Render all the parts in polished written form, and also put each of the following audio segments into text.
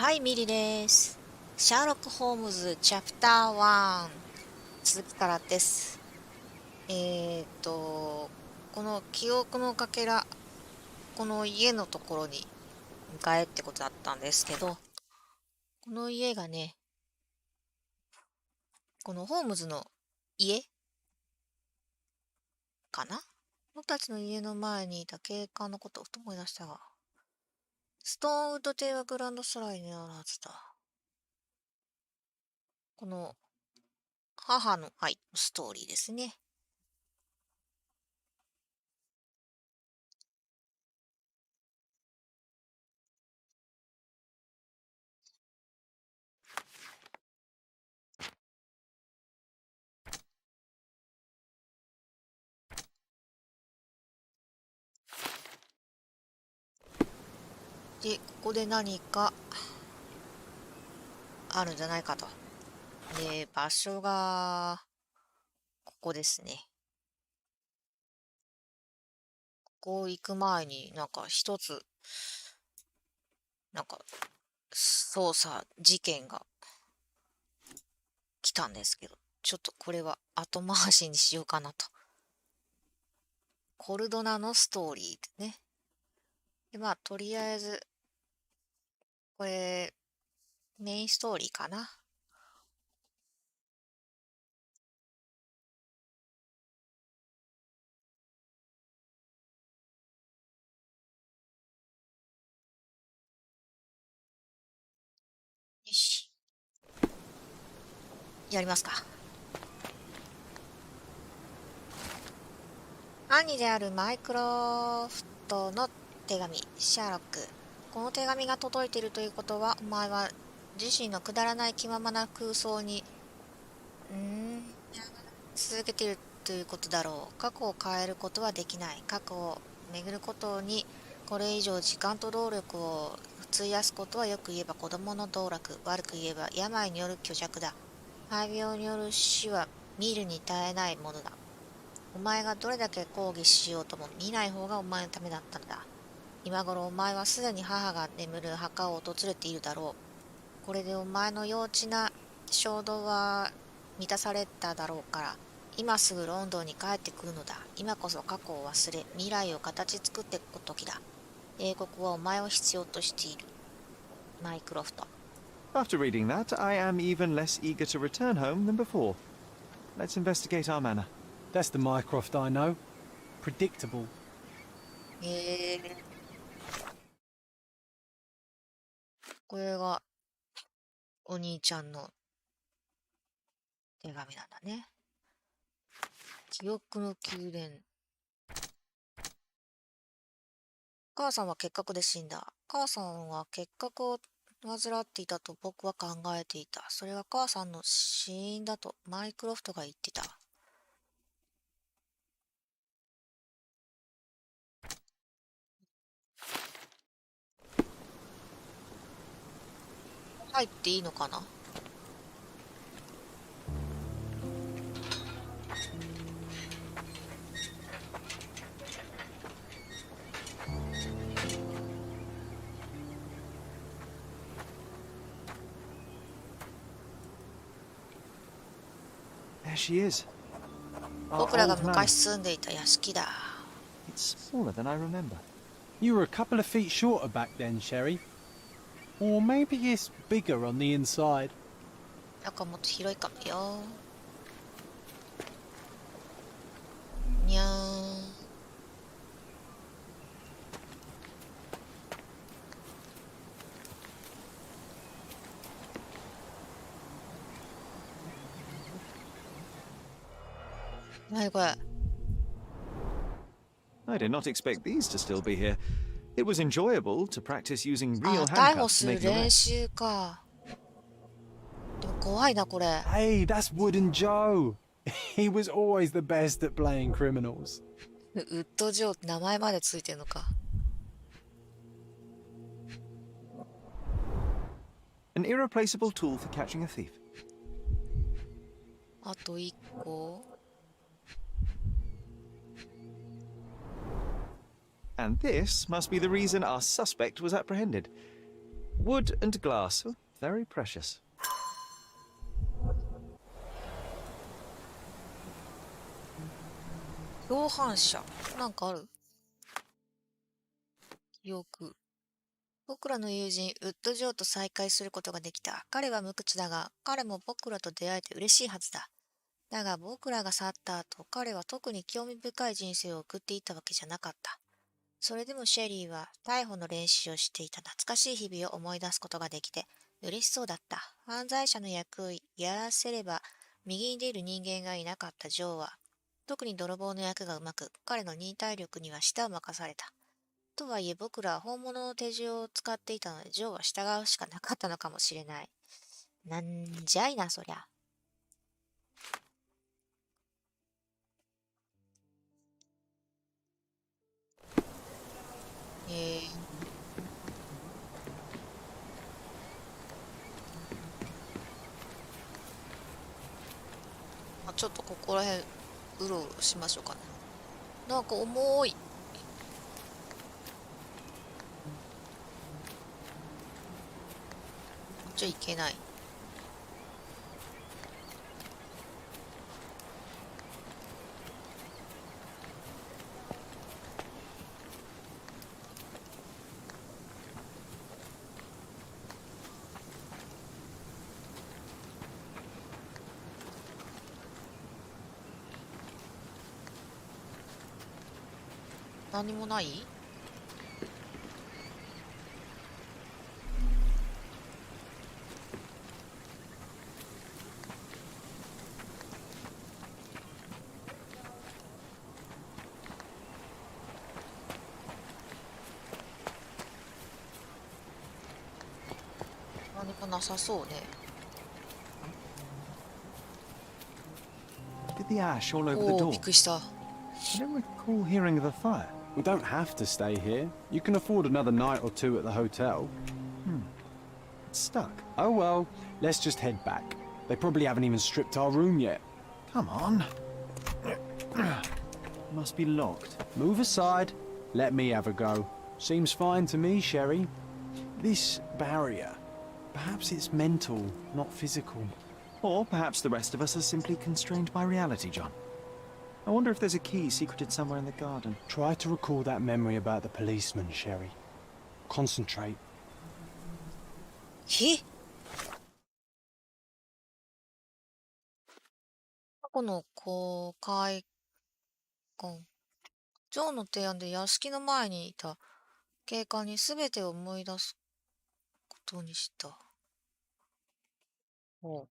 はい、ミリです。シャーロック・ホームズ・チャプター1続きからです。この記憶のかけら、この家のところに迎えってことだったんですけど、この家がね、このホームズの家かな。僕たちの家の前にいた警官のことをふと思い出したが、ストーンウッド邸はグランドスライにあるはずだ。この母の愛のストーリーですね。で、ここで何かあるんじゃないかと。で、場所が、ここですね。ここ行く前になんか一つ、なんか捜査事件が来たんですけど、ちょっとこれは後回しにしようかなと。コルドナのストーリーでね。で、まあ、とりあえず、これ、メインストーリーかな。よし。やりますか。兄であるマイクロフトの手紙、シャーロック。この手紙が届いているということは、お前は自身のくだらない気ままな空想に、うーん、続けているということだろう。過去を変えることはできない。過去を巡ることに、これ以上時間と労力を費やすことはよく言えば子供の道楽、悪く言えば病による虚弱だ。肺病による死は見るに耐えないものだ。お前がどれだけ抗議しようとも見ない方がお前のためだったのだ。今頃お前はすでに母が眠る墓を訪れているだろう。これでお前の幼稚な衝動は満たされただろうから、今すぐロンドンに帰ってくるのだ。今こそ過去を忘れ、未来を形作っていく時だ。英国はお前を必要としている。マイクロフト。After reading that, I am even less eager to return home than before. Let's investigate our manor. That's the Mycroft I know. Predictable. これがお兄ちゃんの手紙なんだね。記憶の宮殿。母さんは結核で死んだ。母さんは結核を患っていたと僕は考えていた。それは母さんの死因だとマイクロフトが言ってた。入っていいのかな。There she is. Our 僕らが old manor. 昔住んでいた屋敷だ。It's smaller than I remember. You were a couple of feet shorter back then, Sherry. Or maybe it's bigger on the inside. 中もっと広いかもよ。にゃーん。なにこれ。I did not expect these to still be here. It was enjoyable to practice using あ、 real 逮捕 handcuffs す to る make an 練 arrest. 習か。でも怖いな、これ。Hey, that's Wooden Joe. He was always the best at playing criminals. ウッドジョーって名前までついてるのか。An irreplaceable tool for catching a thief. あと1個。And this must be the reason our suspect was apprehended. Wood and glass. Oh, very precious. 共犯者。なんかある？記憶。僕らの友人、ウッド・ジョーと再会することができた。彼は無口だが、彼も僕らと出会えて嬉しいはずだ。だが僕らが去った後、彼は特に興味深い人生を送っていたわけじゃなかった。それでもシェリーは逮捕の練習をしていた懐かしい日々を思い出すことができて嬉しそうだった。犯罪者の役をやらせれば右に出る人間がいなかったジョーは、特に泥棒の役がうまく、彼の忍耐力には舌を任された。とはいえ僕らは本物の手錠を使っていたのでジョーは従うしかなかったのかもしれない。なんじゃいなそりゃ。ちょっとここら辺うろうろしましょうかね。なんか重い。じゃいけない。何もない？何もなさそうね。 Look at the ash all over the おお、 door. びっくりした。 I don't recall hearing of a fire. We don't have to stay here. You can afford another night or two at the hotel. It's stuck. Oh well, let's just head back. They probably haven't even stripped our room yet. Come on. Must be locked. Move aside. Let me have a go. Seems fine to me, Sherry. This barrier. Perhaps it's mental, not physical. Or perhaps the rest of us are simply constrained by reality, John. I wonder if there's a key secreted somewhere in the garden. Try to recall that memory about the policeman, Sherry. Concentrate. 過去の公開館。ジョーの提案で屋敷の前にいた警官に全てを思い出すことにした。おう。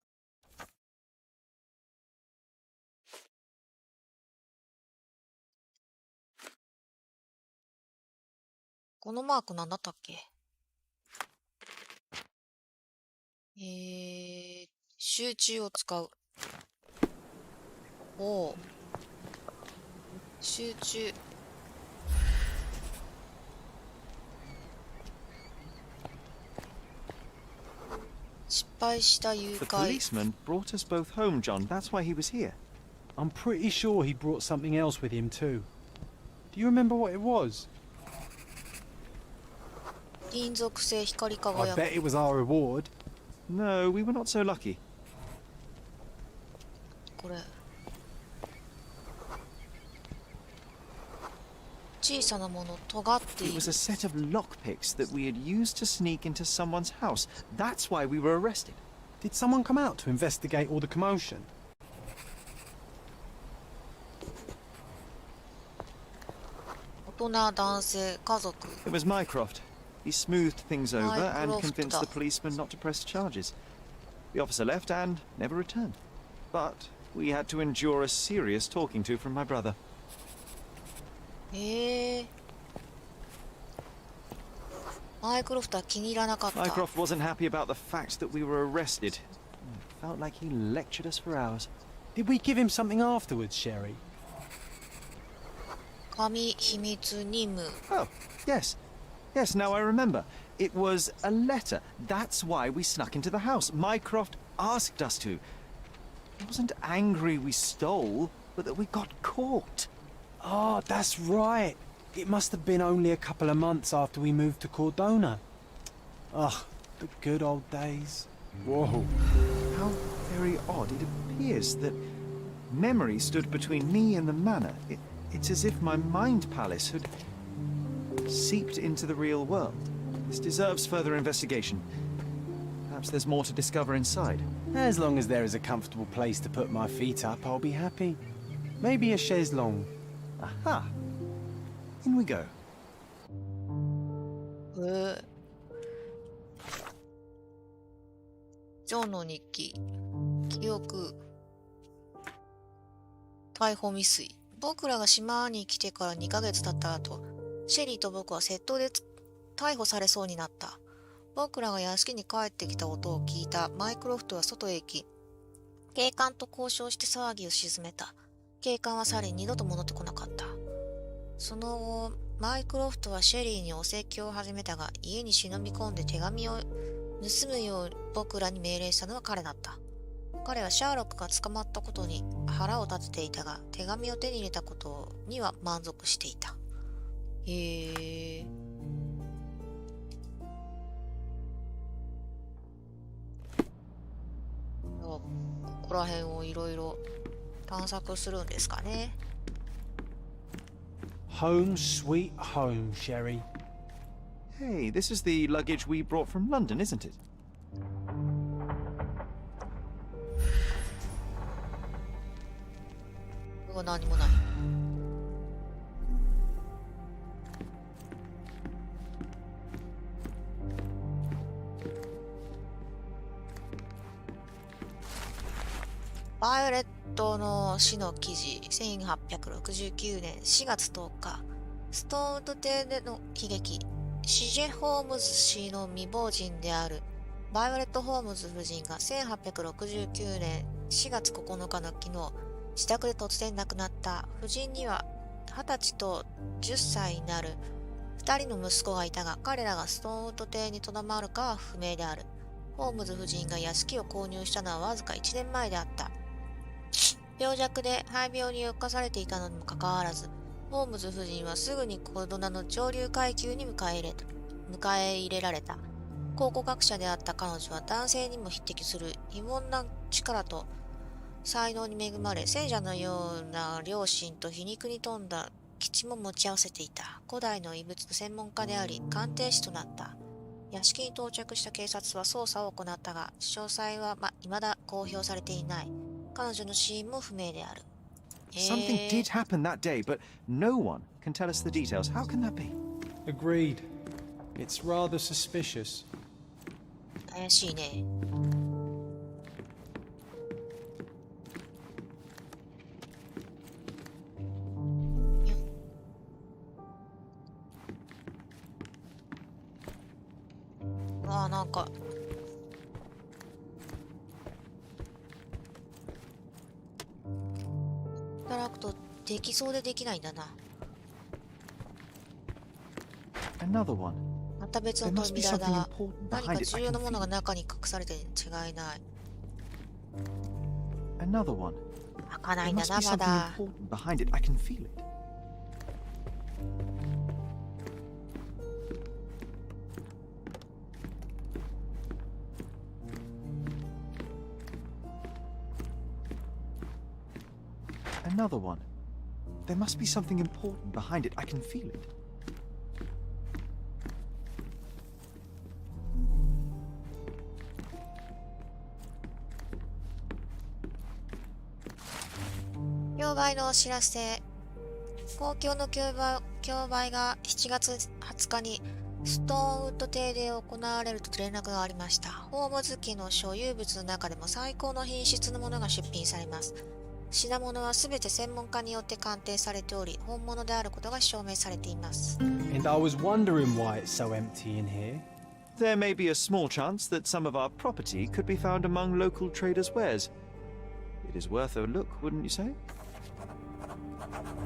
このマークなんだったっけ？集中を使う。おう。集中。失敗した誘 The 拐。 policeman brought us both home, John. That's why he was here. I'm pretty sure he brought something else with him too. Do you remember what it was? 金属製光り I 輝く。 bet it was our reward. No, we were not so lucky. これ。小さなもの、尖ってい It る。 was a set of lockpicks that we had used to sneak into someone's house. That's why we were arrested. Did someone come out to investigate all the commotion? 大人、男性、家族。 It was Mycroft. He smoothed things over and Mycroft convinced the da. policeman not to press charges. The officer left and never returned. But we had to endure a serious talking to from my brother. マイクロフトは気に入らなかった。 Mycroft wasn't happy about the fact that we were arrested. It felt like he lectured us for hours. Did we give him something afterwards, Sherry? 神秘密任務。 Oh, yes. Yes, now I remember. It was a letter. That's why we snuck into the house. Mycroft asked us to. He wasn't angry we stole, but that we got caught. Oh, that's right. It must have been only a couple of months after we moved to Cordona. Ugh, The good old days. Whoa. How very odd. It appears that memory stood between me and the manor. It's as if my mind palace had seeped into the real world. This deserves further investigation. Perhaps there's more to discover inside. As long as there is a comfortable place to put my feet up, I'll be happy. Maybe a chaise longue. Aha! In we go. ジョンの日記、記憶、逮捕未遂。僕らが島に来てから2ヶ月経った後、シェリーと僕は窃盗で逮捕されそうになった。僕らが屋敷に帰ってきた音を聞いたマイクロフトは外へ行き、警官と交渉して騒ぎを鎮めた。警官は去り二度と戻ってこなかった。その後、マイクロフトはシェリーにお説教を始めたが、家に忍び込んで手紙を盗むよう僕らに命令したのは彼だった。彼はシャーロックが捕まったことに腹を立てていたが、手紙を手に入れたことには満足していた。へえ。ここら辺をいろいろ探索するんですかね。Home sweet home, Sherry. Hey, this is the luggage we brought from London, isn't it? これは何もない。バイオレットの死の記事、1869年4月10日、ストーンウッド邸での悲劇、シジェ・ホームズ氏の未亡人であるバイオレット・ホームズ夫人が1869年4月9日の昨日、自宅で突然亡くなった。夫人には20歳と10歳になる2人の息子がいたが、彼らがストーンウッド邸にとどまるかは不明である。ホームズ夫人が屋敷を購入したのはわずか1年前であった。病弱で肺病に侵されていたのにもかかわらず、ホームズ夫人はすぐにコドナの上流階級に迎え入れられた。考古学者であった彼女は男性にも匹敵する非凡な力と才能に恵まれ、聖者のような良心と皮肉に富んだ基地も持ち合わせていた。古代の遺物の専門家であり、鑑定士となった。屋敷に到着した警察は捜査を行ったが、詳細は未だ公表されていない。彼女の死因も不明である。Something did happen that day, but no one can tell us the details. How can that be? Agreed. It's rather suspicious. 怪しいね。ああ、なんか働くとできそうでできないんだな。 Another one. また別の There must be 扉だ something が、 important 何 behind か it. 重 I 要 can なもの feel が it. 中に隠されてるに違いない。 Another one. 開かない There んだ must な、 be ま something だ。 important behind it. I can feel it. Another one. There must be something important behind it. I can feel it.「競売のお知らせ。公共の競売が7月20日にストーンウッド邸で行われると連絡がありました。ホームズ家の所有物の中でも最高の品質のものが出品されます。品物はすべて専門家によって鑑定されており、本物であることが証明されています。 And I was wondering why it's so empty in here. There may be a small chance that some of our property could be found among local traders' wares. It is worth a look, wouldn't you say?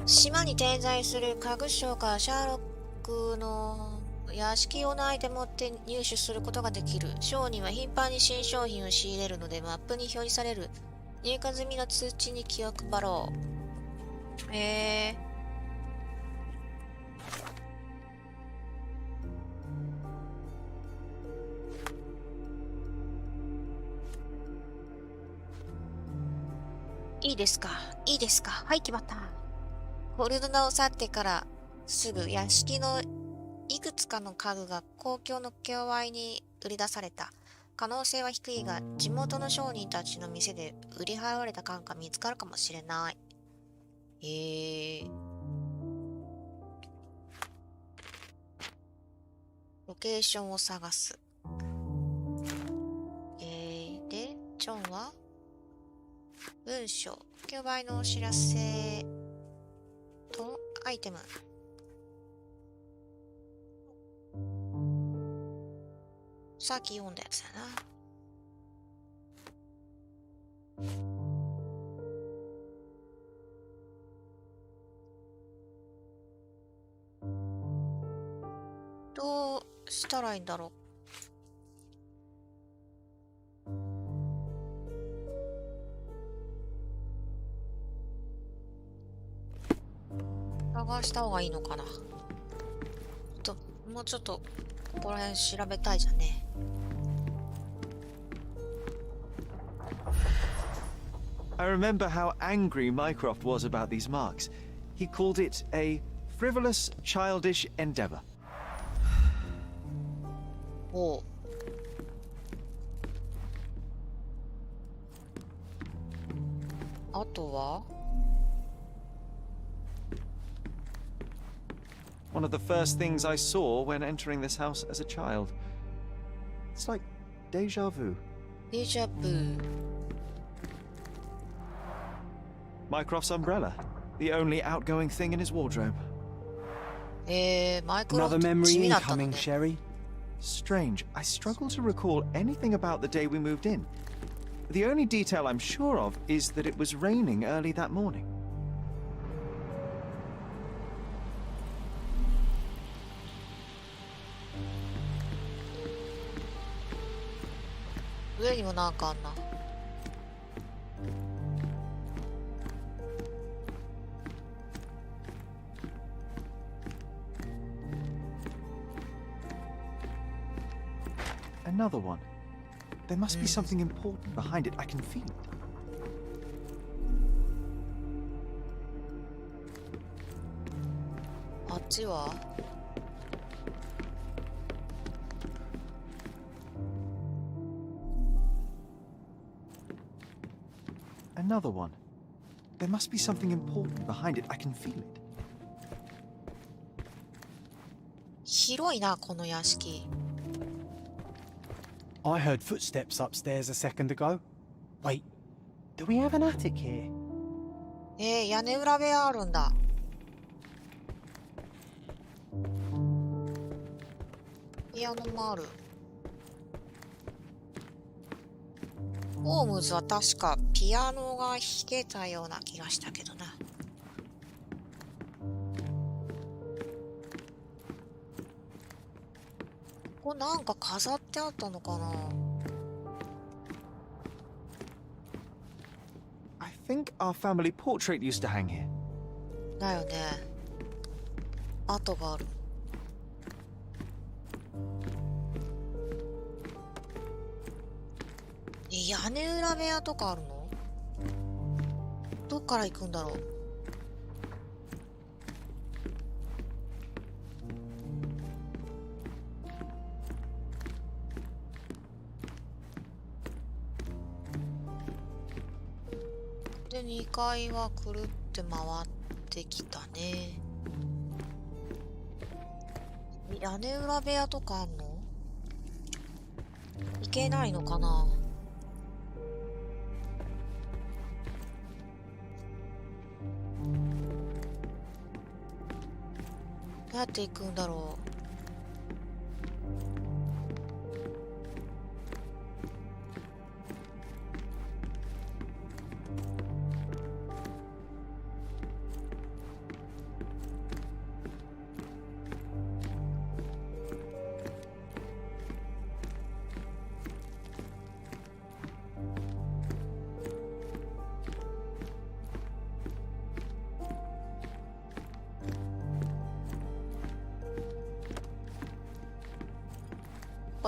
島に点在する家具商からシャーロックの屋敷用のアイテムを入手することができる。商人は頻繁に新商品を仕入れるので、マップに表示される入荷済みの通知に気を配ろう。いいですか、いいですか。はい、決まった。コルドナを去ってからすぐ屋敷のいくつかの家具が公共の競売に売り出された。可能性は低いが、地元の商人たちの店で売り払われた家具が見つかるかもしれない。ロケーションを探す。で、ジョンは文章、競売のお知らせとアイテム。さっき読んだやつだな。どうしたらいいんだろう。探した方がいいのかな。もうちょっとここら辺調べたいじゃんね。I remember how angry Mycroft was about these marks. He called it a frivolous, childish endeavor. おう。あとは One of the first things I saw when entering this house as a child. It's like deja vu. デジャブ。Mycroft's umbrella, the only outgoing thing in his wardrobe. マイクロフ Another ト地 memory 味だったの incoming, ね。Sherry. Strange, I struggle to recall anything about the day we moved in. The only detail I'm sure of is that it was raining early that morning. 上にもなんかあんな。Another one. There must be something important behind it. I can feel it. あっちはAnother one. There must be something important behind it. I can feel it. 広いな、この屋敷。I heard footsteps upstairs a second ago. Wait, do we have an attic here? 屋根裏部屋あるんだ。ピアノもある。ホームズは確かピアノが弾けたような気がしたけどな。ここなんか飾ってあったのかな。 I think our family portrait used to hang here. だよね。跡がある。屋根裏部屋とかあるの？どっから行くんだろう。で、2階はくるって回ってきたね。屋根裏部屋とかあんの？行けないのかな？どうやって行くんだろう。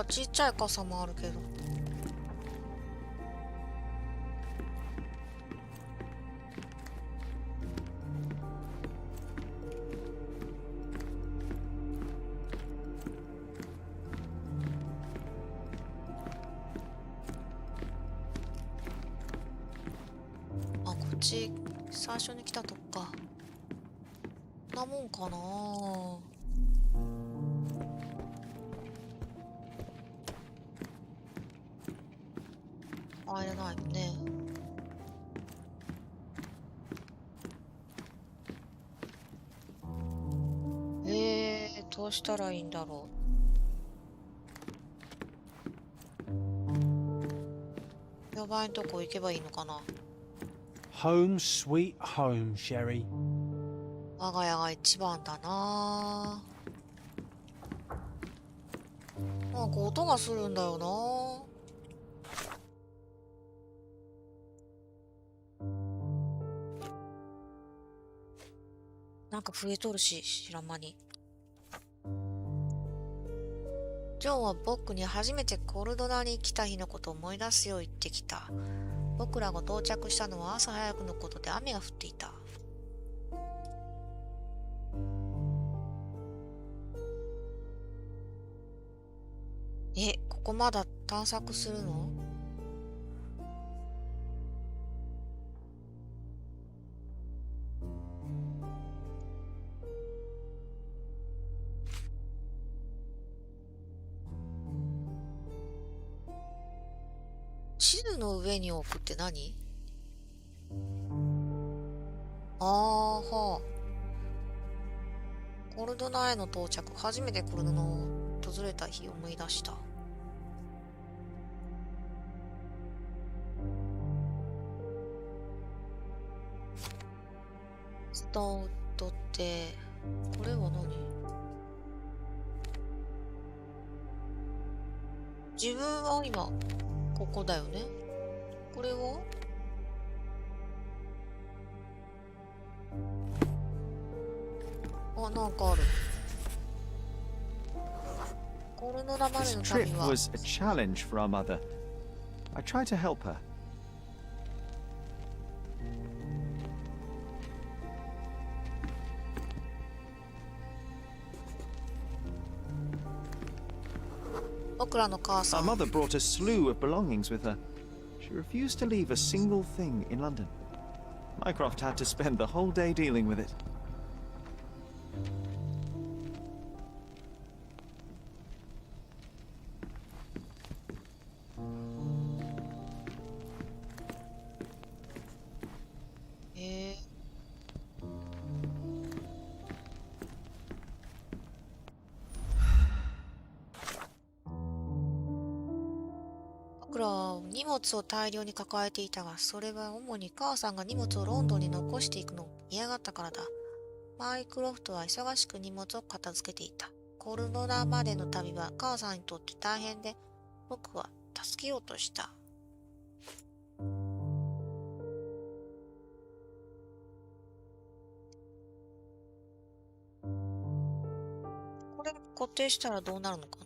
ちっちゃい傘もあるけど。ち最初に来たとこか。こんなもんかな。入れないもんね。どうしたらいいんだろう。やばいとこ行けばいいのかな。Home sweet home, Sherry. 我が家が一番だな。なんか音がするんだよな。なんか増えとるし、知らん間に。ジョンは僕に初めてコルドナに来た日のことを思い出すよう言ってきた。僕らが到着したのは朝早くのことで雨が降っていた。ここまだ探索するの？地図の上に置くって何？はあ。コルドナへの到着。初めてコルドナを訪れた日を思い出した。スタートって、これは何？自分は今、ここだよね。これはなんかある。コルドナまで This の trip 旅は was a challenge for our mother. I tried to help her. 僕らの母さ Our ん。 mother brought a slew of belongings with her. She refused to leave a single thing in London. Mycroft had to spend the whole day dealing with it. 僕らは荷物を大量に抱えていたが、それは主に母さんが荷物をロンドンに残していくのを嫌がったからだ。マイクロフトは忙しく荷物を片付けていた。コルドナまでの旅は母さんにとって大変で、僕は助けようとした。これ固定したらどうなるのかな。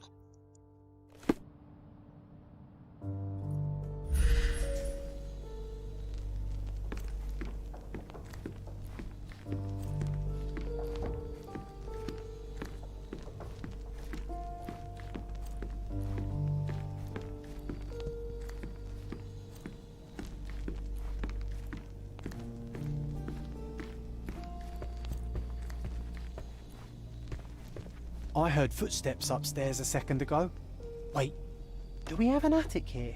I heard footsteps upstairs a second ago. Wait, do we have an attic here?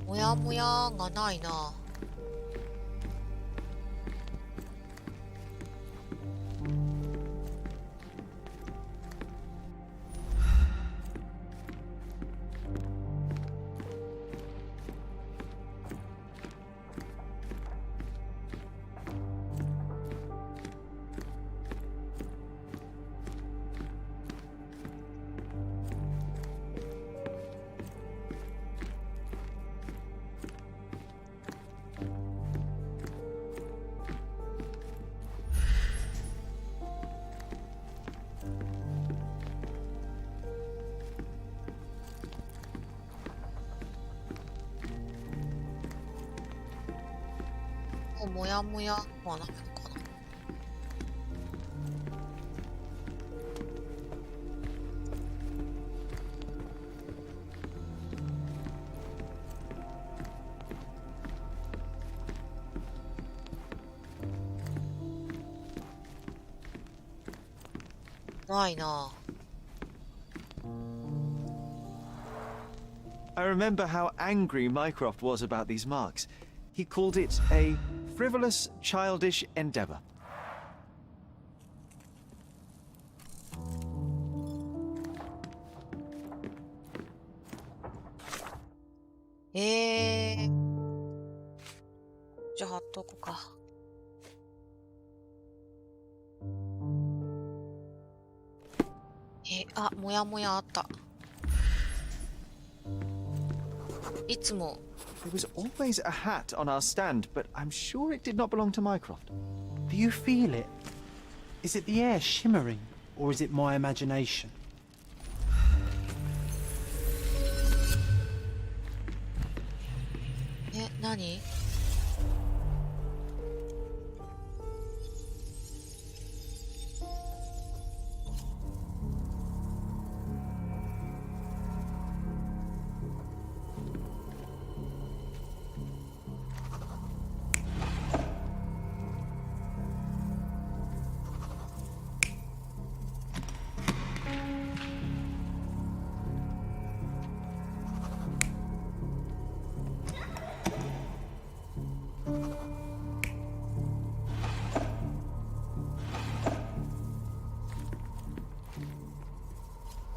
もやもやがないな。もやもやはないのかな。ないな。I remember how angry Mycroft was about these marks. He called it a frivolous, childish endeavor. じゃあ貼っとこうか。あ、もやもやあった。いつも There was always a hat on our stand, but I'm sure it did not belong to Mycroft. Do you feel it? Is it the air shimmering, or is it my imagination? 何？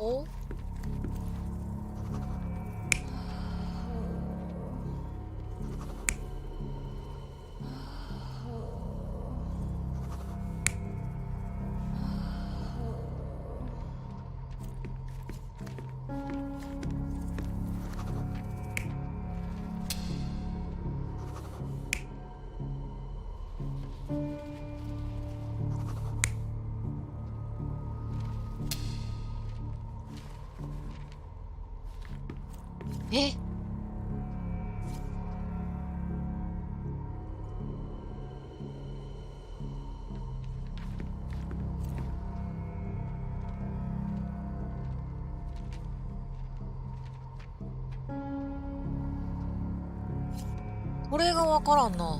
お？これがわからんな。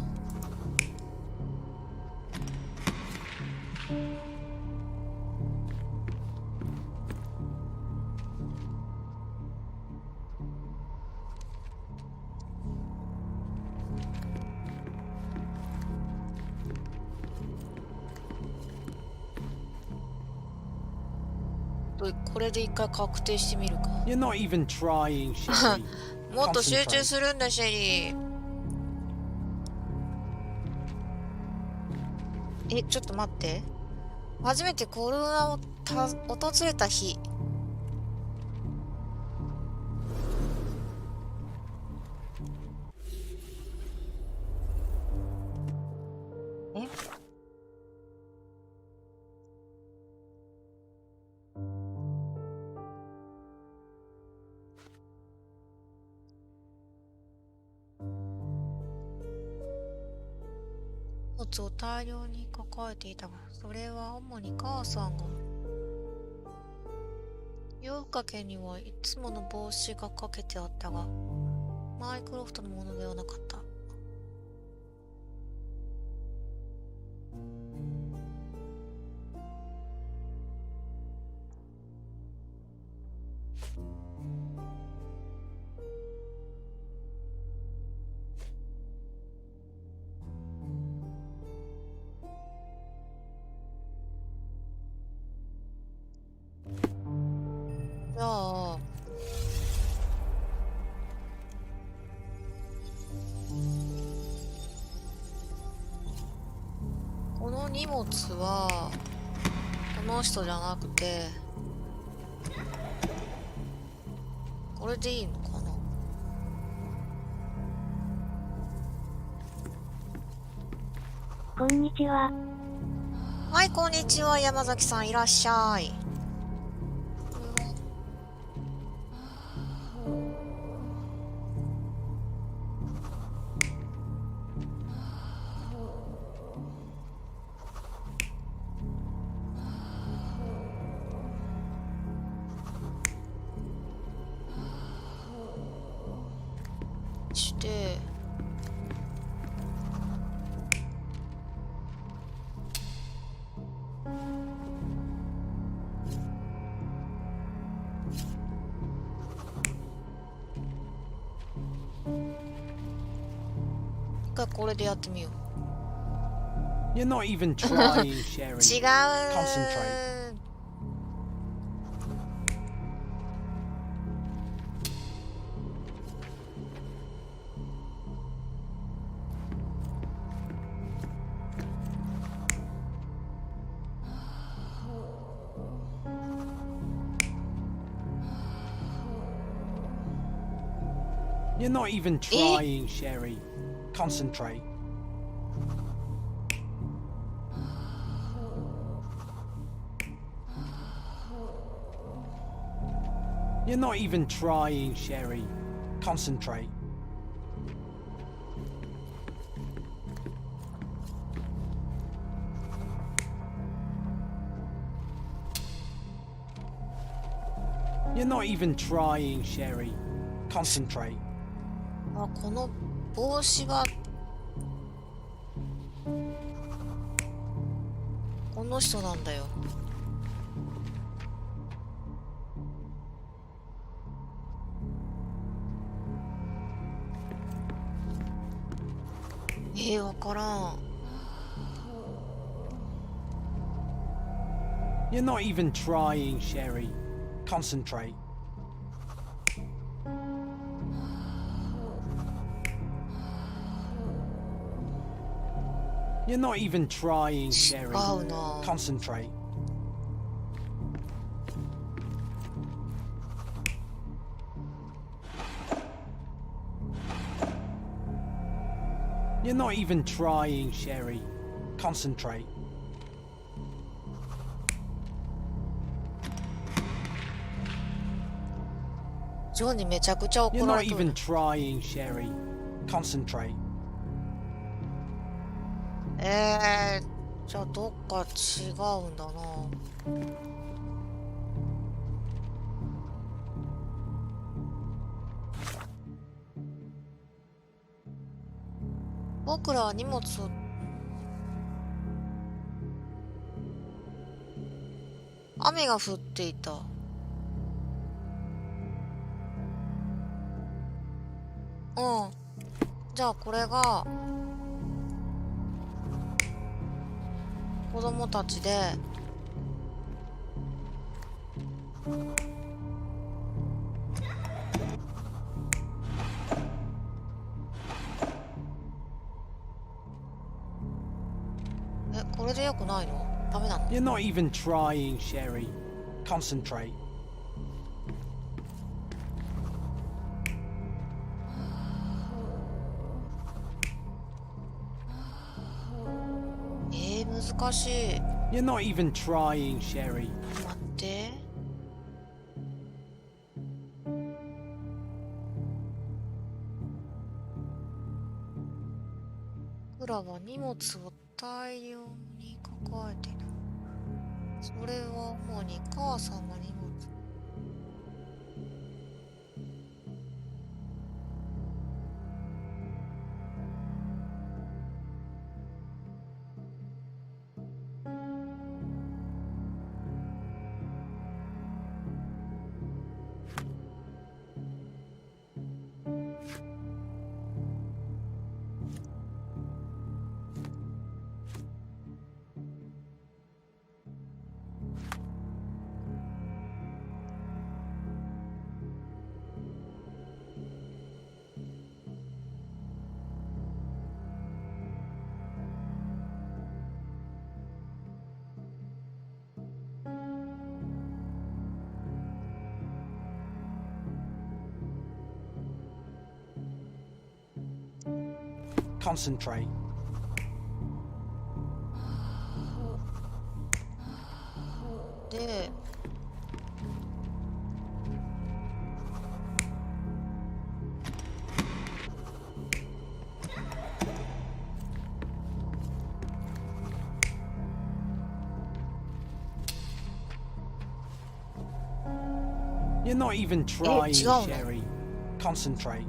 これで一回確定してみるか。You're not even trying, Sherry. もっと集中するんだ、シェリー。ちょっと待って。初めてコロナを訪れた日。荷物を大量に抱えていたが、それは主に母さんが。夜更かけにはいつもの帽子がかけてあったが、マイクロフトのものではなかった。じゃあ、この荷物はこの人じゃなくて、これでいいのかな。こんにちは。はい、こんにちは。山崎さんいらっしゃい。して回これでやってみよう。 You're not even trying, Sherry. 違う。 Concentrate. You're not even trying, Sherry. Concentrate. You're not even trying, Sherry. Concentrate. You're not even trying, Sherry. Concentrate. あ、この帽子はこの人なんだよ。わからん。 You're not even trying, Sherry. Concentrate. You're not even trying, Sherry. 違うな。 Concentrate. You're not even trying, Sherry. Concentrate.ジョンにめちゃくちゃ怒 You're ら not れてる。 even trying, Sherry. Concentrate. じゃあどっか違うんだな。僕らは荷物を雨が降っていた。じゃあこれが子供たちでこれでよくないの？ダメなの？ You're not even trying, Sherry. Concentrate. Eh, 難しい。 You're not even trying, Sherry. 待って。僕らは荷物を大量に抱えている。それは主に母さんが荷物。Concentrate. De You're not even trying, 違うの？ Sherry. Concentrate.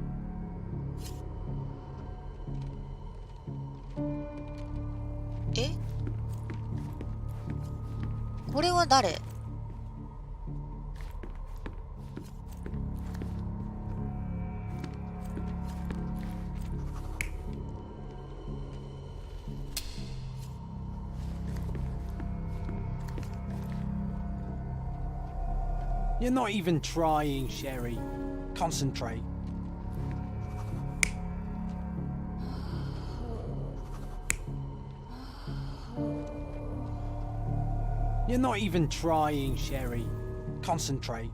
え？これは誰？ You're not even trying, Sherry. Concentrate. You're not even trying, Sherry. Concentrate.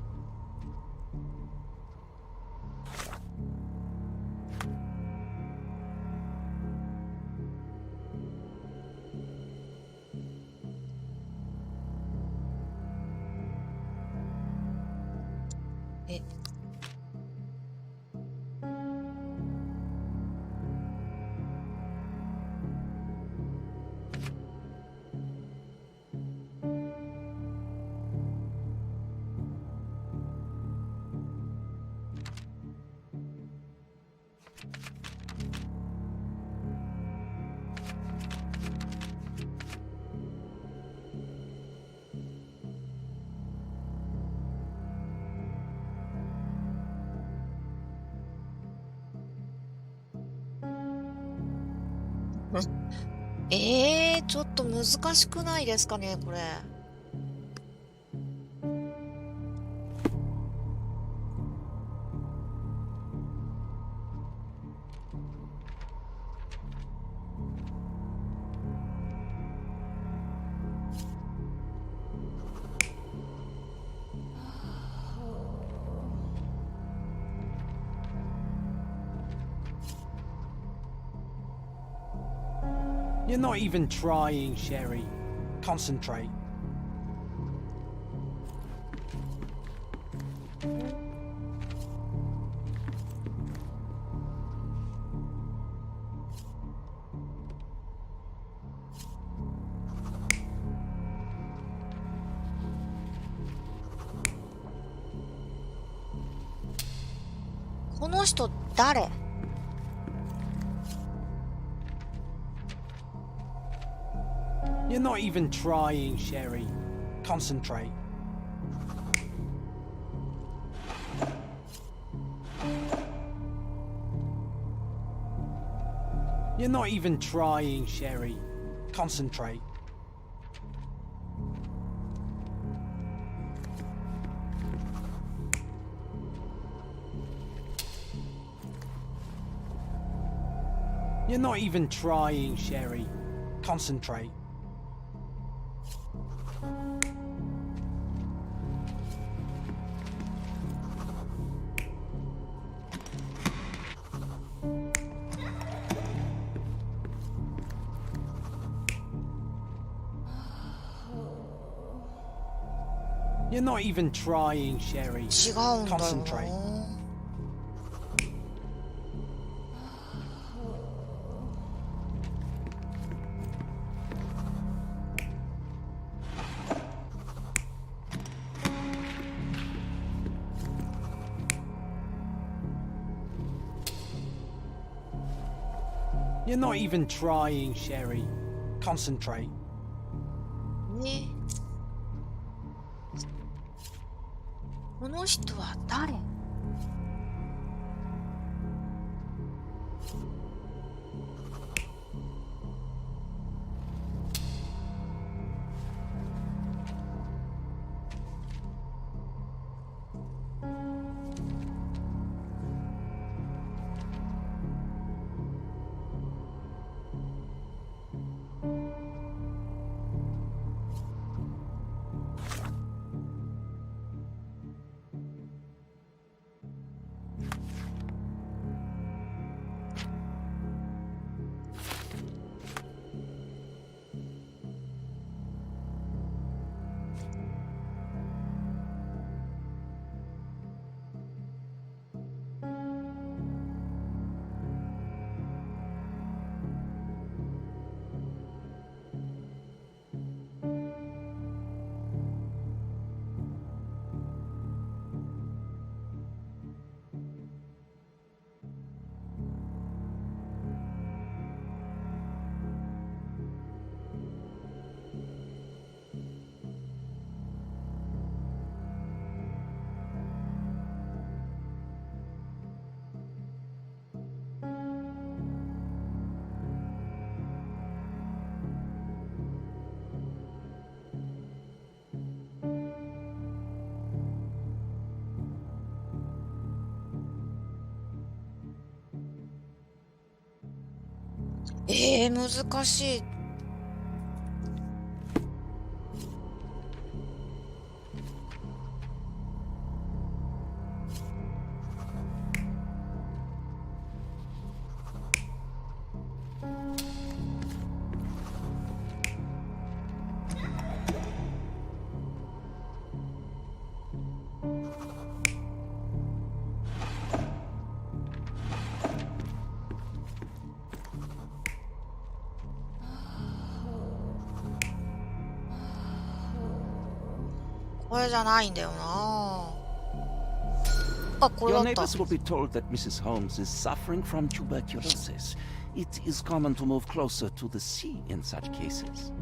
Eh. ちょっと難しくないですかね、これ。You're not even trying, Sherry. Concentrate. Concentrate. この人誰？ You're not even trying, Sherry. Concentrate. You're not even trying, Sherry. Concentrate. You're not even trying, Sherry. Concentrate. You're not even trying, Sherry. 違うんだよな。 Concentrate. You're not even trying, Sherry. Concentrate. ね。この人は誰？難しい。これじゃないんだよな。あ、これだ Your った。 neighbors will be told that Mrs. Holmes is suffering from tuberculosis. It is common to move closer to the sea in such cases.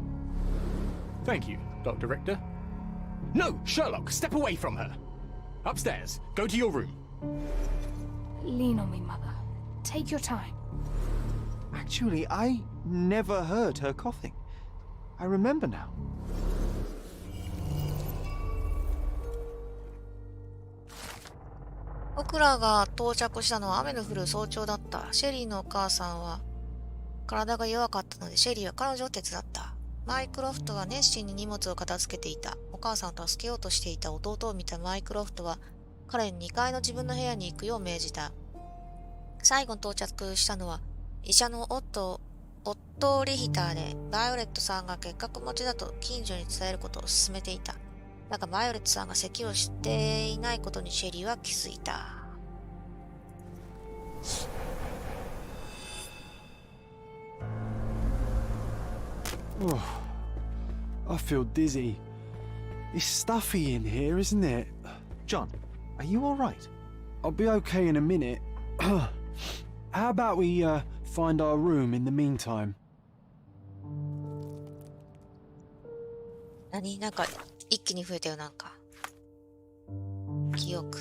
Thank you, Dr. Richter. No, Sherlock, step away from her. Upstairs, go to your room. Lean on me, Mother. Take your time. Actually, I never heard her coughing. I remember now. 僕らが到着したのは雨の降る早朝だった。シェリーのお母さんは体が弱かったので、シェリーは彼女を手伝った。マイクロフトは熱心に荷物を片付けていた。お母さんを助けようとしていた弟を見たマイクロフトは彼に2階の自分の部屋に行くよう命じた。最後に到着したのは医者のオットー・リヒターで、バイオレットさんが結核持ちだと近所に伝えることを勧めていた。だがバイオレットさんが咳をしていないことにシェリーは気づいた。Oh, I feel dizzy. It's stuffy in here, isn't it? John, are you all right? I'll be okay in a minute. How about we find our room in the meantime? なんか一気に増えたよ。なんか記憶。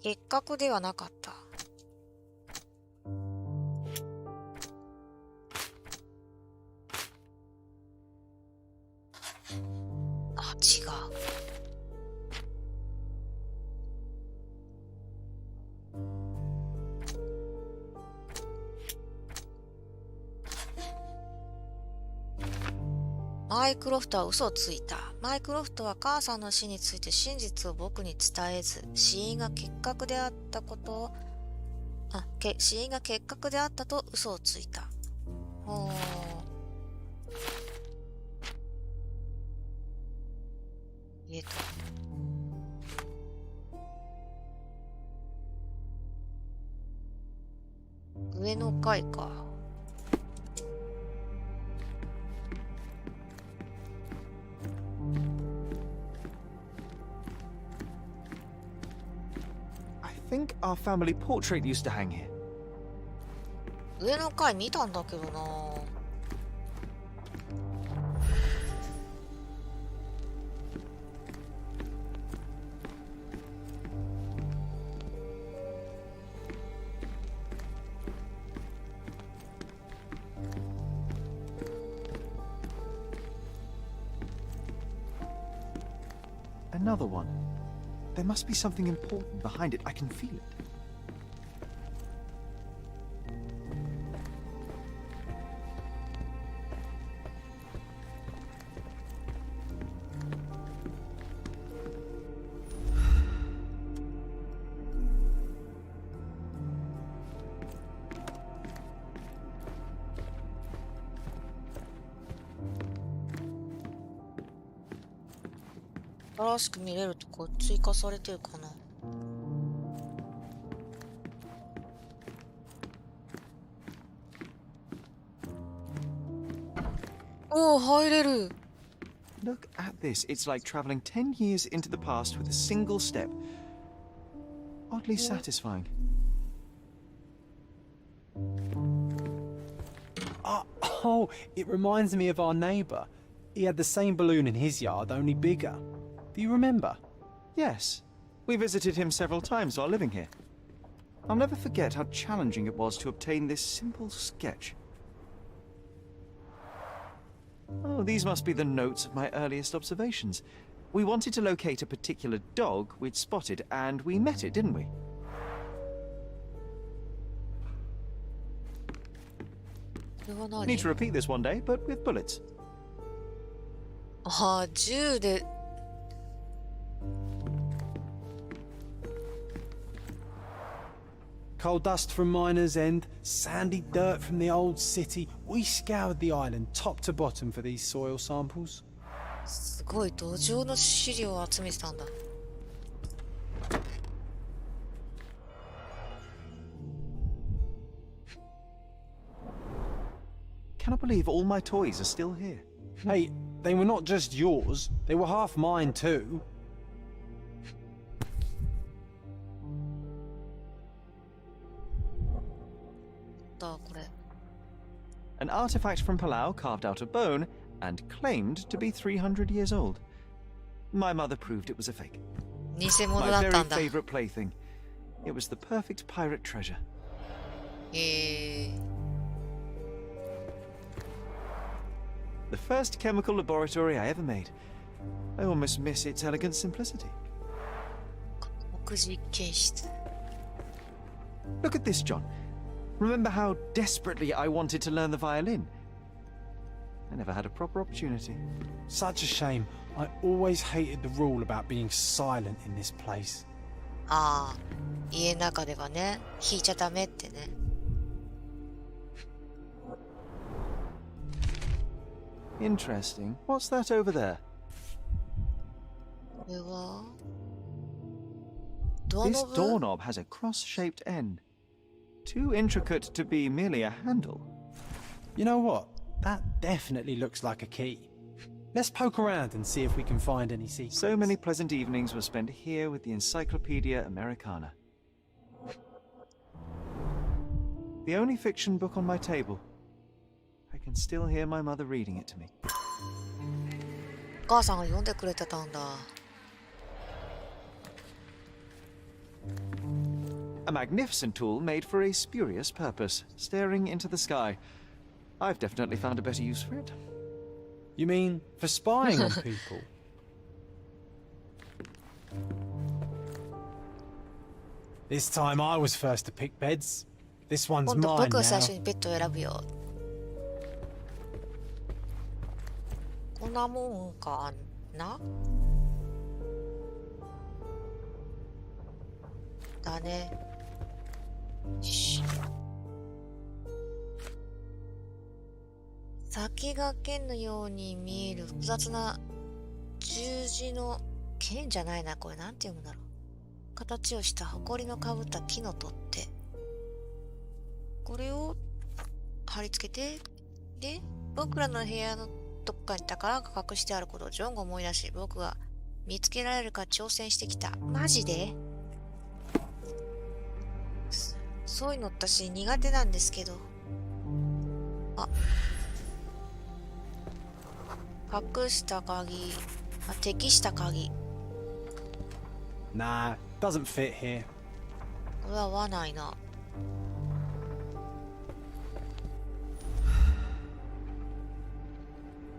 結核ではなかった。あ、違う。マイクロフトは嘘をついた。マイクロフトは母さんの死について真実を僕に伝えず、死因が結核であったと嘘をついた。ほー。上の階か。I think our family portrait used to hang here. 上の階見たんだけどな。Another one. There must be something important behind it. I can feel it. 新しく見れるとこ追加されてるかな。おお、入れる。Look at this. It's like traveling 10 years into the past with a single step. Oddly satisfying. Oh, it reminds me of our neighbour. He had the same balloon in his yard, only bigger. Do you remember? Yes. We visited him several times while living here. I'll never forget how challenging it was to obtain this simple sketch. Oh, these must be the notes of my earliest observations. We wanted to locate a particular dog we'd spotted, and we met it, didn't we? これは何？ Need to repeat this one day, but with bullets. ああ、銃で。Coal dust from Miner's End, sandy dirt from the old city. We scoured the island top to bottom for these soil samples. すごい、土壌の資料を集めてたんだ。Cannot believe all my toys are still here. Hey, they were not just yours, they were half mine too. だ、これ。An artifact from Palau carved out of bone and claimed to be 300 years old. My mother proved it was a fake. 偽物 My だった very んだ。 favorite plaything. It was the perfect pirate treasure. へえ。 The first chemical laboratory I ever made. I almost miss its elegant simplicity. 木実験室。 Look at this, John. Remember how desperately I wanted to learn the violin? I never had a proper opportunity. Such a shame. I always hated the rule about being silent in this place. ああ、家の中ではね、弾いちゃダメってね。Interesting. What's that over there? これはドア This ノブ？ doorknob has a cross-shaped end. Too intricate to be merely a handle. You know what? That definitely looks like a key. Let's poke around and see if we can find any secrets. So many pleasant evenings were spent here with the Encyclopedia Americana. The only fiction book on my table. I can still hear my mother reading it to me. お母さんが読んでくれてたんだ。A magnificent tool made for a spurious purpose, staring into the sky. I've definitely found a better use for it. You mean for spying on people? This time I was first to pick beds. This one's 今度 mine 僕が最 now. 初にベッドを選ぶよ。こんなもんかな。だね。先が剣のように見える複雑な十字の剣じゃないな、これなんて読むんだろう。形をした埃のかぶった木の取っ手。これを貼り付けて、で、僕らの部屋のどっかに宝が隠してあることをジョンが思い出し、僕が見つけられるか挑戦してきた。マジで？そういうの私苦手なんですけど。あ。隠した鍵。あ、適した鍵。Nah, doesn't fit here. これは合わないな。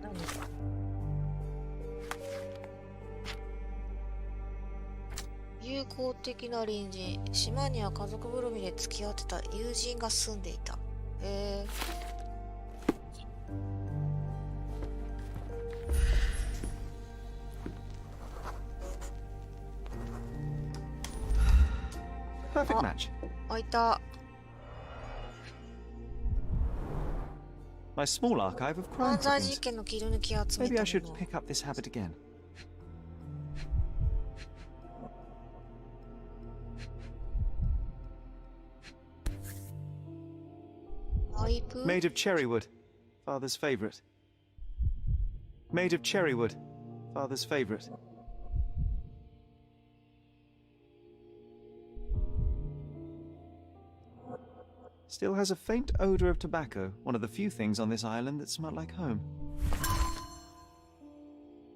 何？友好的な隣人。島には家族ぐるみで付き合ってた友人が住んでいた。へえ。Perfect match. 開いた。My small archive of crime 犯罪 clippings. 事件の切り抜きを集め Maybe た I も should の。 pick up this habit again. パイプ？ Made of cherry wood. Father's favorite. Made of cherry wood. Father's favorite. Still has a faint odor of tobacco, one of the few things on this island that smell like home.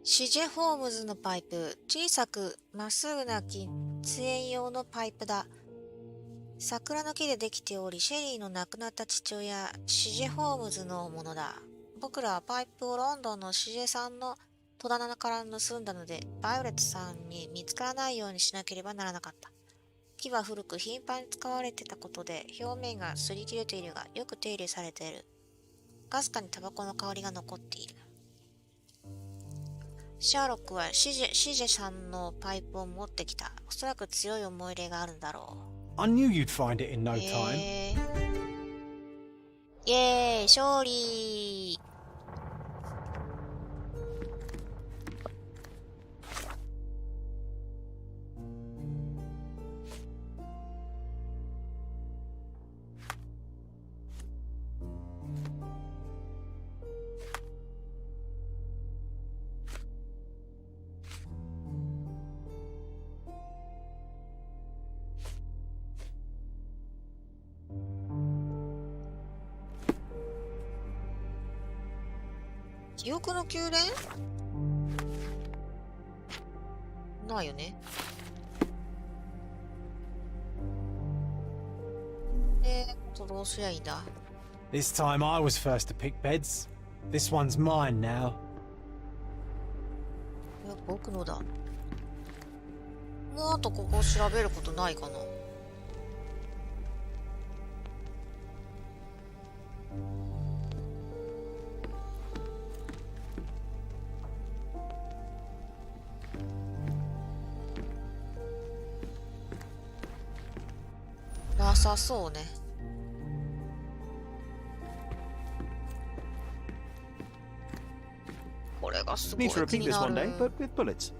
シジェ・ホームズのパイプ。小さくまっすぐな喫煙用のパイプだ。桜の木でできており、シェリーの亡くなった父親、シジェ・ホームズのものだ。僕らはパイプをロンドンのシジェさんの戸棚から盗んだので、バイオレットさんに見つからないようにしなければならなかった。木は古く頻繁に使われてたことで、表面が擦り切れているが、よく手入れされている。かすかにタバコの香りが残っている。シャーロックはシジェさんのパイプを持ってきた。おそらく強い思い入れがあるんだろう。I knew you'd find it in no time. イエーイ勝利。記憶の宮殿ないよね。どうすりゃいいんだ。 This time I was first to pick beds. This one's mine now. いや、僕のだ。もうあとここ調べることないかな。なさそうね。これがすごい Need to 気 repeat に this な one day, る。 but with bullets.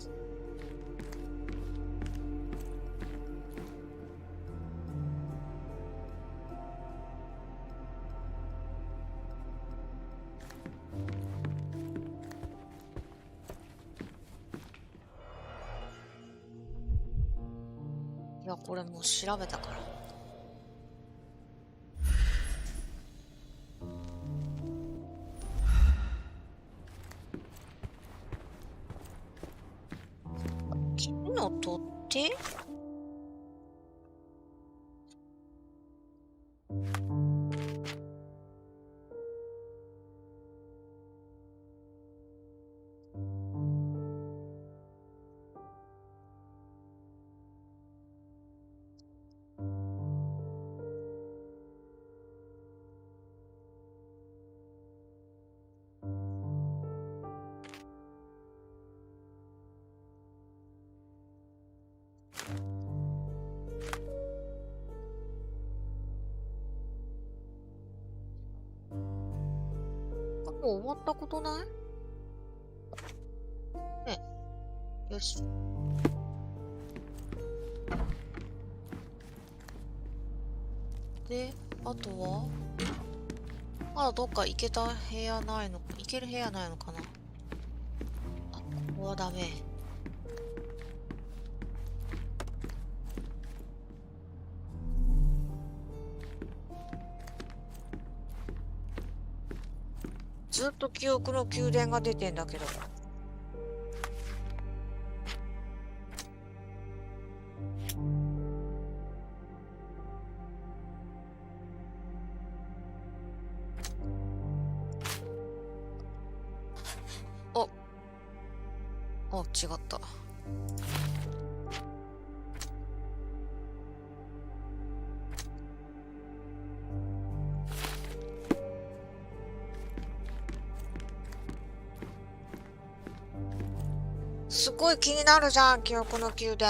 いや、これもう調べたから。木の取っ手？もう終わったことない？ね。よし。で、あとはまだどっか行けた部屋ないの？行ける部屋ないのかな？あ、ここはダメ。ずっと記憶の宮殿が出てんだけど。あ、違った。すごい気になるじゃん、記憶の宮殿。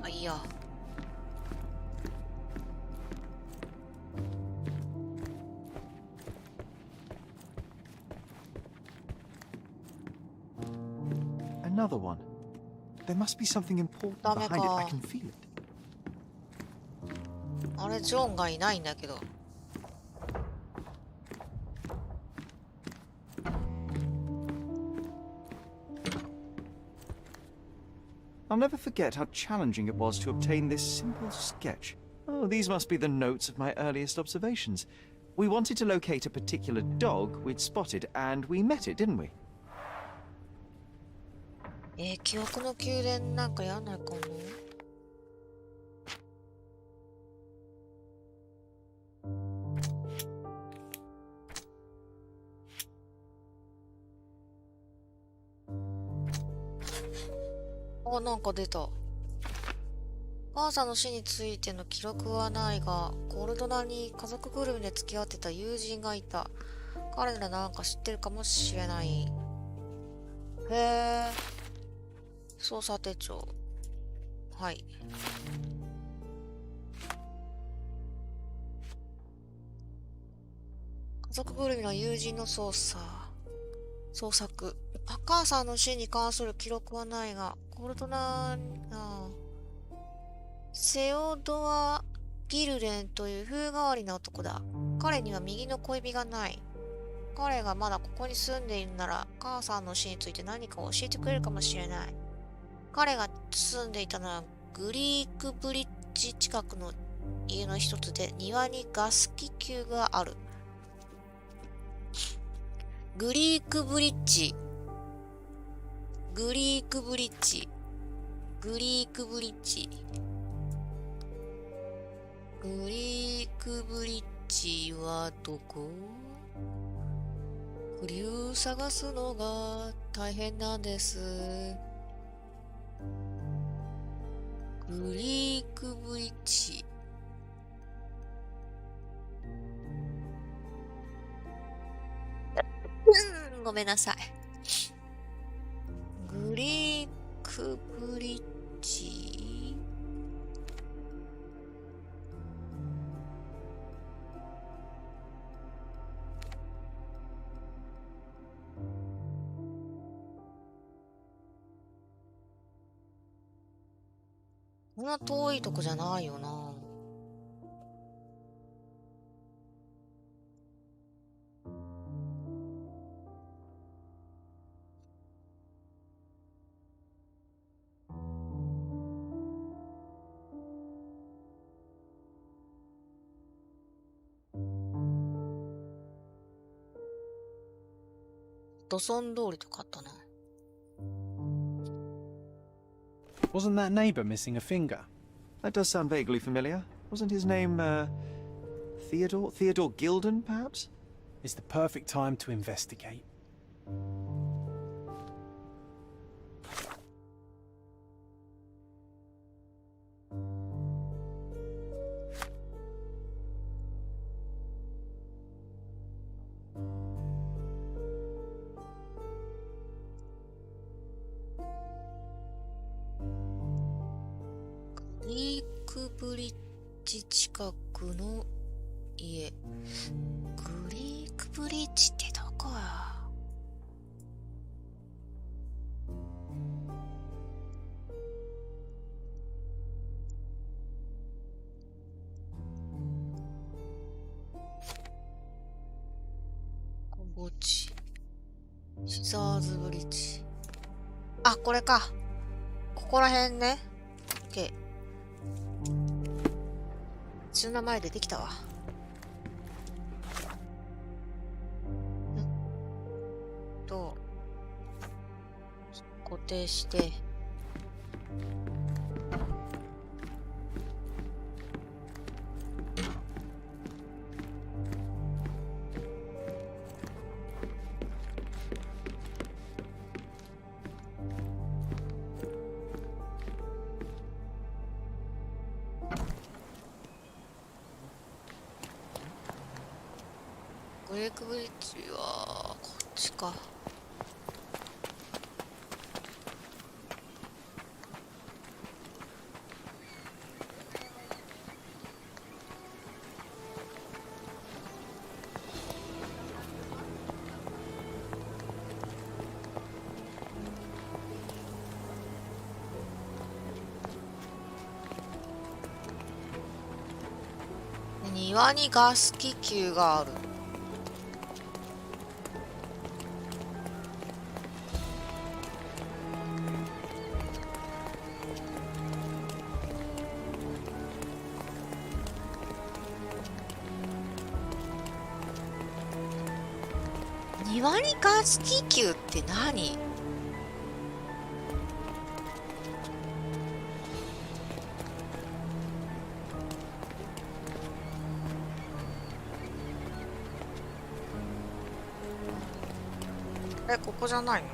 あ、いいや。Another one. There must be something important behind it. I can feel it. あれ、ジョンがいないんだけど。I'll never forget how challenging it was to obtain this simple sketch. Oh, these must be the notes of my earliest observations. We wanted to locate a particular dog we'd spotted, and we met it, didn't we? 記憶の宮殿なんかやんないかな。あ、なんか出た。母さんの死についての記録はないが、コルドナに家族ぐるみで付き合ってた友人がいた。彼らなんか知ってるかもしれない。へえ。捜査手帳。はい。家族ぐるみの友人の捜索。母さんの死に関する記録はないが、コルトナセオドア・ギルレンという風変わりな男だ。彼には右の小指がない。彼がまだここに住んでいるなら、母さんの死について何か教えてくれるかもしれない。彼が住んでいたのはグリークブリッジ近くの家の一つで、庭にガス気球がある。グリークブリッジ。グリークブリッジ。グリークブリッジ。グリークブリッジはどこ？クリュー探すのが大変なんです。グリークブリッジ。ごめんなさい。グリークブリッジ。こんな遠いとこじゃないよな。ドソン通りとかあったな。Wasn't that neighbour missing a finger? That does sound vaguely familiar. Wasn't his name, Theodore? Theodore Gilden, perhaps? It's the perfect time to investigate.グリークブリッジ近くの家。グリークブリッジってどこや？墓地。シザーズブリッジ。あ、これか。ここら辺ね。OK。そんな前でできたわ。固定して。グレークブリッジはこっちか。庭にガス気球がある。未浬が気球って何？ここじゃないの？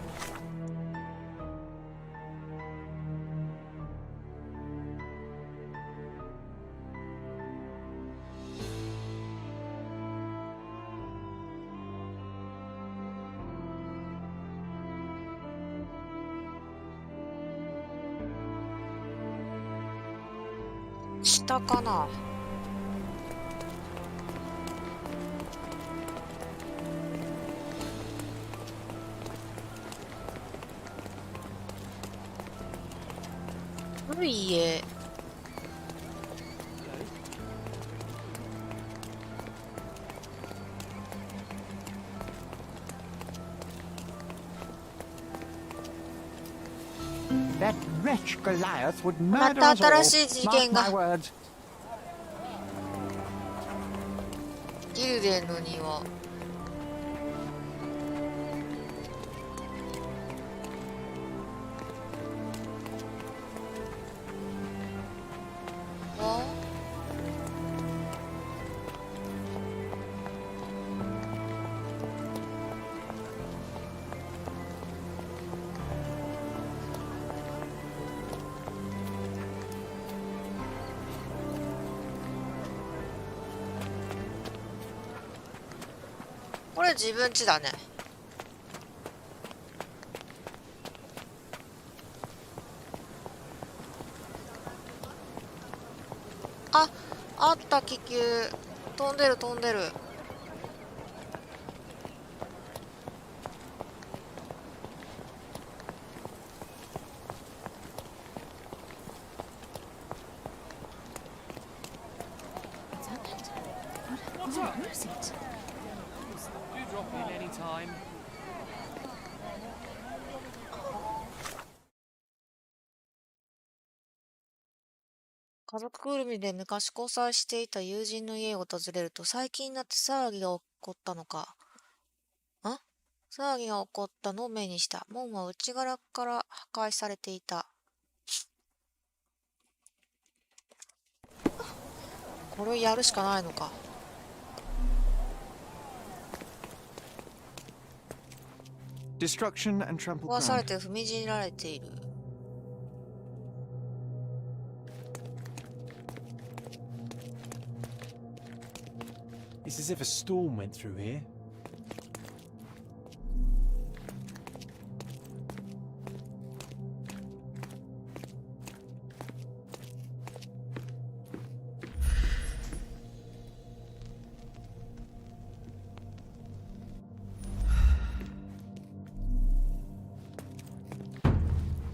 下かな？古い家。That wretch Goliath would ま murder た us all. 新しい事 Mark 件 my が。 words. ギルデンの庭。あ、これ自分家だね。あ、あった気球。飛んでる飛んでる。家族ぐるみで昔交際していた友人の家を訪れると、最近になって騒ぎが起こったのか。騒ぎが起こったのを目にした。門は内側から破壊されていた。これをやるしかないのか。Destruction and trampled 壊され ground. て踏みにじられている。It's as if a storm went through here.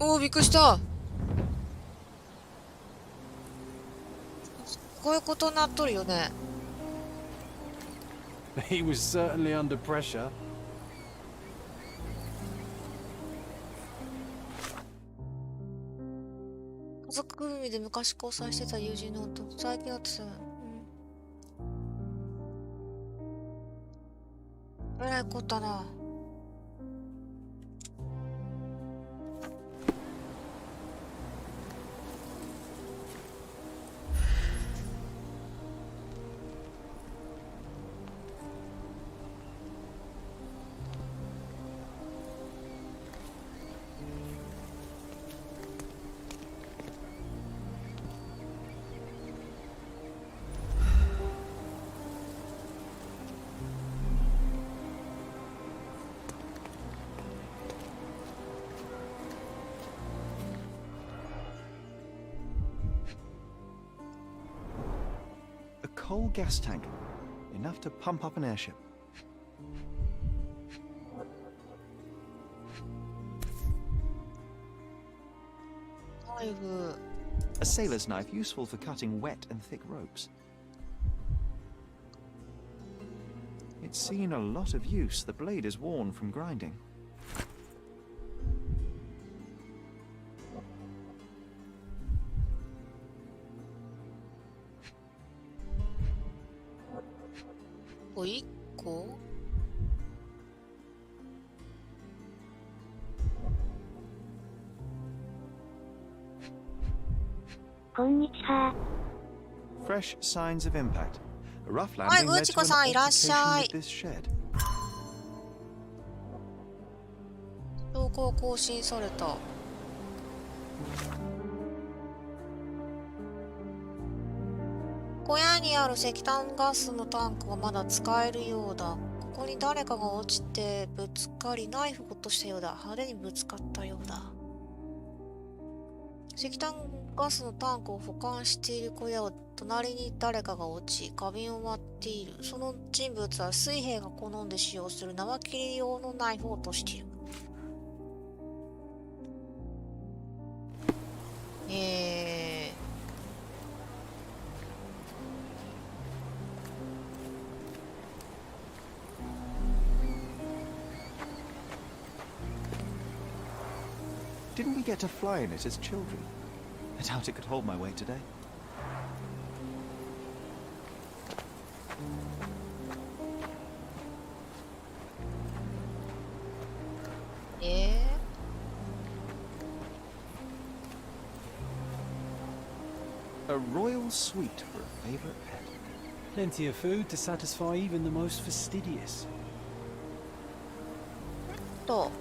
おお、びっくりした。こういうことになっとるよね。He was certainly under pressure. 家族ぐるみで昔交際してた友人の夫、最近だってさ、えらいこったな。A coal gas tank. Enough to pump up an airship. A sailor's knife useful for cutting wet and thick ropes. It's seen a lot of use. The blade is worn from grinding. こんにちは。Fresh signs of impact. A rough はい、 landing ぐ led ち to こ an さんいらっし altercation ゃい。 with this shed. 投稿更新された。小屋にある石炭ガスのタンクはまだ使えるようだ。ここに誰かが落ちてぶつかりナイフを落としたようだ。派手にぶつかったようだ。石炭ガスのタンクを保管している小屋を隣に誰かが落ち花瓶を割っている。その人物は水兵が好んで使用する縄切り用のナイフを落としている。Didn't we get to fly in it as children? I doubt it could hold my weight today. A royal suite for a favorite pet. Plenty of food to satisfy even the most fastidious. と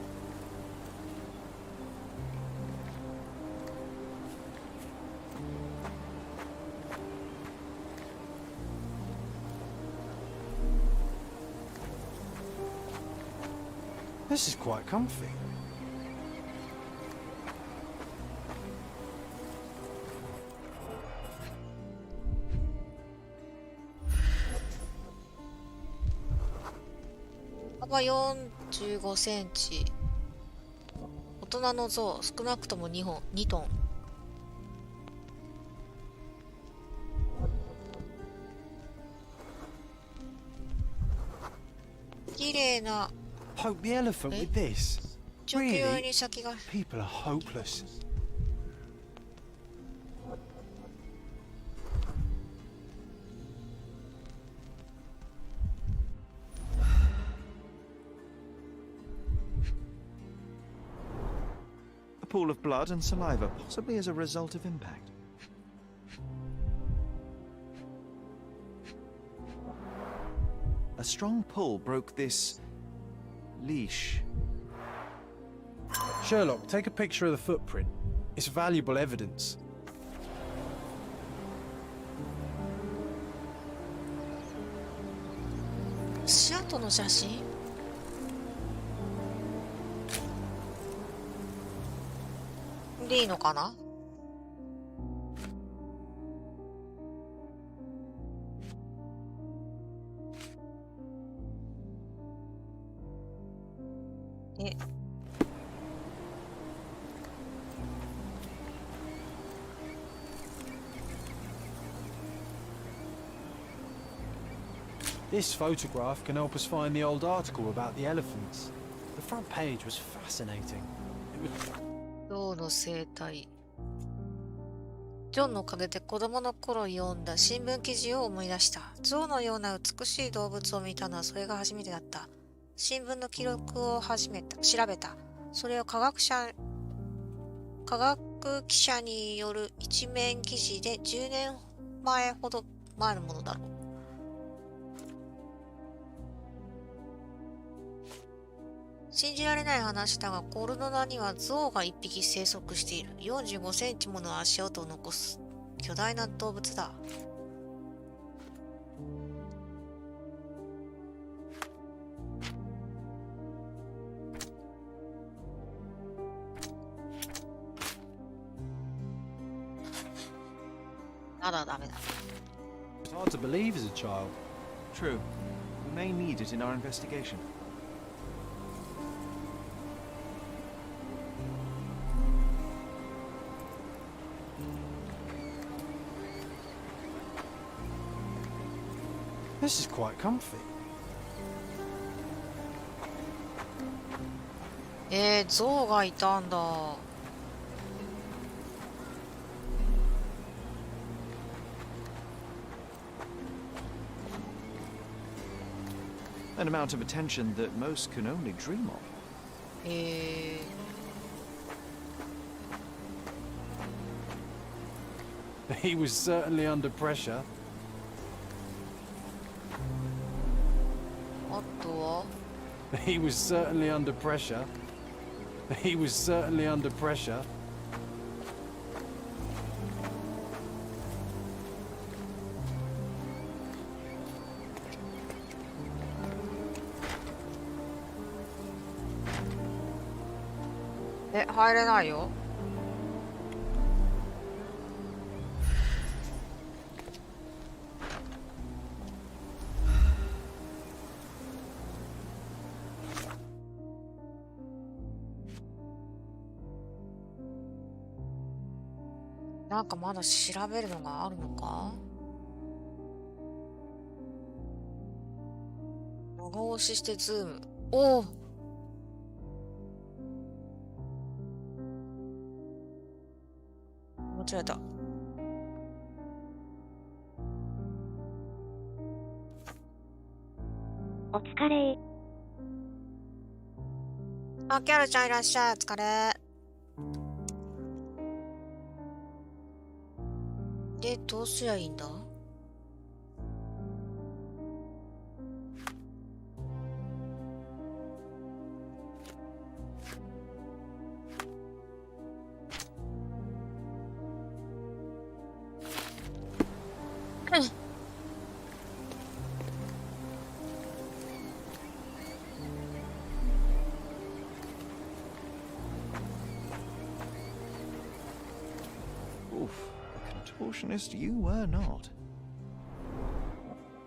This is quite comfy.幅45センチ。大人の像、少なくとも2トン。綺麗な Poke the elephant with this. 直球 Really? に先が。 People are hopeless. A pool of blood and saliva, possibly as a result of impact. A strong pull broke this leash. Sherlock, take a picture of the footprint. It's valuable evidence. 足跡の写真でいいのかな。え This photograph can help us find the old article about the elephants. The front page was fascinating. It was 象の生態。ジョンのおかげで子供の頃読んだ新聞記事を思い出した。象のような美しい動物を見たのはそれが初めてだった。新聞の記録を調べた。それを科学記者による一面記事で10年ほど前のものだろう。信じられない話だが、コルドナには象が1匹生息している。45センチもの足音を残す巨大な動物だ。まだダメだ。It's hard to believe as a child. True. We may need it in our investigation. This is quite comfy. 象がいたんだ。An amount of attention that most can only dream of. He was certainly under pressure. あとは He was certainly under pressure. He was certainly under pressure. 入れないよ。なんかまだ調べるのがあるのか。長押ししてズーム。おお。間違えた。お疲れ。あ、キャルちゃんいらっしゃい。お疲れ。で、どうすりゃいいんだ？Oof, a contortionist you were not.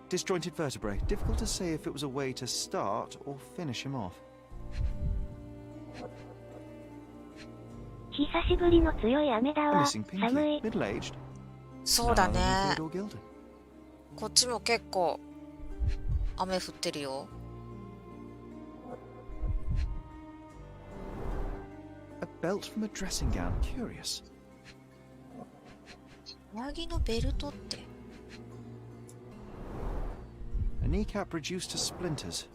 Disjointed vertebrae. Difficult to say if it was a way to start or finish him off. 久しぶりの強い雨だ A わ。 missing 寒 pinky. い。 Middle-aged. そうだ None ね。 other than Theodore Gilden. こっちも結構雨降ってるよ。A belt from a dressing gown. Curious. 上着のベルトって。A kneecap reduced to splinters.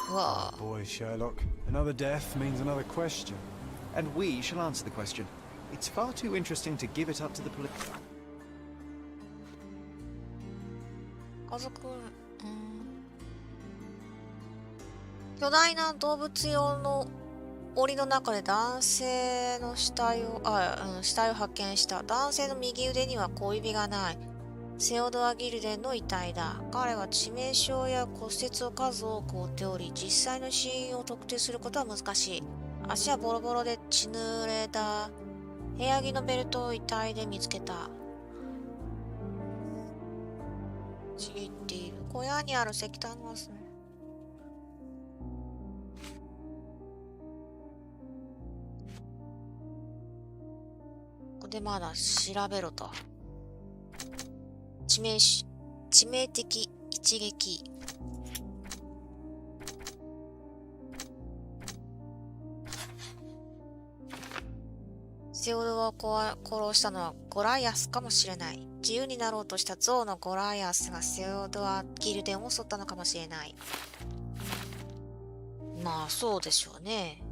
うわ Boy, Sherlock. Another death means another question. And we shall answer the question. It's far too interesting to give it up to the police. 家族、巨大な動物用の檻の中で男性の死体を発見した。男性の右腕には小指がない。セオドア・ギルデンの遺体だ。彼は致命傷や骨折を数多く負っており、実際の死因を特定することは難しい。足はボロボロで血濡れだ。部屋着のベルトを遺体で見つけた。知っている。小屋にある石炭ガスね。ここでまだ調べろと。致命的一撃。セオドアを殺したのはゴライアスかもしれない。自由になろうとしたゾウのゴライアスがセオドア・ギルデンを襲ったのかもしれない。まあそうでしょうね。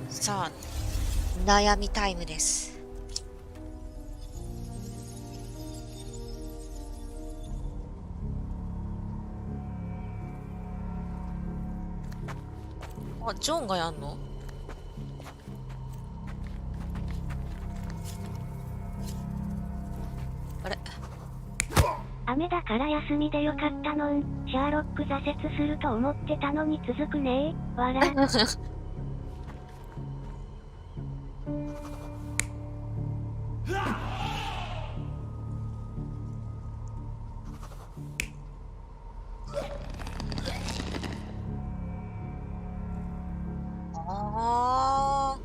さあ、悩みタイムです。あ、ジョンがやんの？あれ？雨だから休みでよかったのん。シャーロック挫折すると思ってたのに続くねー。わら。ああ。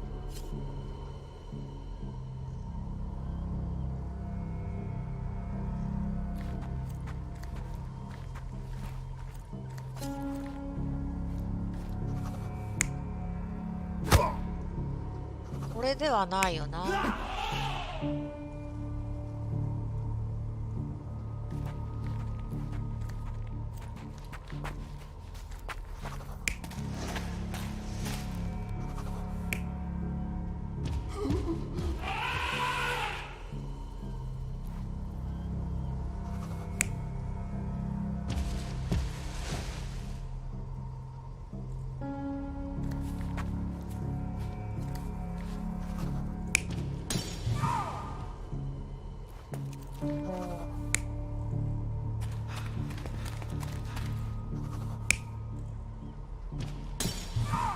これではないよな。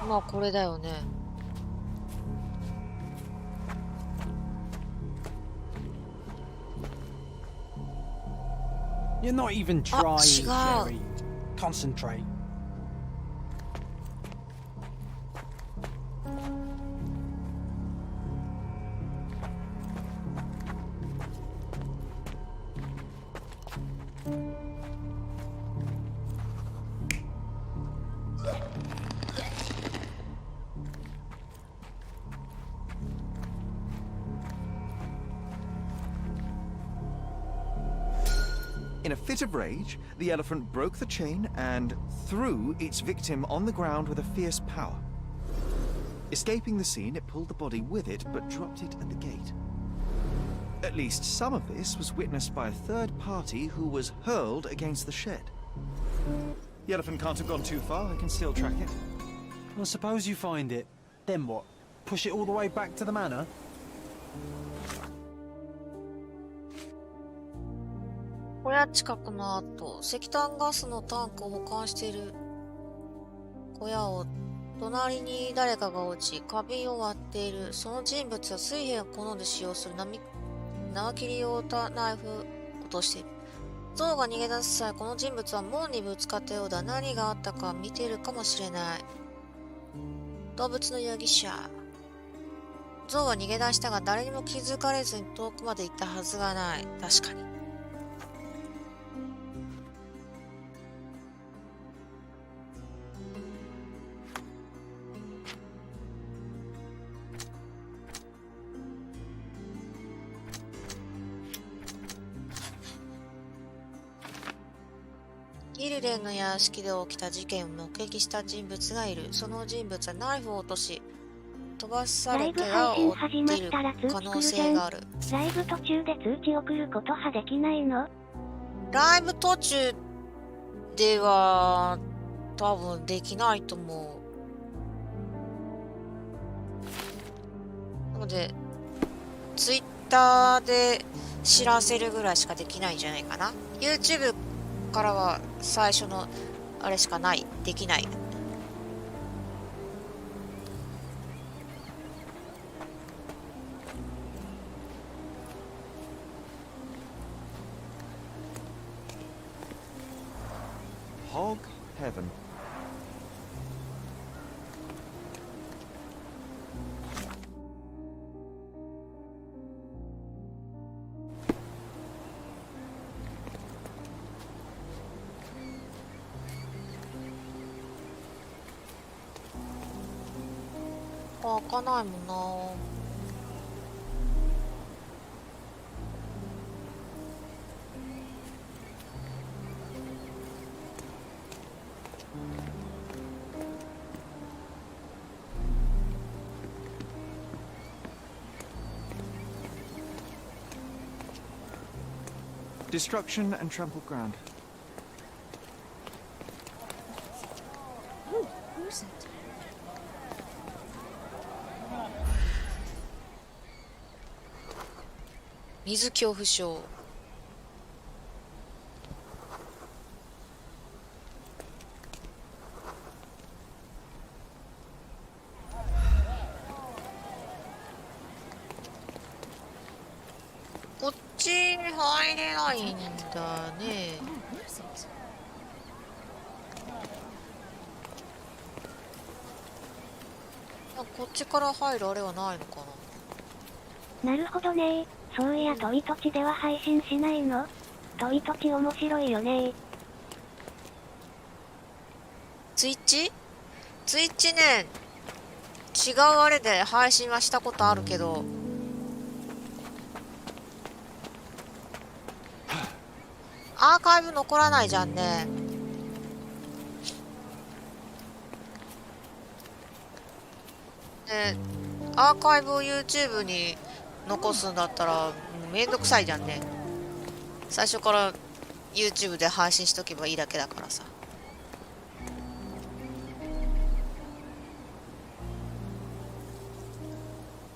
まあこれだよね。You're not even trying, 違う。 Sherry. Concentrate. In a fit of rage, the elephant broke the chain and threw its victim on the ground with a fierce power. Escaping the scene, it pulled the body with it, but dropped it at the gate. At least some of this was witnessed by a third party who was hurled against the shed. The elephant can't have gone too far. I can still track it. Well, suppose you find it. Then what? Push it all the way back to the manor? 小屋近くの後、石炭ガスのタンクを保管している小屋を隣に誰かが落ち、花瓶を割っている。その人物は水兵が好んで使用する縄切り用ナイフを落としている。象が逃げ出す際、この人物は門にぶつかったようだ。何があったか見ているかもしれない。動物の容疑者。象は逃げ出したが誰にも気づかれずに遠くまで行ったはずがない。確かに。ギルレンの屋敷で起きた事件を目撃した人物がいる。その人物はナイフを落とし、飛ばされ怪我を負っている可能性がある。ライブ途中で通知送ることはできないの？ライブ途中では多分できないと思う。なので、ツイッターで知らせるぐらいしかできないんじゃないかな。YouTube からは最初のあれしかない。できない。Hog heaven.開かないもんな。Destruction and trampled ground. Who's it? 水恐怖症。こっちに入れないんだね。Who's it? こっちから入るあれはないのかな。なるほどね。そういやトイトチでは配信しないの？トイトチ面白いよね。ツイッチね、違うあれで配信はしたことあるけど、アーカイブ残らないじゃんね。でアーカイブを YouTube に残すんだったらめんどくさいじゃんね。最初から YouTube で配信しとけばいいだけだからさ。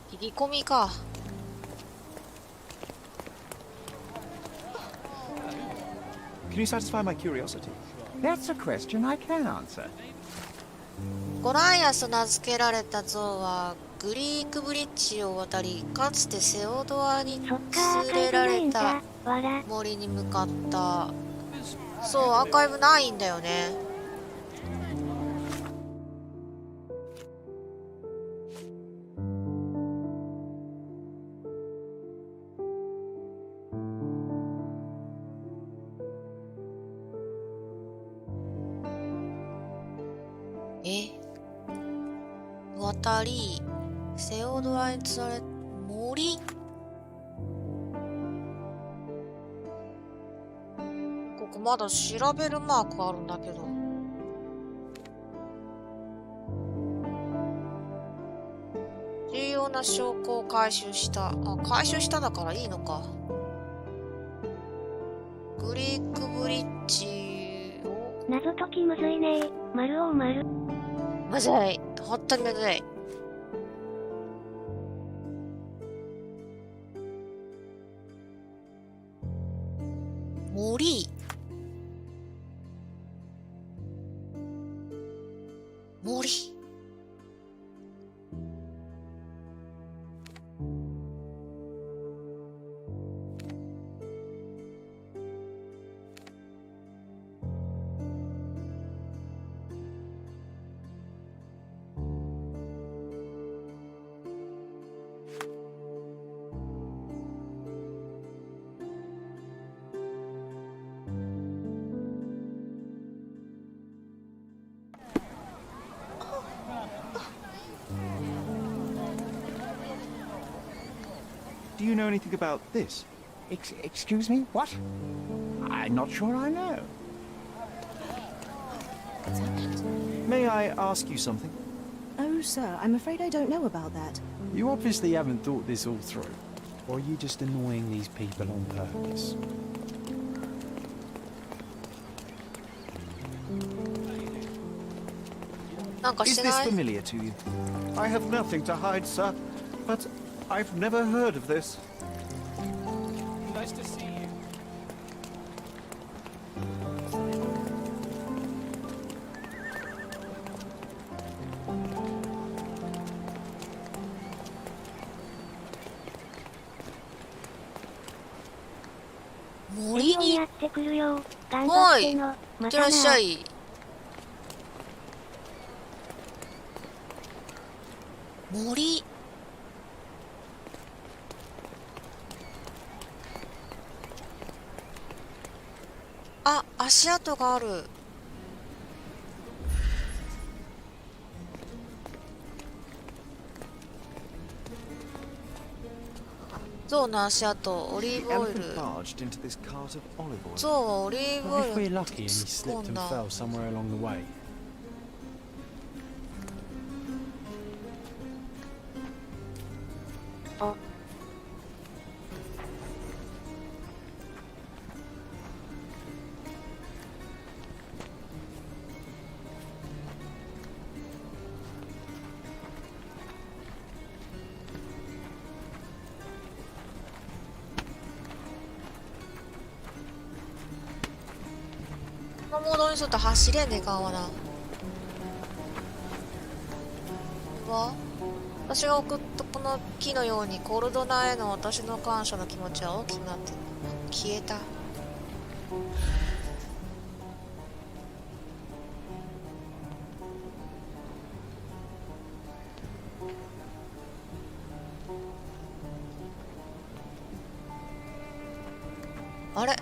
切り込みか。Can you satisfy my curiosity? That's a question I can answer. ゴライアスと名付けられた像はグリークブリッジを渡り、かつてセオドアにそっか、アー連カイブれられないんだ。たわら。森に向かった。そう、アーカイブないんだよね。渡り、セオドアに釣られ、森？ここまだ調べるマークあるんだけど。重要な証拠を回収した。あ、回収しただからいいのか。グリークブリッジを。謎解きむずいね。丸を丸。むずい。本当にむずい。森。森。Do you know anything about this? Excuse me? What? I'm not sure I know. May I ask you something? Oh, sir, I'm afraid I don't know about that. You obviously haven't thought this all through. Or are you just annoying these people on purpose? Is this familiar to you? I have nothing to hide, sir, but I've never heard of this. Nice to see you. 森にやってくるよ。頑張っての。いってらっしゃい。森。あ、足跡がある。象の足跡、オリー The ブオイル。 elephant barged into this cart of olive oil. 象はオリーブオ What イ if ル we're に lucky and he 突っ込 slipped ん and だ。 fell somewhere along the way? あ。このモードに沿って走れんねえかんわな。うわ、私が送ったこの木のようにコルドナへの私の感謝の気持ちは大きくなって消えた。あれ、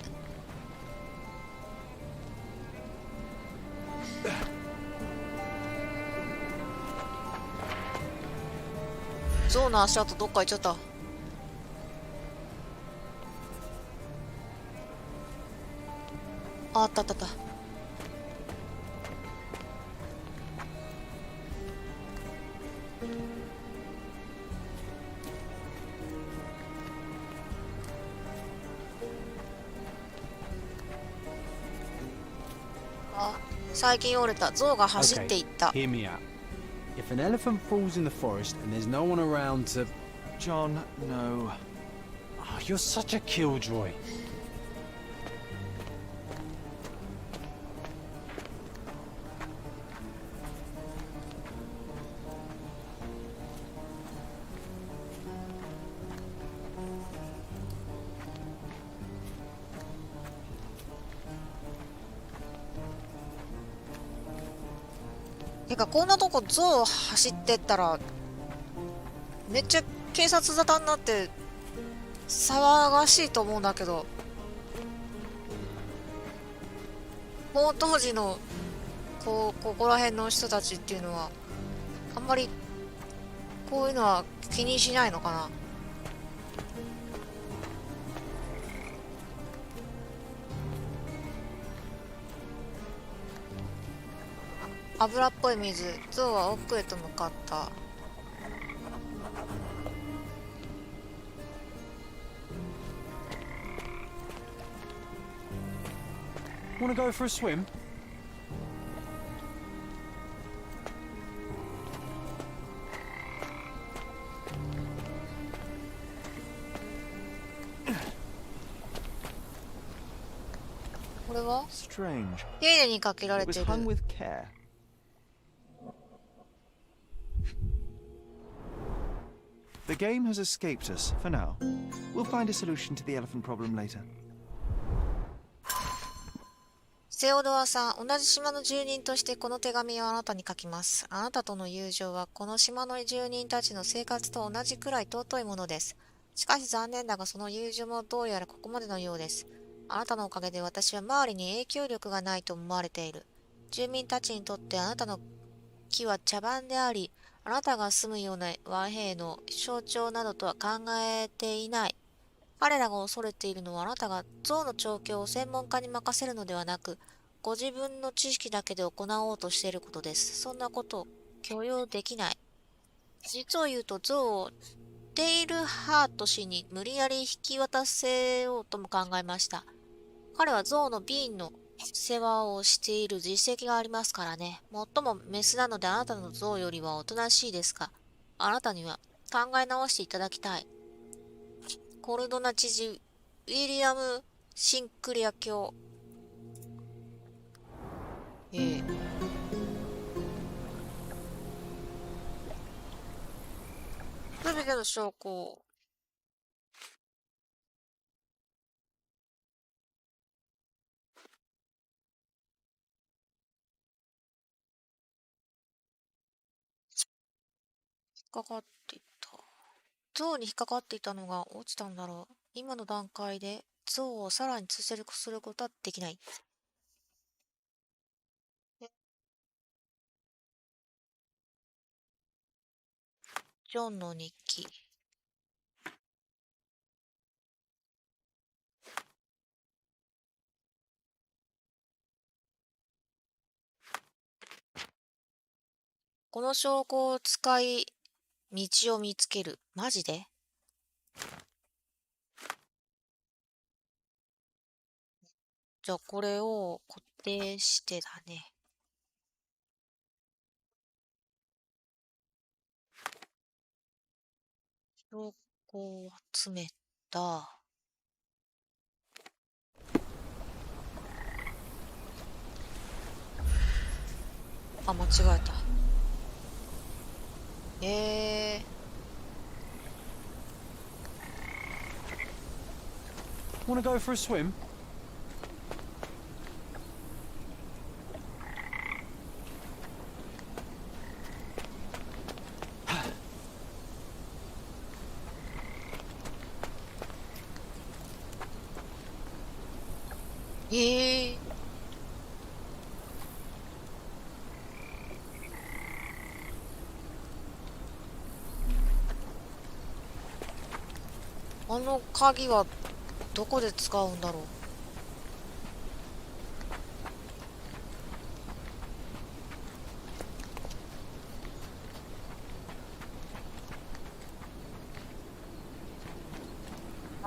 象の足跡どっか行っちゃった。あったあったあった。あ、最近折れた。象が走っていった。Hear me out. If an elephant falls in the forest and there's no one around to... John, no. Oh, you're such a killjoy.てかこんなとこ象走ってったらめっちゃ警察沙汰になって騒がしいと思うんだけど、この当時のここら辺の人たちっていうのはあんまりこういうのは気にしないのかな。油っぽい水。象は奥へと向かった。Wanna go for a swim?これは Strange. 丁寧にかけられ It て was る。 hung with care. The game has escaped us for now. We'll find a solution to the elephant problem later. セオドアさん、同じ島の住人としてこの手紙をあなたに書きます。あなたとの友情はこの島の住人たちの生活と同じくらい尊いものです。しかし残念だがその友情もどうやらここまでのようです。あなたのおかげで私は周りに影響力がないと思われている。住民たちにとってあなたの木は茶番であり、あなたが住むような和平の象徴などとは考えていない。彼らが恐れているのはあなたが象の調教を専門家に任せるのではなく、ご自分の知識だけで行おうとしていることです。そんなことを許容できない。実を言うと象をテイルハート氏に無理やり引き渡せようとも考えました。彼は象のビーンの世話をしている実績がありますからね。もっともメスなのであなたの象よりはおとなしいですが、あなたには考え直していただきたい。コルドナ知事、ウィリアム・シンクレア卿。すべての証拠を。引っかかっていた。象に引っかかっていたのが落ちたんだろう。今の段階で象をさらに追跡することはできない。ジョンの日記。この証拠を使い、道を見つける。マジで？じゃあこれを固定してだね。証拠を集めた。あ、間違えた。Wanna go for a swim?ええ。あの鍵はどこで使うんだろう。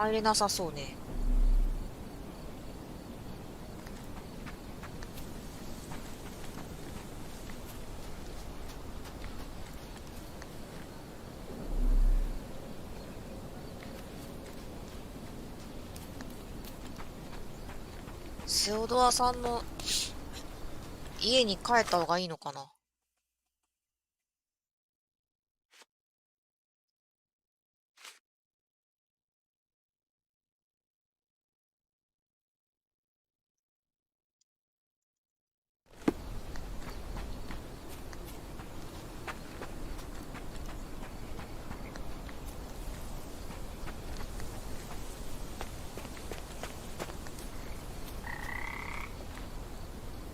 入れなさそうね。セオドアさんの家に帰った方がいいのかな。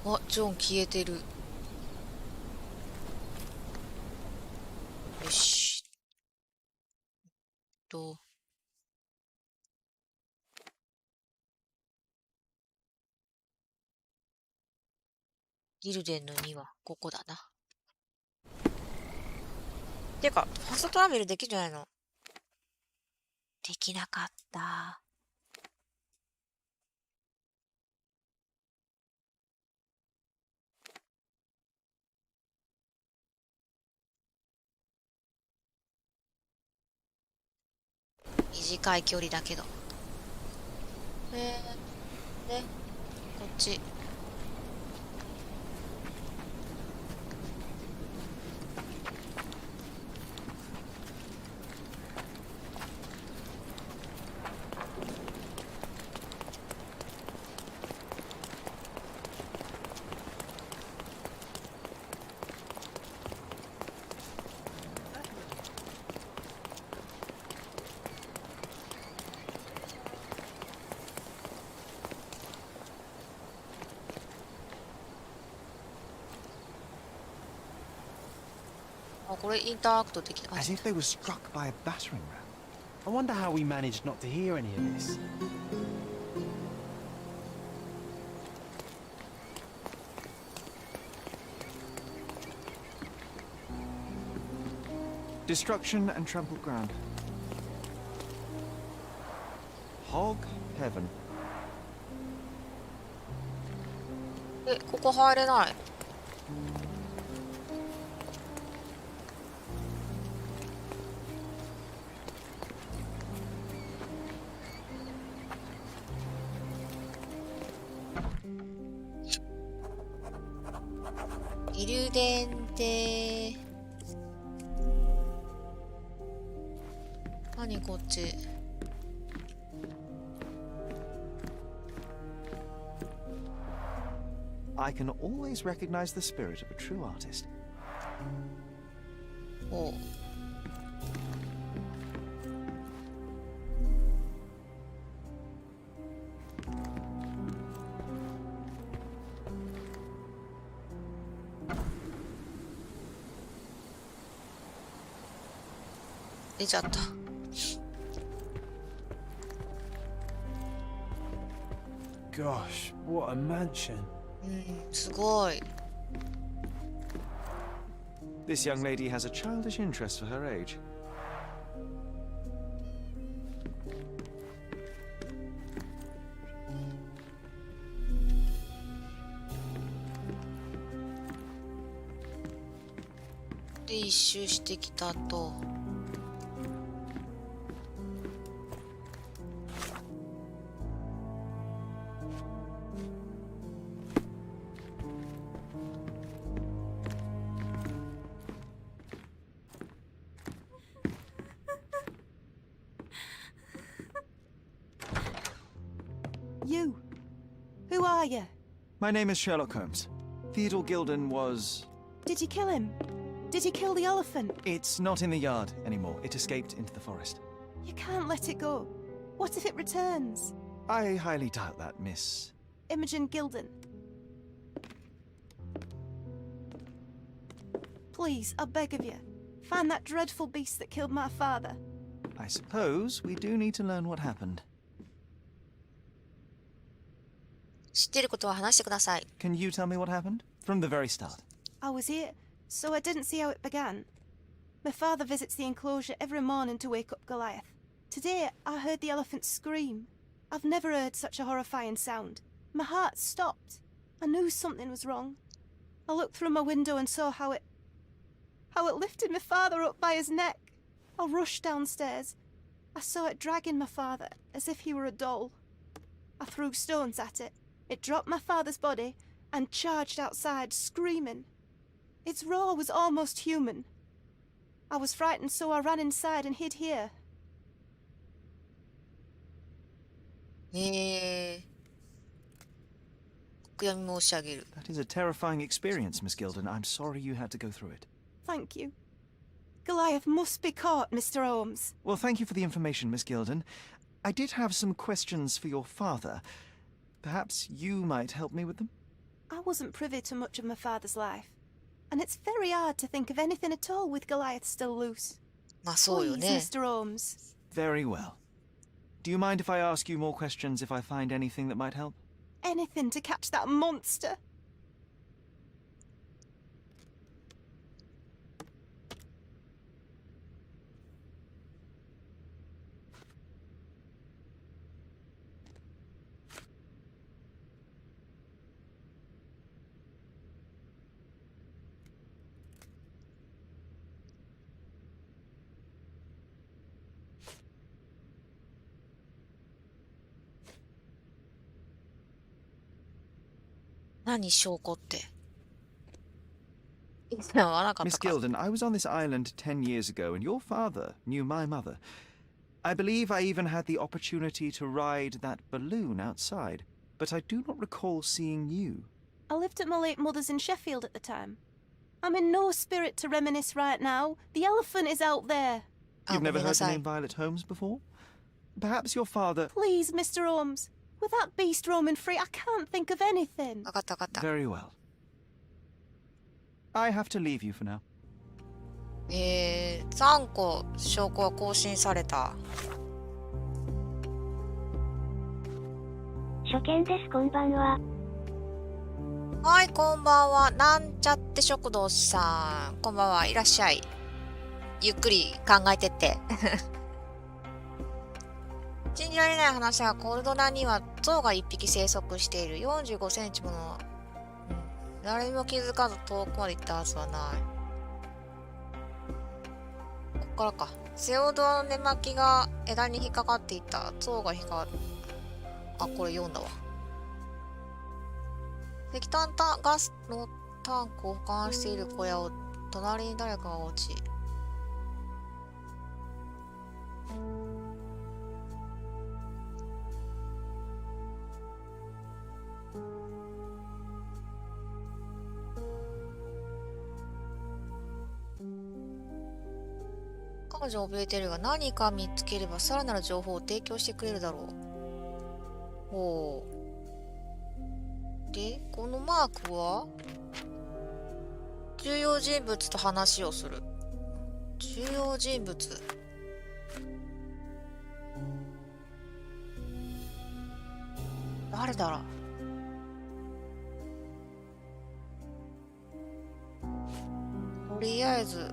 あ、ジョン消えてる。よし。と。ギルデンの庭、ここだな。てか、ファストトラベルできるんじゃないの？できなかった。短い距離だけど。で、こっち。あ、これインタラクトできた。As if they were struck by a battering ram. I wonder how we managed not to hear any of this. Destruction and trampled ground. Hog heaven. え、ここ入れない。ギルデンって何こっち。I can always recognize the spirit of a true artist. おう。出ちゃった。Gosh, what a mansion. うん、すごい。This young lady has a childish interest for her age.で、一周してきたと。You. Who are you? My name is Sherlock Holmes. Theodore Gilden was... Did you kill him? Did you kill the elephant? It's not in the yard anymore. It escaped into the forest. You can't let it go. What if it returns? I highly doubt that, Miss... Imogen Gilden. Please, I beg of you, find that dreadful beast that killed my father. I suppose we do need to learn what happened. 知ってることは話してください。Can you tell me what happened? From the very start. I was here, so I didn't see how it began. My father visits the enclosure every morning to wake up Goliath, Today, I heard the elephant scream. I've never heard such a horrifying sound. My heart stopped. I knew something was wrong. I looked through my window and saw how it lifted my father up by his neck. I rushed downstairs. I saw it dragging my father as if he were a doll. I threw stones at it. It dropped my father's body and charged outside, screaming. Its roar was almost human. I was frightened, so I ran inside and hid here. お悔やみ申し上げる。 That is a terrifying experience, Miss Gilden. I'm sorry you had to go through it. Thank you. Goliath must be caught, Mr. Holmes. Well, thank you for the information, Miss Gilden. I did have some questions for your father. Perhaps you might help me with them? I wasn't privy to much of my father's life, and it's very hard to think of anything at all with Goliath still loose. まあそうよ Please, ね。 Mr. Holmes. Very well. Do you mind if I ask you more questions if I find anything that might help? Anything to catch that monster. 何証拠って。いや、わなかっ Miss たか。 Gilden, I was on this island 10 years ago, and your father knew my mother. I believe I even had the opportunity to ride that balloon outside, but I do not recall seeing you. I lived at my late mother's in Sheffield at the time. I'm in no spirit to reminisce right now. The elephant is out there. You've あ、ご never めんな heard the さい。 name Violet Holmes before? Perhaps your father... Please, Mr. Holmes. With that beast roaming free, I can't think of anything. わかったわかった。 Very well. I have to leave you for now. 3個証拠は更新された。初見です、こんばんは。はい、こんばんは。なんちゃって食堂さん。こんばんは。いらっしゃい。ゆっくり考えてって。信じられない話はコルドナには象が1匹生息している。45センチもの、誰にも気づかず遠くまで行ったはずはない。ここからか。セオドアの根巻きが枝に引っかかっていた。象が引っかかっあ、これ読んだわ。石炭ガスのタンクを保管している小屋を隣に誰かが落ち。彼女は怯えているが何か見つければさらなる情報を提供してくれるだろう。ほう。で、このマークは重要人物と話をする。重要人物。誰だろう。とりあえず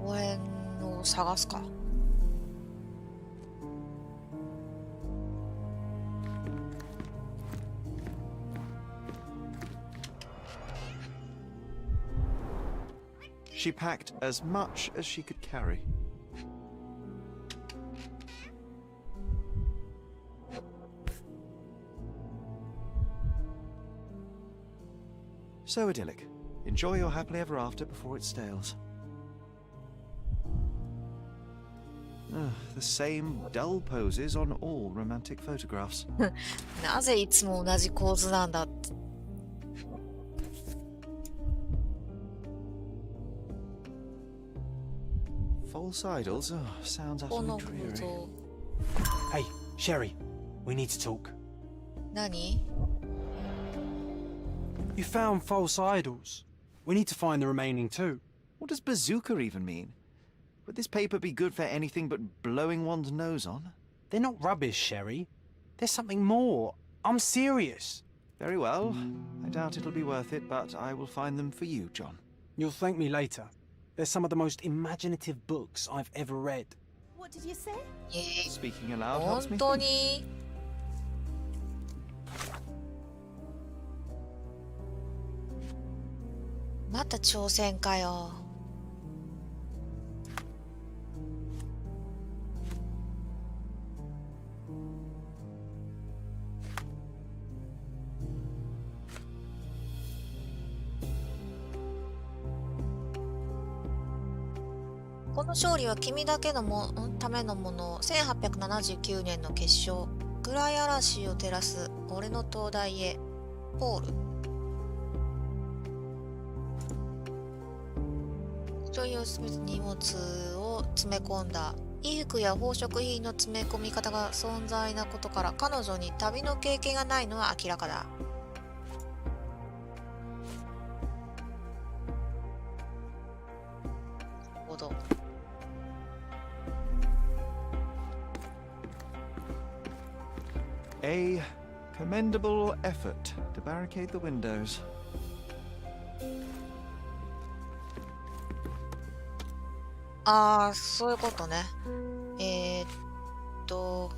公園を探すか。She packed as much as she could carry. So idyllic. Enjoy your happily ever after before it stales. The same dull poses on all romantic photographs. なぜいつも同じ構図なんだって。False idols? Oh, sounds この utterly 構 dreary. 造。 Hey, Sherry, we need to talk. 何？ You found false idols. We need to find the remaining two. What does bazooka even mean? Would this paper be good for anything but blowing one's nose on? They're not rubbish, Sherry. There's something more. I'm serious. Very well. I doubt it'll be worth it, but I will find them for you, John. You'll thank me later. They're some of the most imaginative books I've ever read. What did you say? Speaking aloud helps 本 me 当 think. にまた挑戦かよ。この勝利は君だけのためのもの。1879年の決勝。暗い嵐を照らす俺の灯台へ。ポール。一人を全て荷物を詰め込んだ。衣服や宝飾品の詰め込み方が存在なことから彼女に旅の経験がないのは明らかだ。なるほど。A commendable effort to barricade the windows. ああ、そういうことね。えーっと。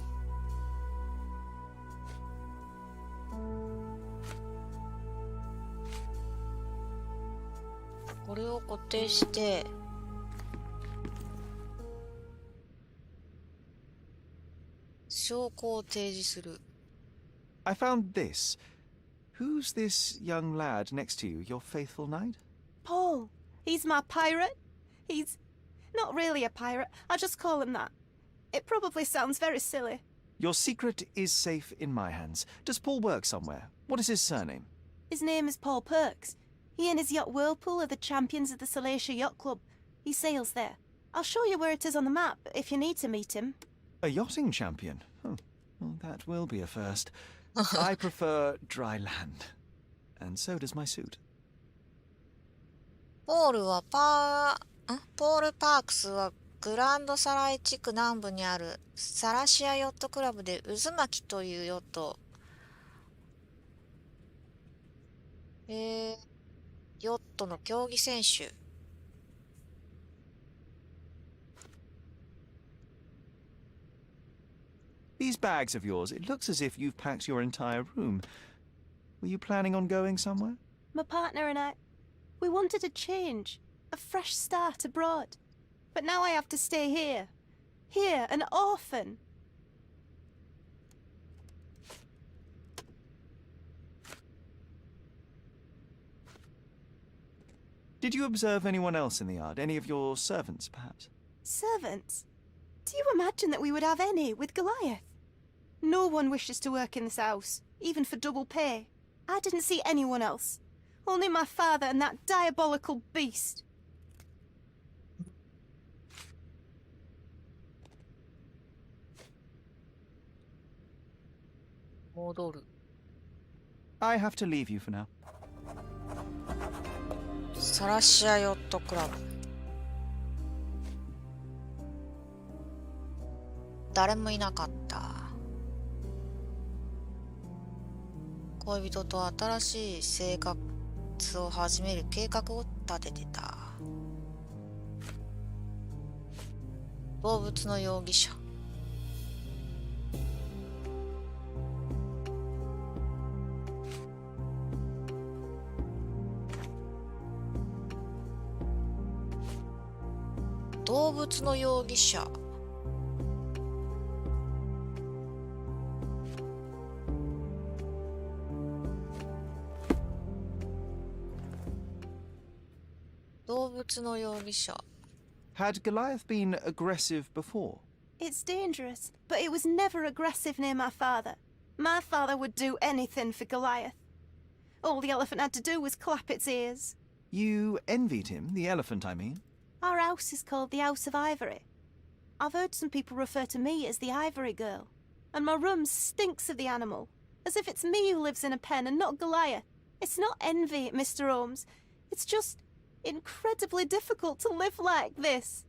これを固定して、証拠を提示する。I found this. Who's this young lad next to you, your faithful knight? Paul. He's my pirate. He's not really a pirate. I just call him that. It probably sounds very silly. Your secret is safe in my hands. Does Paul work somewhere? What is his surname? His name is Paul Perks. He and his yacht Whirlpool are the champions of the Salacia Yacht Club. He sails there. I'll show you where it is on the map if you need to meet him. A yachting champion? Well, that will be a first. I prefer dry land. And so does my suit. ポール・パークスはグランドサライ地区南部にあるサラシアヨットクラブで渦巻きというヨット、ヨットの競技選手。These bags of yours, it looks as if you've packed your entire room. Were you planning on going somewhere? My partner and I, we wanted a change, a fresh start abroad. But now I have to stay here. Here, an orphan. Did you observe anyone else in the yard? Any of your servants, perhaps? Servants? Do you imagine that we would have any with Goliath? No one wishes to work in this house, even for double pay. I didn't see anyone else. Only my father and that diabolical beast. I have to leave you for now. サラシアヨットクラブ。誰もいなかった。恋人と新しい生活を始める計画を立ててた。動物の容疑者。動物の容疑者。動物の容疑者。Had Goliath been aggressive before? It's dangerous, but it was never aggressive near my father. My father would do anything for Goliath. All the elephant had to do was clap its ears. You envied him, the elephant, I mean. Our house is called the House of Ivory. I've heard some people refer to me as the Ivory Girl. And my room stinks of the animal, as if it's me who lives in a pen and not Goliath. It's not envy, Mr. Holmes. It's just incredibly difficult to live like this.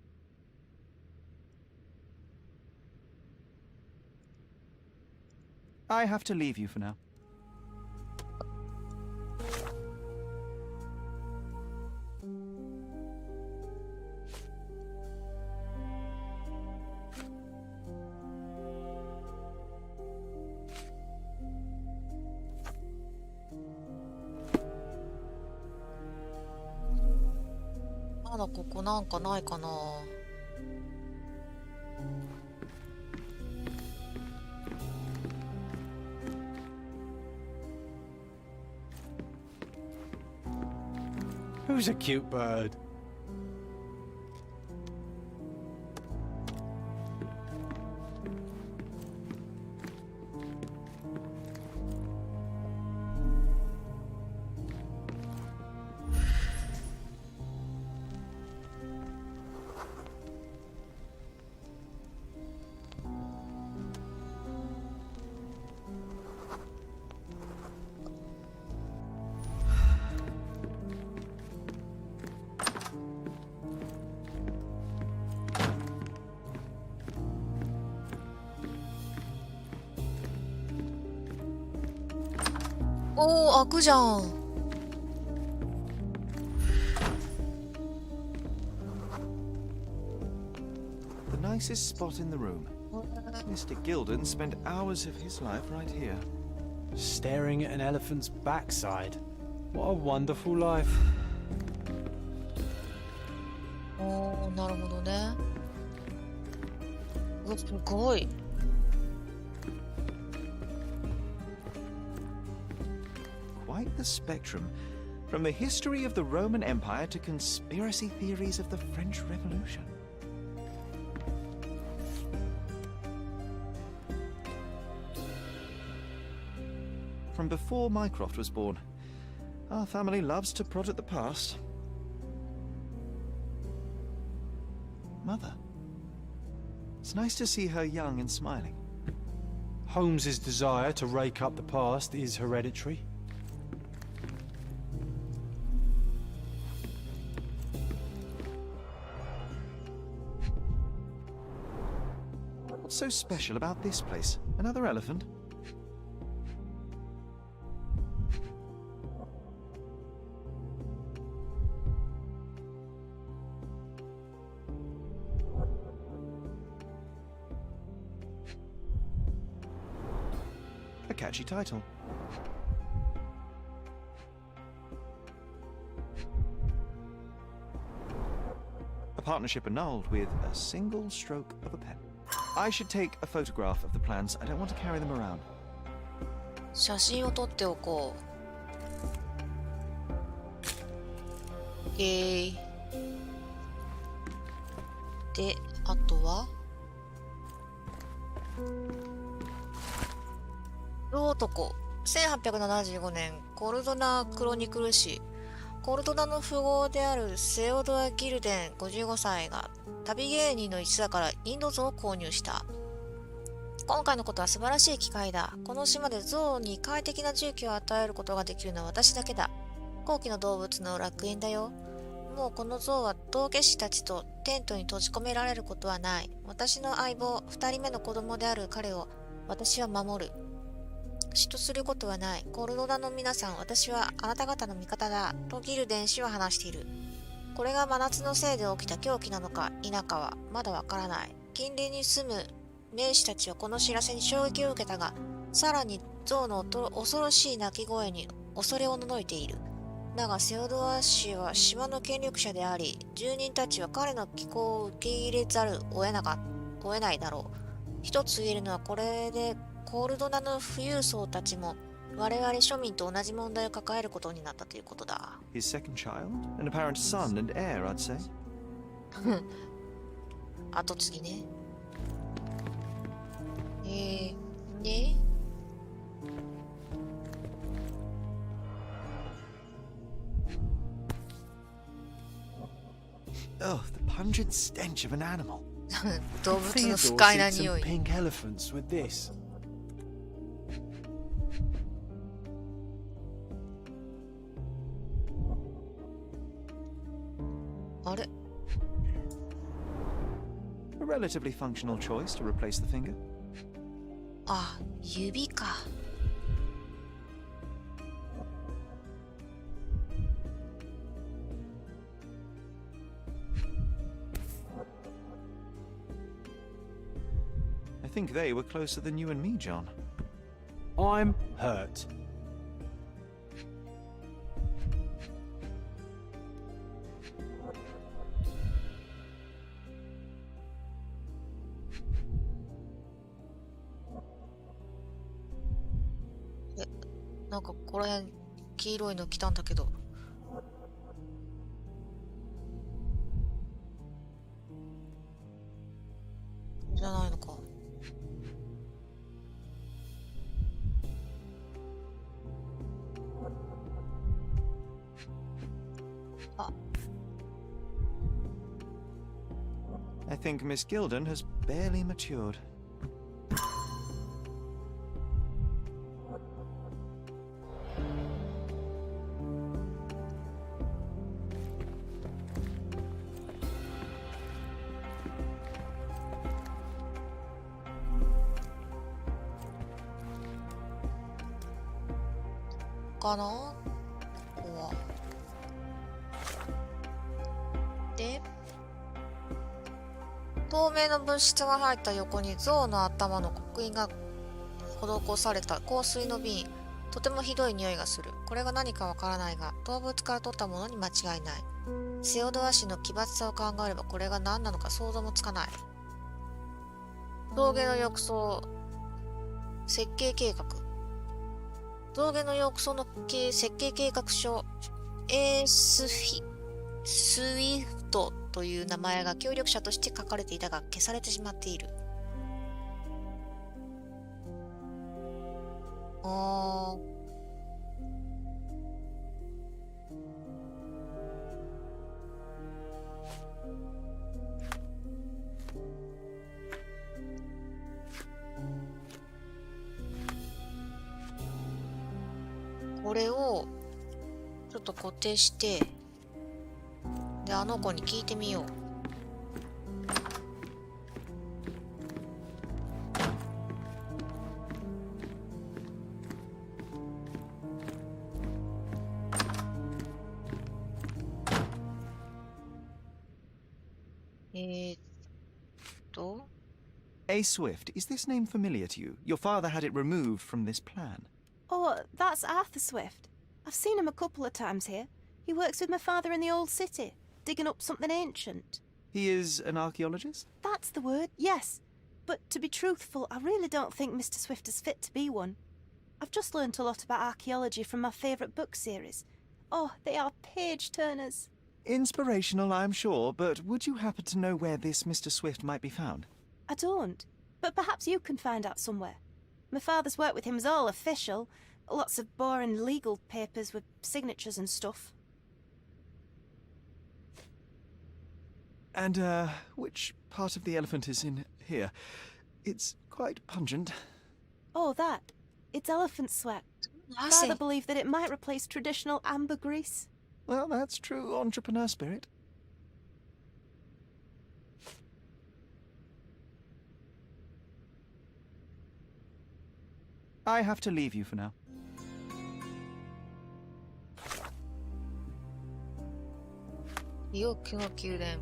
I have to leave you for now. まだここなんかないかな。Who's a cute bird?おー、開くじゃん。The nicest spot in the room. Mr. Gilden spent hours of his life right here. Staring at an elephant's backside. What a wonderful life. おー、なるほどね。うわ、すごい。Quite the spectrum. From the history of the Roman Empire to conspiracy theories of the French Revolution. From before Mycroft was born, our family loves to prod at the past. Mother. It's nice to see her young and smiling. Holmes's desire to rake up the past is hereditary. What's so special about this place? Another elephant? A catchy title. A partnership annulled with a single stroke of a pen. I should take a photograph of the plans. I don't want to carry them around. 写真を撮っておこう。で、あとは老男。1875年、コルドナ・クロニクル誌。コルドナの富豪であるセオドア・ギルデン55歳が旅芸人の一座からインド象を購入した。今回のことは素晴らしい機会だ。この島で象に快適な住居を与えることができるのは私だけだ。高貴の動物の楽園だよ。もうこの象は道化師たちとテントに閉じ込められることはない。私の相棒、2人目の子供である彼を私は守る。嫉妬することはない。コルドナの皆さん、私はあなた方の味方だ。とギルデン氏は話している。これが真夏のせいで起きた狂気なのか否かはまだわからない。近隣に住む名士たちはこの知らせに衝撃を受けたが、さらに象の恐ろしい鳴き声に恐れをののいている。だがセオドア氏は島の権力者であり、住人たちは彼の寄稿を受け入れざるを得ないだろう。一つ言えるのはこれでコールドナの富裕層たちも我々庶民と同じ問題を抱えることになったということだ。His second child? An apparent son and heir, I'd say. 後継ぎね。ね。Oh, the pungent stench of an animal. 動物の Theodore 不快な sees 匂 some い。 pink elephants with this. あれ A relatively functional choice to replace the finger. あ、指か。I think they were closer than you and me, John. I'm hurt. なんかここら辺黄色いの来たんだけど。じゃないのか。あ、I think Miss Gilden has barely matured.かなここは。で、透明の物質が入った横に象の頭の刻印が施された香水の瓶。とてもひどい匂いがする。これが何かわからないが、動物から取ったものに間違いない。セオドア氏の奇抜さを考えればこれが何なのか想像もつかない。象牙の浴槽設計計画。象牙の浴槽の設計計画書スイフトという名前が協力者として書かれていたが消されてしまっている。これをちょっと固定して、で、あの子に聞いてみよう。えーっと、A Swift, is this name familiar to you? Your father had it removed from this plan. Oh, that's Arthur Swift. I've seen him a couple of times here. He works with my father in the old city, digging up something ancient. He is an archaeologist? That's the word, yes. But to be truthful, I really don't think Mr. Swift is fit to be one. I've just learnt a lot about archaeology from my favourite book series. Oh, they are page-turners. Inspirational, I'm sure, but would you happen to know where this Mr. Swift might be found? I don't, but perhaps you can find out somewhere. My father's work with him is all official. Lots of boring legal papers with signatures and stuff. And, which part of the elephant is in here? It's quite pungent. Oh, that. It's elephant sweat. Father believed that it might replace traditional ambergris. Well, that's true entrepreneur spirit. I have to leave you for now. 陽気の宮殿。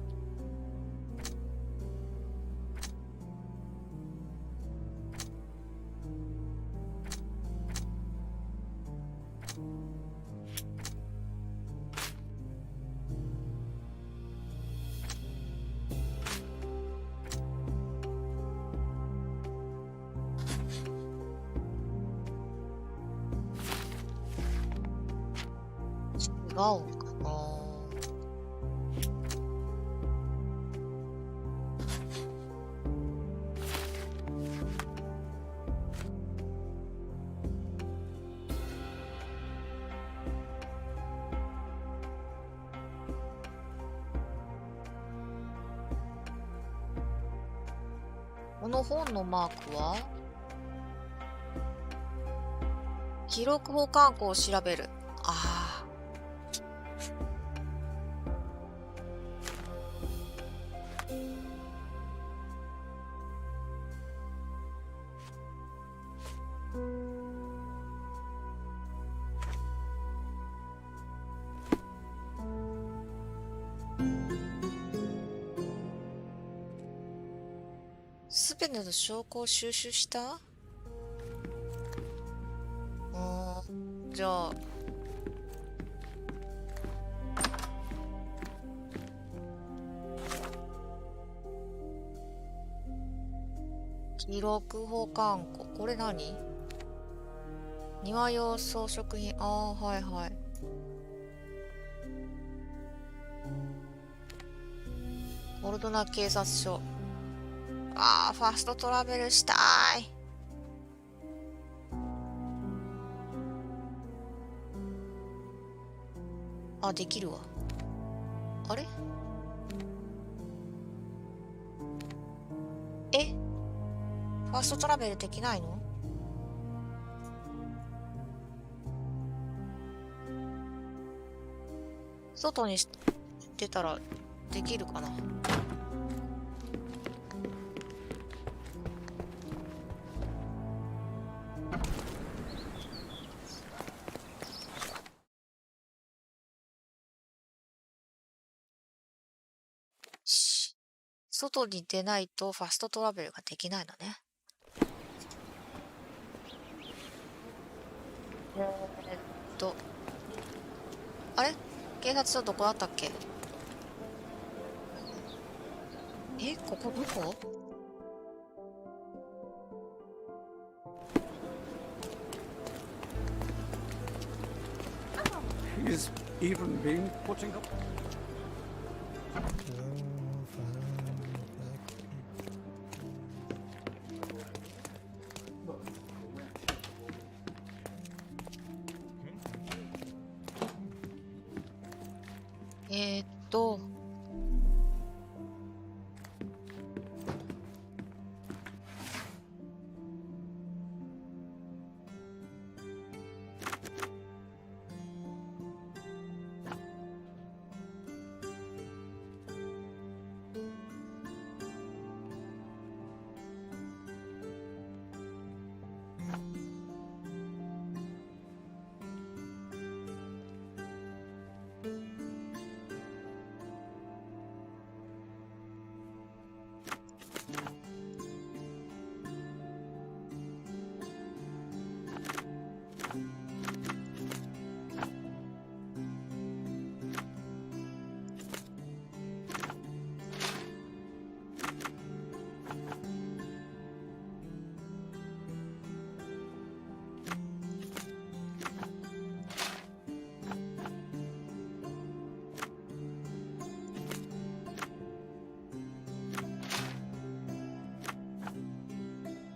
違うのかな。この本のマークは記録保管庫を調べる。ああ。すべての証拠を収集した？じゃあ記録保管庫、これ何？庭用装飾品。ああ、はいはい。オルドナ警察署。ああ、ファストトラベルしたい。あ、できるわ。あれ？え？ファーストトラベルできないの？外に出たらできるかな？外に出ないとファストトラベルができないのね。あれ？警察署どこだったっけ？ここどこ？ Is even being putting up.えーっと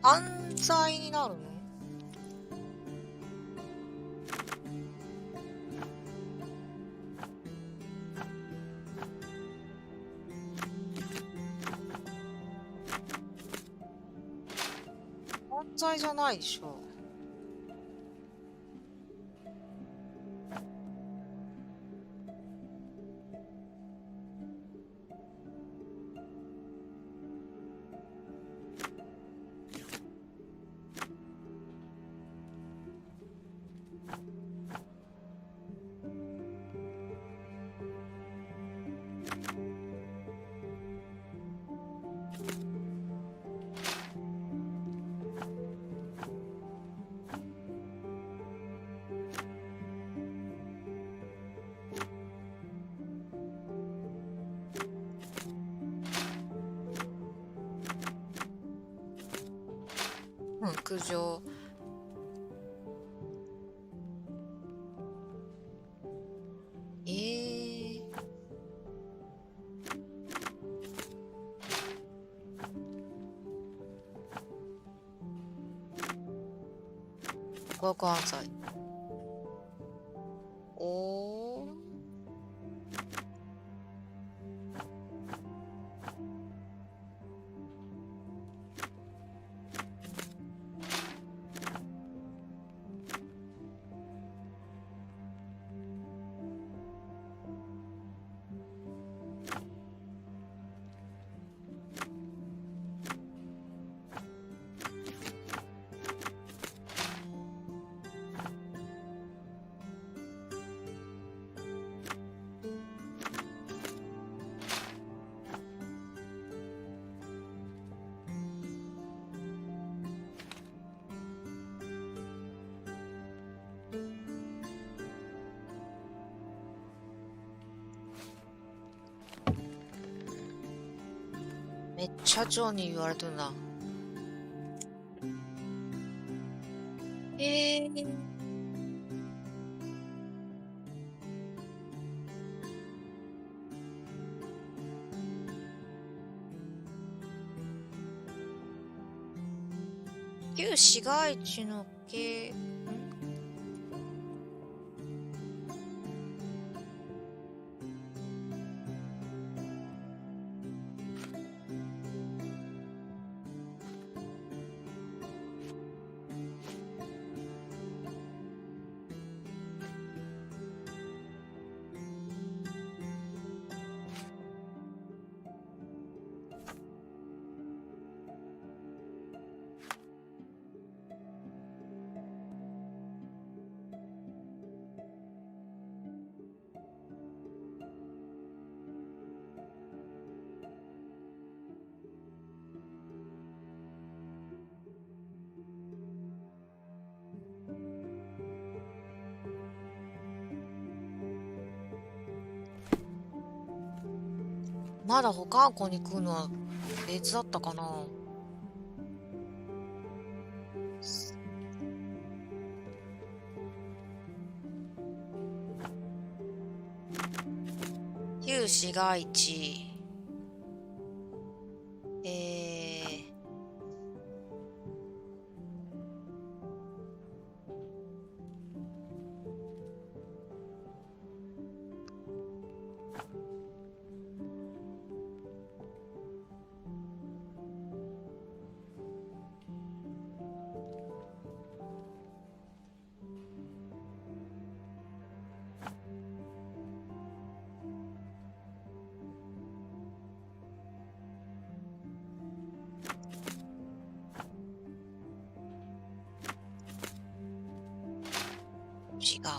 犯罪になるの？犯罪じゃないでしょ。苦情。5犯罪。おー。めっちゃ長に言われとるな。旧市街地の系まだ保管庫に来るのは別だったかな。旧市街地。違うな。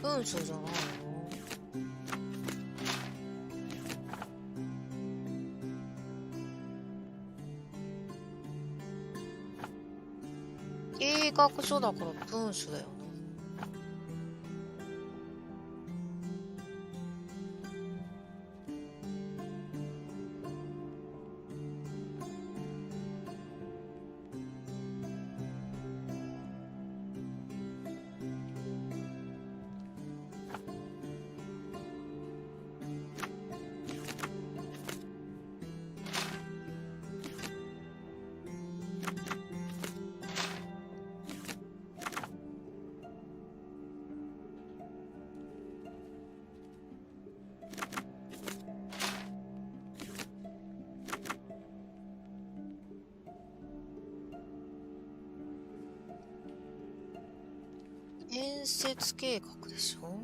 文章じゃないの？計画書だから文書だよね。建設計画でしょ。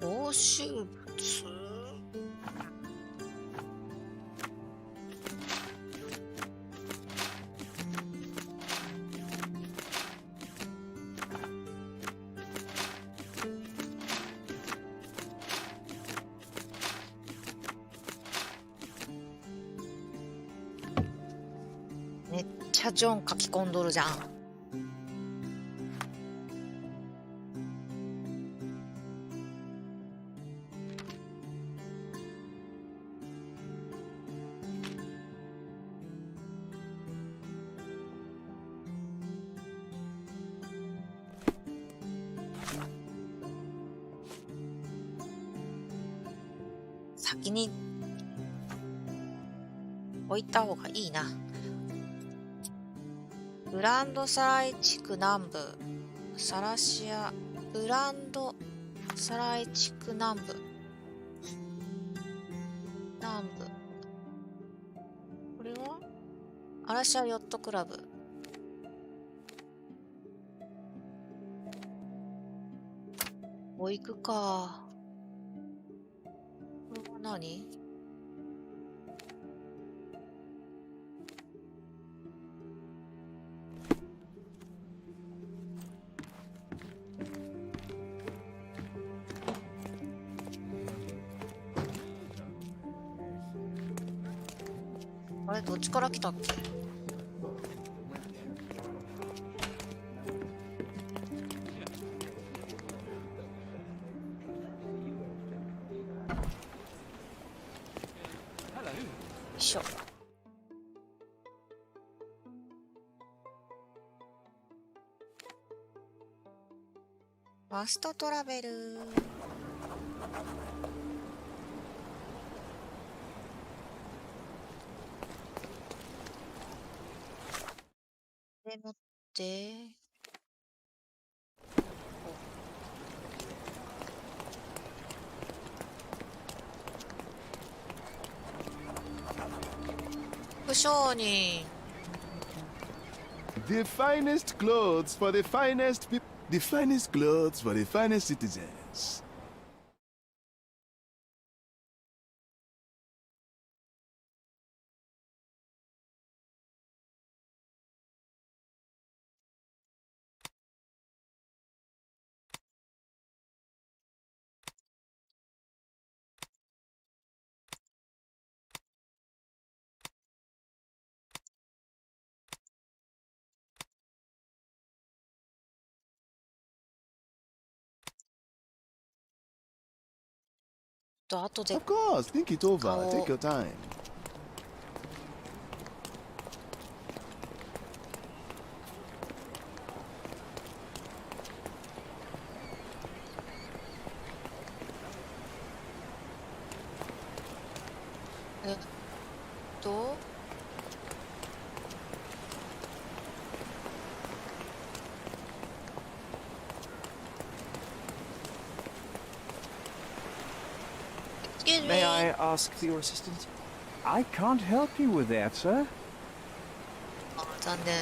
押収物？ちゃジョン書き込んどるじゃん。先に置いた方がいいな。グランドサライ地区南部、サラシア、グランドサライ地区南部。南部。これはアラシアヨットクラブ。お、行くか。これは何？あれ、どっちから来たっけ？よいしょ。ファストトラベル。で乗って、不承認。 The finest clothes for the finest people. The finest clothes for the finest citizens.後で Of course, think it over. Go. Take your time. えっとExcuse May me. I ask for your assistance? I can't help you with that, sir. あ、残念。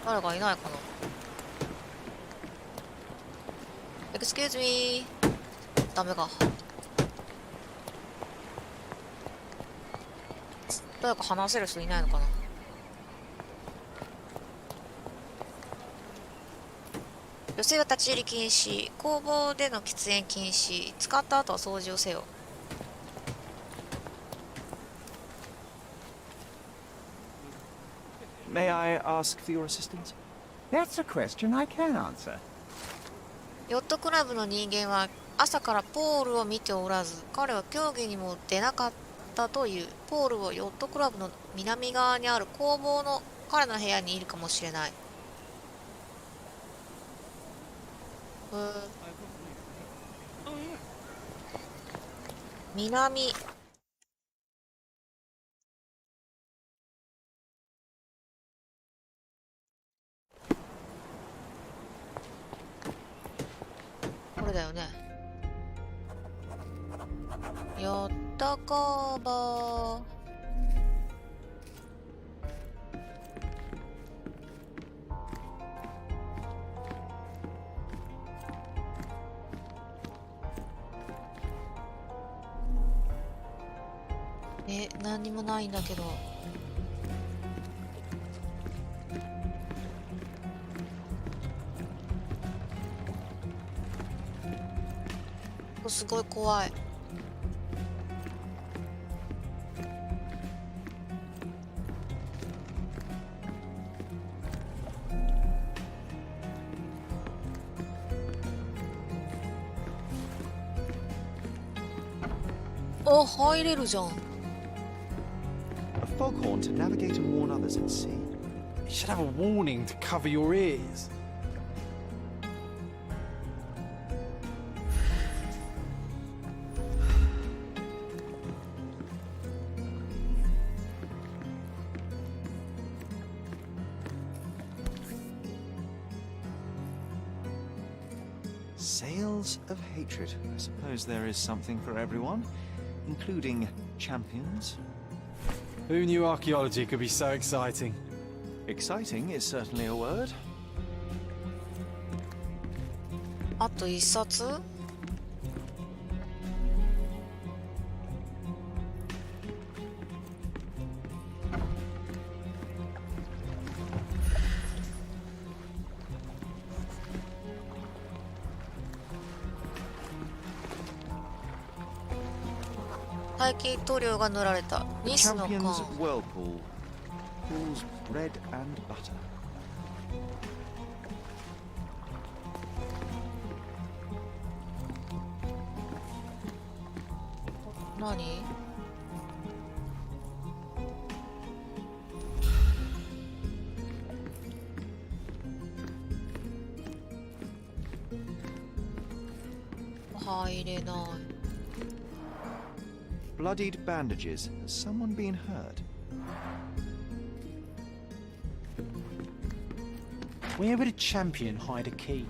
誰かいないかな。Excuse me. ダメか。誰か話せる人いないのかな。女性は立ち入り禁止、工房での喫煙禁止、使った後は掃除をせよ。May I ask for your assistance? That's a question I can answer. ヨットクラブの人間は朝からポールを見ておらず、彼は競技にも出なかったという。ポールはヨットクラブの南側にある工房の彼の部屋にいるかもしれない。南。これだよね。ヨット工房。何にもないんだけど。ごい怖い。あ、入れるじゃん。A foghorn to navigate and warn others at sea. You should have a warning to cover your ears. Sails of hatred. I suppose there is something for everyone, including champions. Who knew archaeology could be so exciting? Exciting is certainly a word. あと一冊。排気塗料が塗られたニスの缶。 Champions Whirlpool. Pools bread and butter. 何？入れない。Bloodied bandages. Has someone been hurt? Where would a champion hide a key?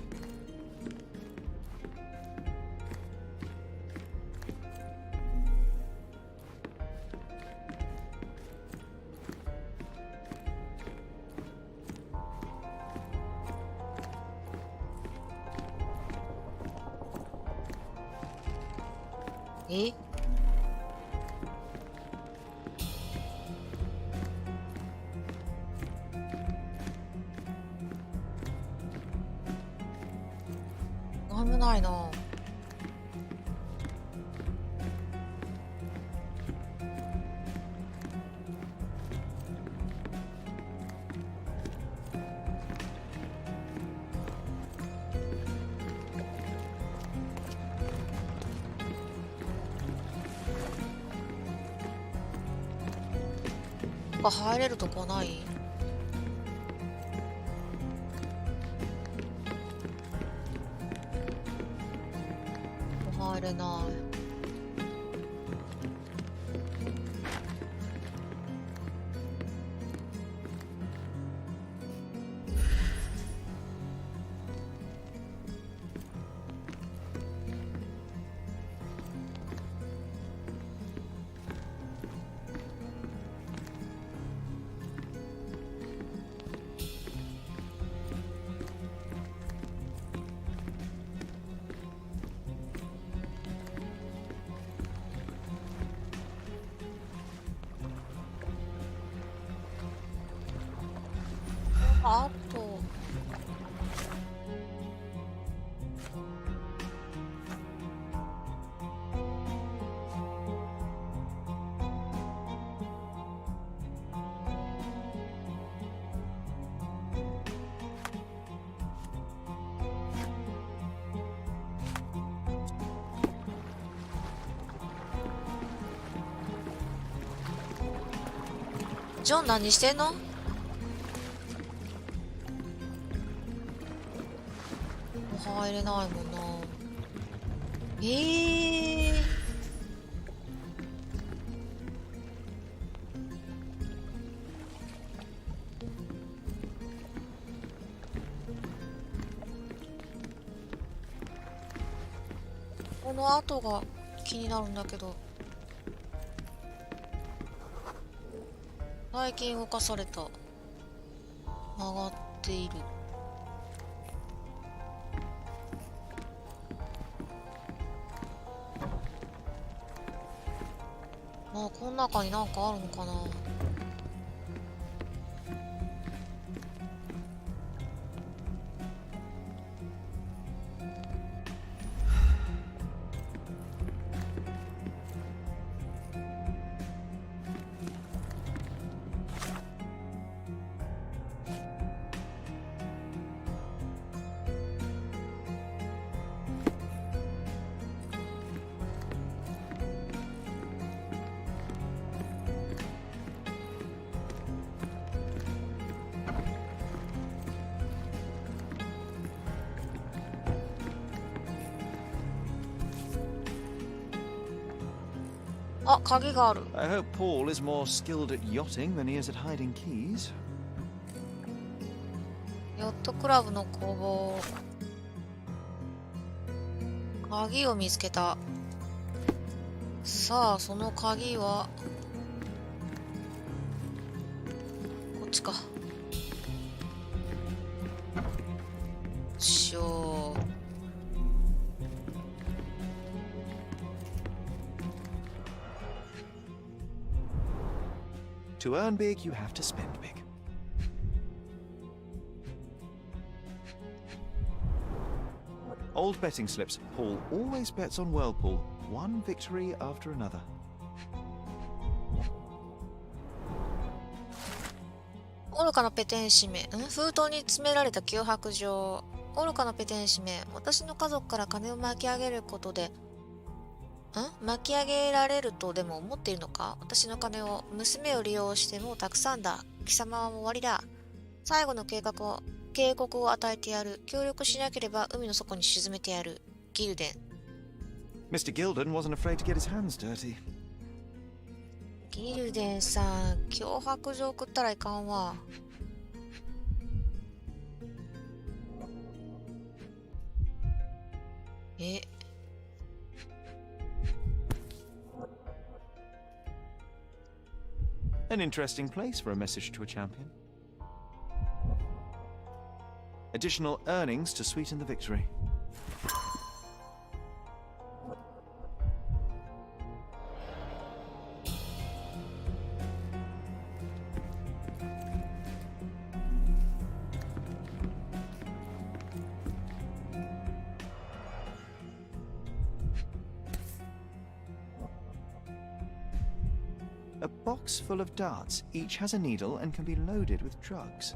Eh? Notないな。入れるとこない？入れない。あとジョン何してんの？入れないもんな。この後が気になるんだけど。最近動かされた。曲がっている。あ、この中になんかあるのかな。あ、鍵がある。 I hope Paul is more skilled at yachting than he is at hiding keys. ヨットクラブの工房。鍵を見つけた。さあ、その鍵はこっちか。しょう。To earn big, you have to spend big. Old betting slips. Paul always bets on Whirlpool. One victory after another. 愚かなペテン師め。封筒に詰められた脅迫状。愚かなペテン師め。私の家族から金を巻き上げることで、巻き上げられるとでも思っているのか？私の金を、娘を利用してもうたくさんだ。貴様はもう終わりだ。最後の警告を与えてやる。協力しなければ海の底に沈めてやる。ギルデン。Mr. Gilden wasn't afraid to get his hands dirty. ギルデンさん、脅迫状送ったらいかんわ。え。An interesting place for a message to a champion. Additional earnings to sweeten the victory. A box full of darts. Each has a needle and can be loaded with drugs.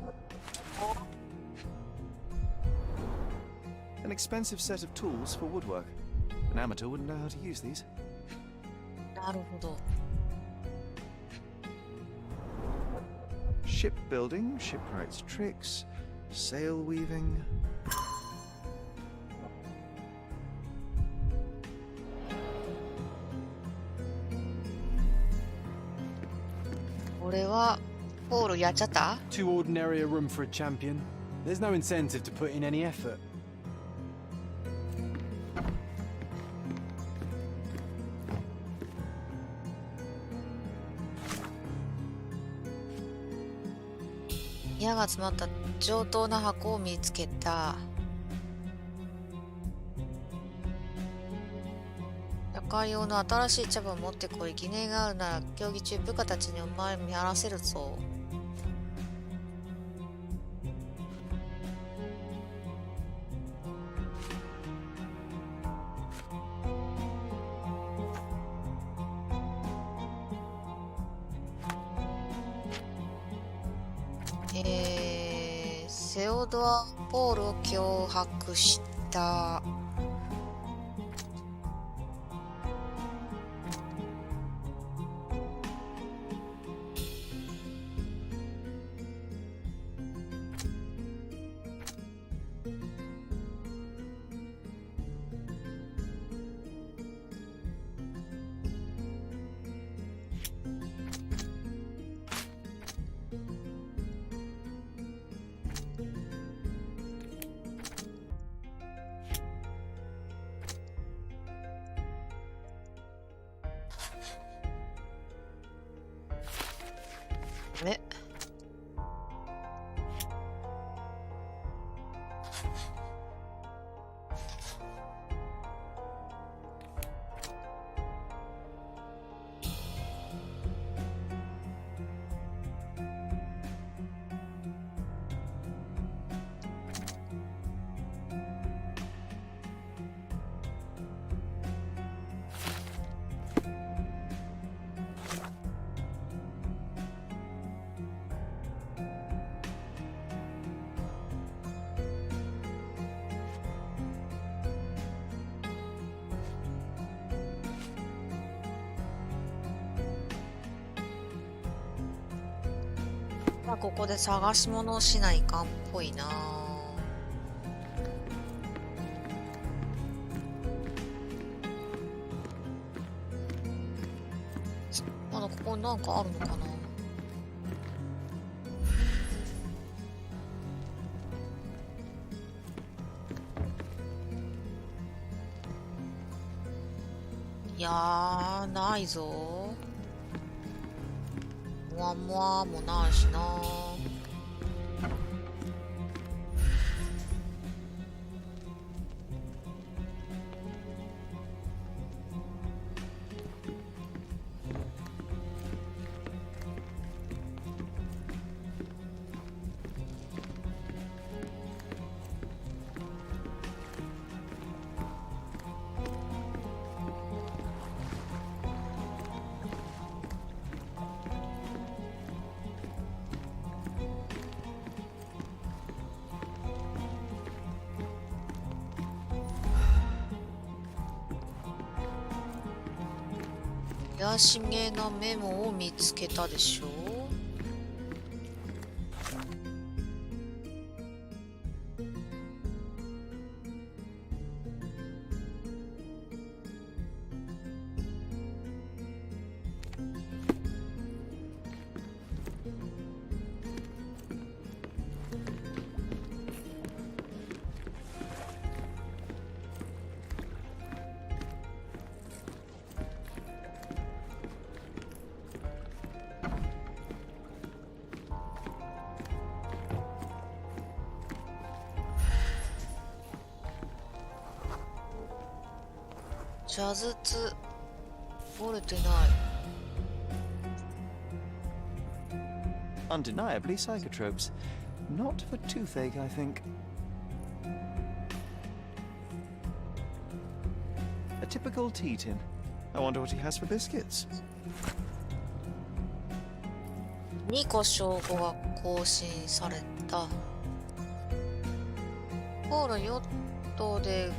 An expensive set of tools for woodwork. An amateur wouldn't know how to use these. なるほど。Shipbuilding, shipwright's tricks, sail weaving. これはポールやっちゃった？ Too ordinary a room for a champion. There's no incentive to put in any effort. 矢が詰まった上等な箱を見つけた。夜会用の新しい茶葉を持ってこい。疑念があるなら競技中部下たちにお前を見張らせるぞ。セオドア・ポールを脅迫した。ね。まあここで探し物をしないかんっぽいな。まだここになんかあるのかな。いやー、ないぞ。もわもわもないしな。怪しげなメモを見つけたでしょ。邪術折れてない。Undeniably psychotropes. Not for toothache, I think. A typical tea tin. I wonder what he has for biscuits. 2個証拠が更新された。ポールヨットで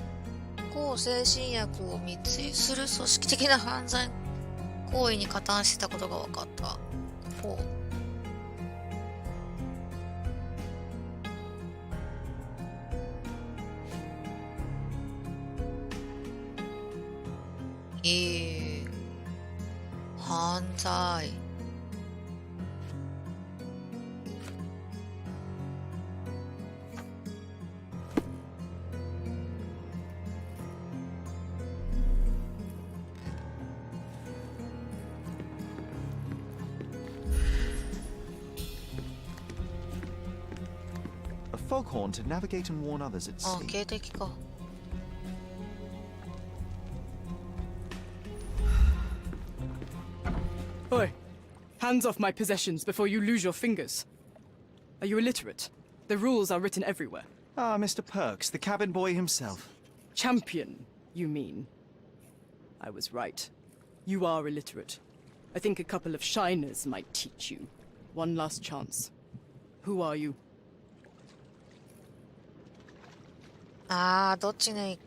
向精神薬を密輸する組織的な犯罪行為に加担してたことが分かった。ほう。犯罪。Foghorn to navigate and warn others at あ、 sea. 警笛か。Oi! Hands off my possessions before you lose your fingers. Are you illiterate? The rules are written everywhere. Ah, Mr. Perks, the cabin boy himself. Champion, you mean? I was right. You are illiterate. I think a couple of shiners might teach you. One last chance. Who are you? ああ、どっちのイ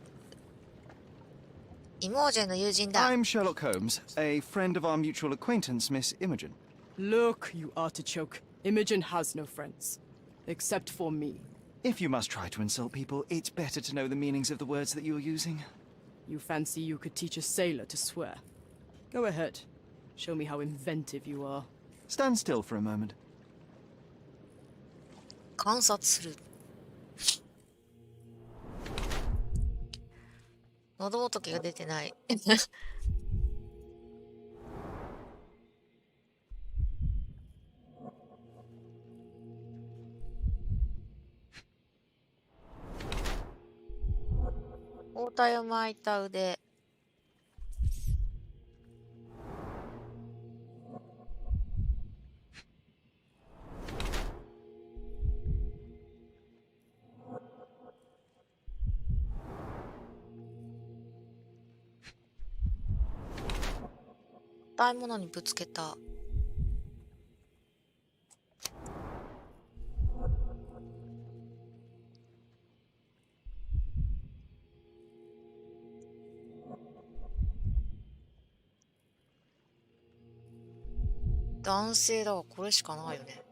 モージェの友人だ。I'm Sherlock Holmes, a friend of our mutual acquaintance, Miss Imogen. Look, you artichoke. Imogen has no friends. Except for me. If you must try to insult people, it's better to know the meanings of the words that you're using. You fancy you could teach a sailor to swear? Go ahead. Show me how inventive you are. Stand still for a moment. 観察する。喉仏が出てない。包帯を巻いた腕。硬いものにぶつけた。男性だわ、これしかないよね。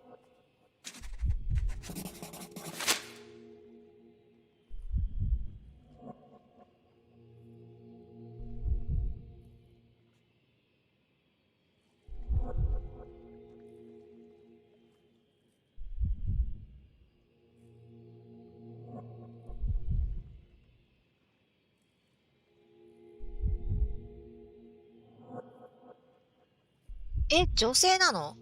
え、女性なの？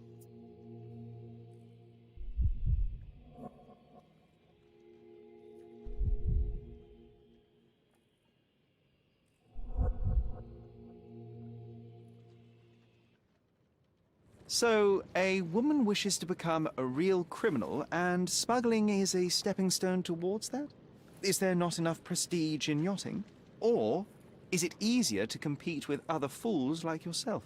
So, a woman wishes to become a real criminal, and smuggling is a stepping stone towards that? Is there not enough prestige in yachting? Or is it easier to compete with other fools like yourself?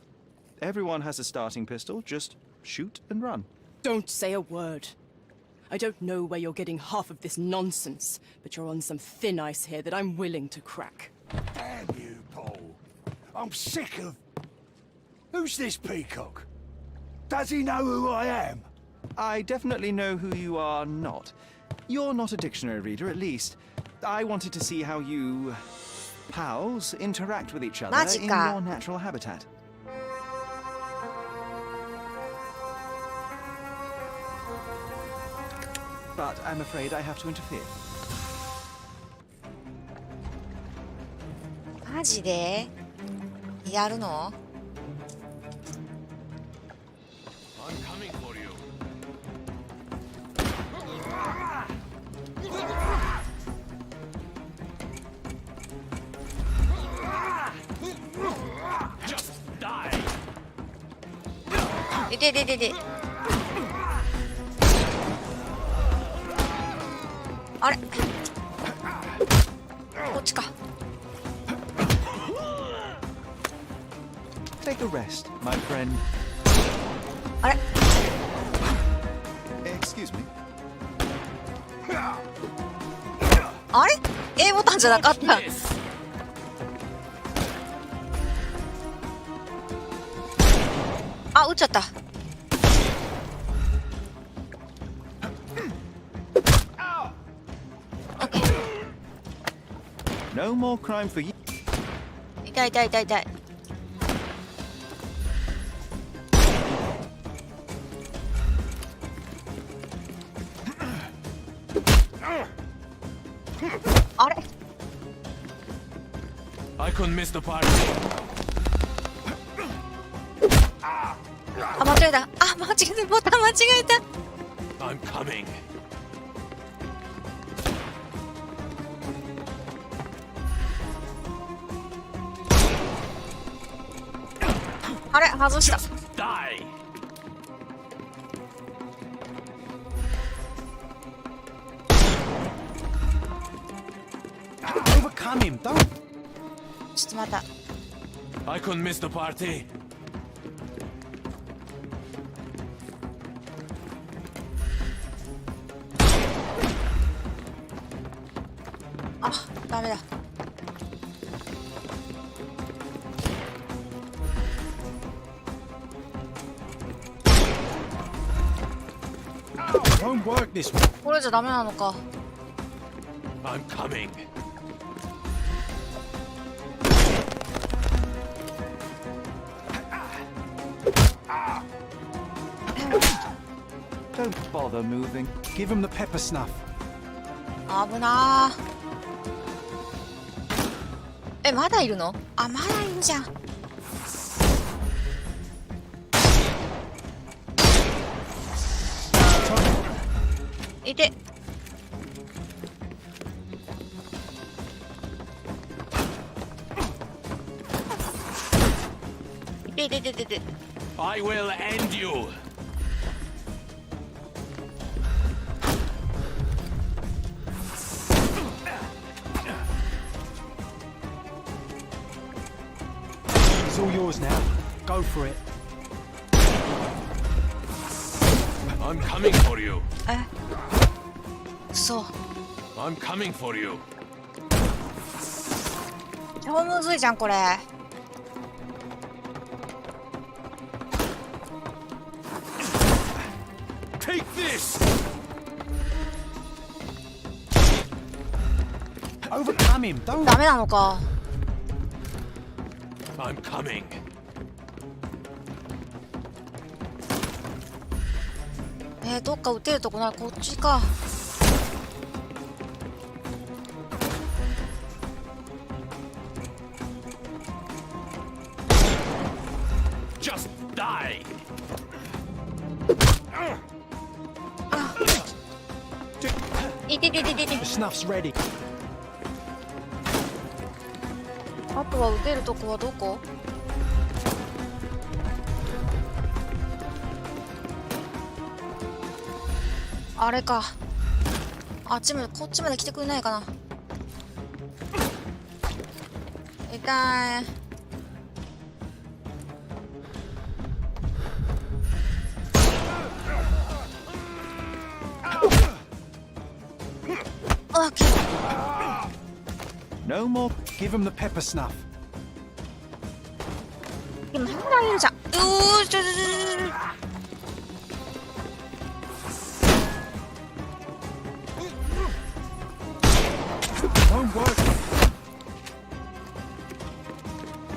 Everyone has a starting pistol, just shoot and run. Don't say a word. I don't know where you're getting half of this nonsense, but you're on some thin ice here that I'm willing to crack. Damn you, Paul. I'm sick of... Who's this peacock? Does he know who I am? I definitely know who you are not. You're not a dictionary reader, at least. I wanted to see how you... pals interact with each other in your natural habitat. But I'm afraid I have to interfere. マジでやるの？ I'm coming for you. Just die. で。あれ？こっちか。Take a rest, my friend. あれ？ Excuse me. あれ？ A ボタンじゃなかった。あ、撃っちゃった。No more crime for you. 痛い。あれ？ I couldn't miss the party. あ、間違えた。ボタン間違えた。 I'm coming. あれ？外した。 Die. Overcome him, don't. ちょっと待った。 I couldn't miss the party. あ、ダメだ。Won't work this way. これじゃダメなのか。 I'm coming. Don't bother moving. Give him the pepper snuff. 危なー。え、まだいるの？あ、まだいるじゃん。いて。で。 I will end you. It's all yours now. Go for it. I'm coming for you. え、そう。 I'm coming for you. 超むずいじゃんこれ。 Take this. Overcome him, don't. ダメなのか。 I'm coming. どっか撃てるとこない？こっちか。 Just just die. The snuff's ready. あとは撃てるとこはどこ？あれか。あっちまで、こっちまで来てくれないかな。痛い。オッケー。No more. Give him the pepper snuff. 今そんなんいるじゃん。うーちょ。Won't work.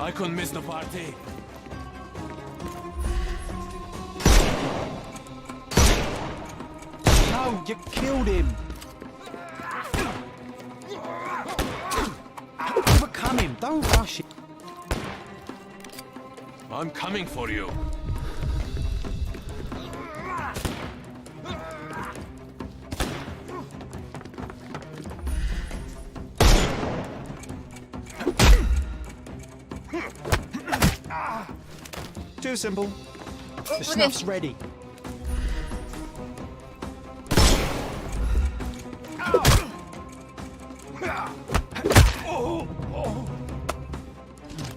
I couldn't miss the party. No, you killed him. Overcome him. Don't rush it. I'm coming for you. Too simple. The snuff's ready.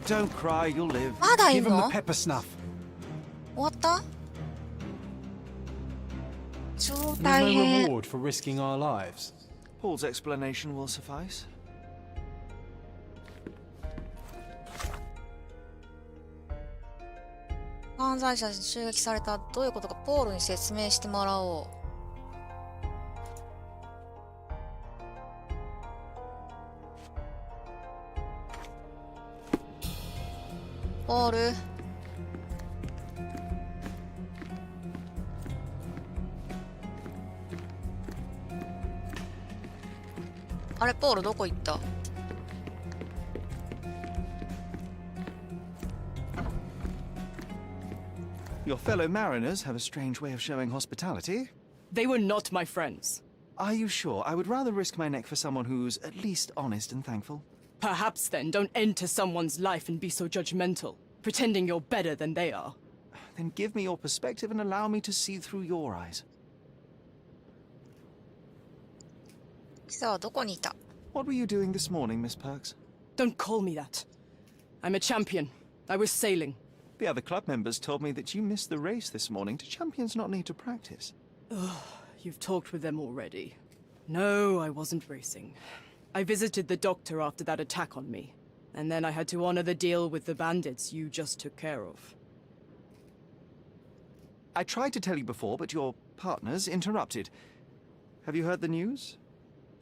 Don't cry, you'll live. まだい Give る him the の？ pepper snuff. 終わった？超 No 大変。 reward for risking our lives. Paul's explanation will suffice. 犯罪者に襲撃された。どういうことかポールに説明してもらおう。ポール。あれ、ポールどこ行った？ Your fellow mariners have a strange way of showing hospitality. They were not my friends. Are you sure? I would rather risk my neck for someone who's at least honest and thankful. Perhaps then don't enter someone's life and be so judgmental, pretending you're better than they are. Then give me your perspective and allow me to see through your eyes. キサはどこにいた？ What were you doing this morning, Miss Perks? Don't call me that. I'm a champion. I was sailing. The other club members told me that you missed the race this morning. Do champions not need to practice? You've talked with them already. No, I wasn't racing. I visited the doctor after that attack on me. And then I had to honor the deal with the bandits you just took care of. I tried to tell you before, but your partners interrupted. Have you heard the news?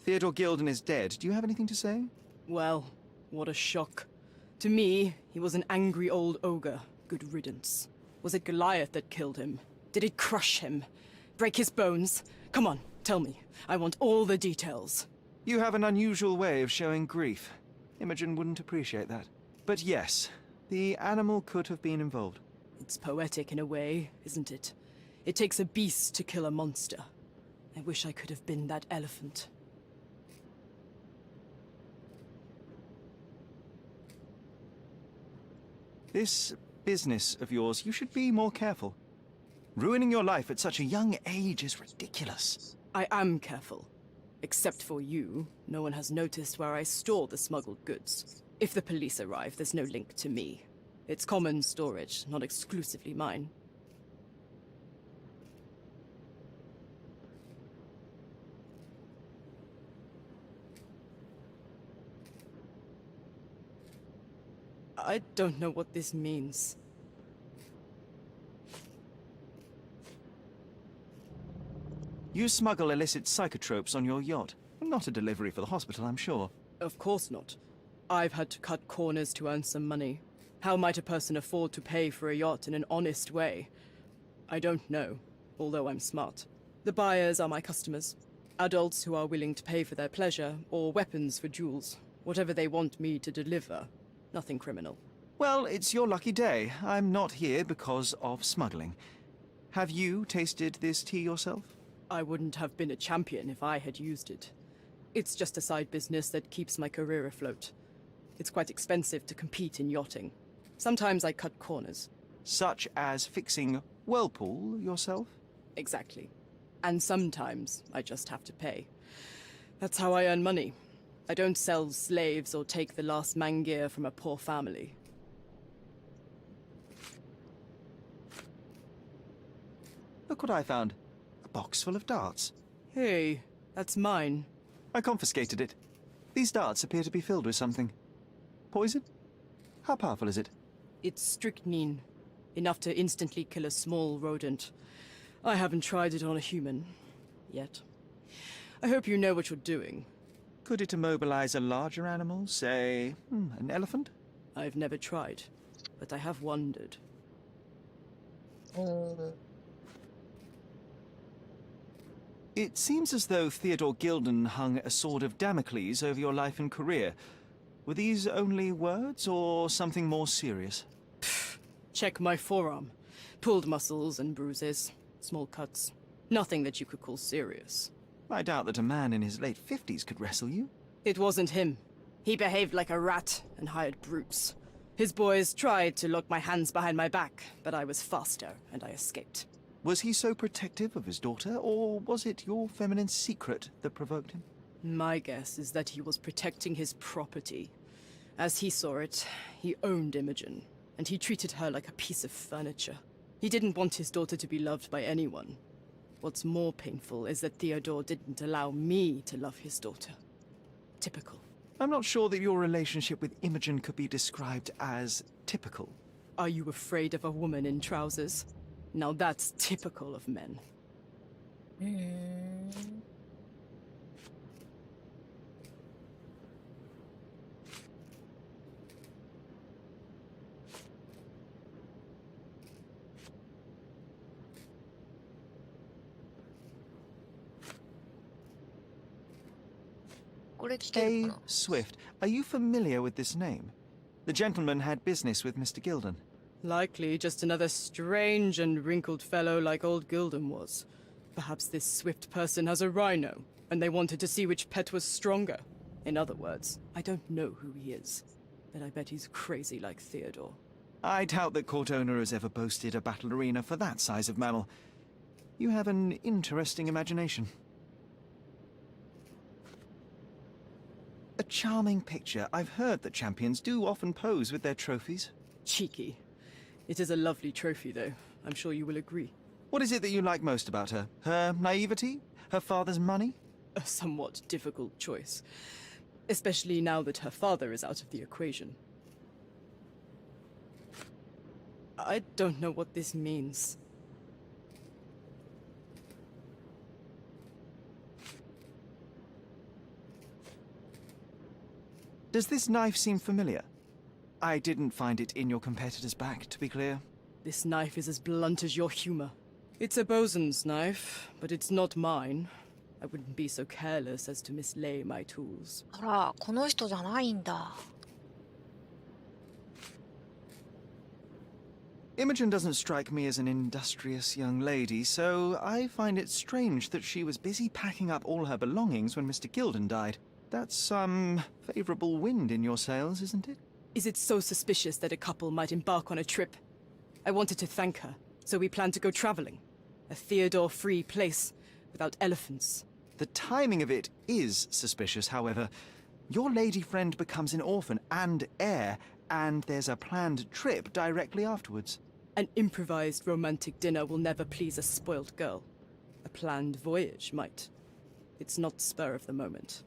Theodore Gilden is dead. Do you have anything to say? Well, what a shock. To me, he was an angry old ogre. Good riddance. Was it Goliath that killed him? Did it crush him? Break his bones? Come on, tell me. I want all the details. You have an unusual way of showing grief. Imogen wouldn't appreciate that. But yes, the animal could have been involved. It's poetic in a way, isn't it? It takes a beast to kill a monster. I wish I could have been that elephant. This business of yours, you should be more careful. Ruining your life at such a young age is ridiculous. I am careful. Except for you, no one has noticed where I store the smuggled goods. If the police arrive, there's no link to me. It's common storage, not exclusively mine. I don't know what this means. You smuggle illicit psychotropes on your yacht. Not a delivery for the hospital, I'm sure. Of course not. I've had to cut corners to earn some money. How might a person afford to pay for a yacht in an honest way? I don't know, although I'm smart. The buyers are my customers. Adults who are willing to pay for their pleasure, or weapons for jewels. Whatever they want me to deliver. Nothing criminal. Well, it's your lucky day. I'm not here because of smuggling. Have you tasted this tea yourself? I wouldn't have been a champion if I had used it. It's just a side business that keeps my career afloat. It's quite expensive to compete in yachting. Sometimes I cut corners. Such as fixing whirlpool yourself? Exactly. And sometimes I just have to pay. That's how I earn money. I don't sell slaves or take the last mangear from a poor family. Look what I found. A box full of darts. Hey, that's mine. I confiscated it. These darts appear to be filled with something. Poison? How powerful is it? It's strychnine. Enough to instantly kill a small rodent. I haven't tried it on a human. Yet. I hope you know what you're doing. Could it immobilize a larger animal, say, an elephant? I've never tried, but I have wondered. It seems as though Theodore Gilden hung a sword of Damocles over your life and career. Were these only words, or something more serious? Check my forearm. Pulled muscles and bruises. Small cuts. Nothing that you could call serious. I doubt that a man in his late 50s could wrestle you. It wasn't him. He behaved like a rat and hired brutes. His boys tried to lock my hands behind my back, but I was faster and I escaped. Was he so protective of his daughter, or was it your feminine secret that provoked him? My guess is that he was protecting his property. As he saw it, he owned Imogen, and he treated her like a piece of furniture. He didn't want his daughter to be loved by anyone. What's more painful is that Theodore didn't allow me to love his daughter. Typical. I'm not sure that your relationship with Imogen could be described as typical. Are you afraid of a woman in trousers? Now that's typical of men. A. Swift, are you familiar with this name? The gentleman had business with Mr. Gilden. Likely just another strange and wrinkled fellow like old Gilden was. Perhaps this Swift person has a rhino, and they wanted to see which pet was stronger. In other words, I don't know who he is, but I bet he's crazy like Theodore. I doubt that court owner has ever boasted a battle arena for that size of mammal. You have an interesting imagination. A charming picture. I've heard that champions do often pose with their trophies. Cheeky. It is a lovely trophy, though. I'm sure you will agree. What is it that you like most about her? Her naivety? Her father's money? A somewhat difficult choice. Especially now that her father is out of the equation. I don't know what this means. Does this knife seem familiar? I didn't find it in your competitor's back, to be clear. This knife is as blunt as your humor. It's a bosun's knife, but it's not mine. I wouldn't be so careless as to mislay my tools. あら、この人じゃないんだ。Imogen doesn't strike me as an industrious young lady, so I find it strange that she was busy packing up all her belongings when Mr. Gilden died. That's some favorable wind in your sails, isn't it? Is it so suspicious that a couple might embark on a trip? I wanted to thank her, so we planned to go traveling. A Theodore-free place, without elephants. The timing of it is suspicious, however. Your lady friend becomes an orphan and heir, and there's a planned trip directly afterwards. An improvised romantic dinner will never please a spoiled girl. A planned voyage might. It's not spur of the moment.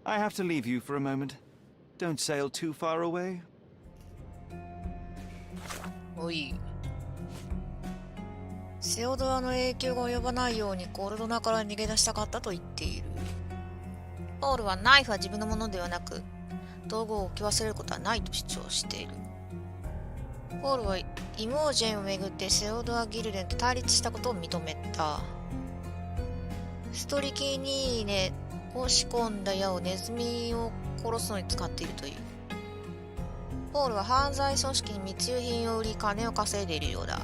I have to leave you for a moment. Don't sail too far away. おい。セオドアの影響が及ばないようにコールドナから逃げ出したかったと言っている。ポールはナイフは自分のものではなく、道具を置き忘れることはないと主張している。ポールはイモージェンをめぐってセオドア・ギルデンと対立したことを認めた。ストリキニーネを仕込んだ矢をネズミを殺すのに使っているという。ポールは犯罪組織に密輸品を売り金を稼いでいるようだ。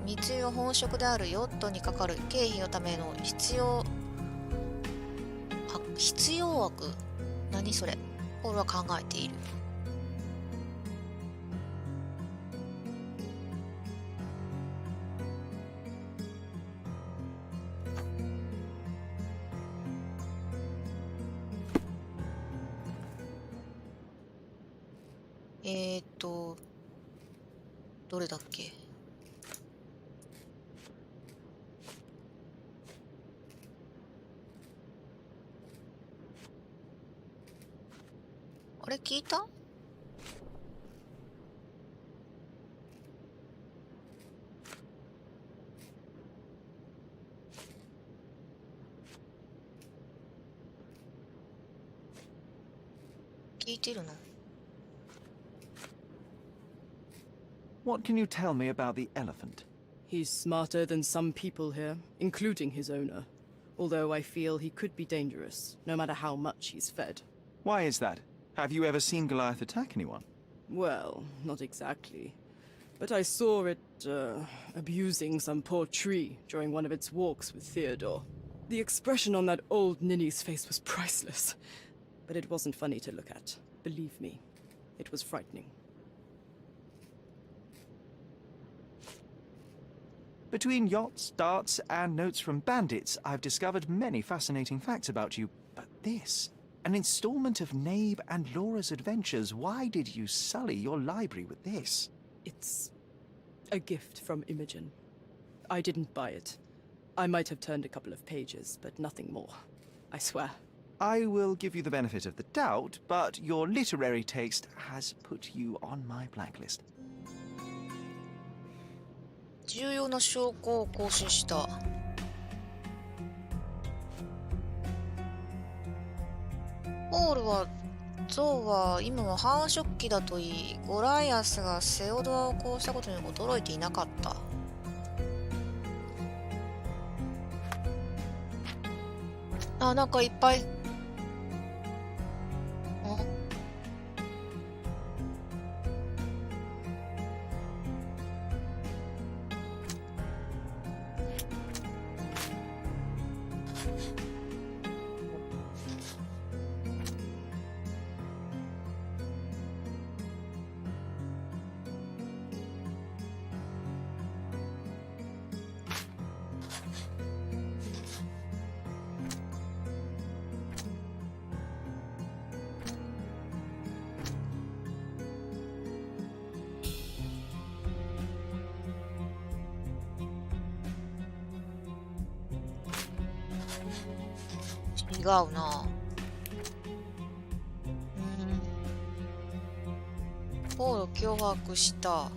密輸の本職であるヨットにかかる経費のための必要枠、何それ。ポールは考えている。どれだっけ。あれ聞いた？聞いてるのWhat can you tell me about the elephant? He's smarter than some people here, including his owner. Although I feel he could be dangerous, no matter how much he's fed. Why is that? Have you ever seen Goliath attack anyone? Well, not exactly. But I saw it, abusing some poor tree during one of its walks with Theodore. The expression on that old ninny's face was priceless. But it wasn't funny to look at. Believe me, it was frightening. Between yachts, darts, and notes from bandits, I've discovered many fascinating facts about you. But this, an installment of Nabe and Laura's adventures. Why did you sully your library with this? It's a gift from Imogen. I didn't buy it. I might have turned a couple of pages, but nothing more. I swear. I will give you the benefit of the doubt, but your literary taste has put you on my blacklist. 重要な証拠を更新した。ポールはゾウは今は繁殖期だといい、ゴライアスがセオドアを殺したことに驚いていなかった。あ、なんかいっぱい。違うな。ポールを脅迫した。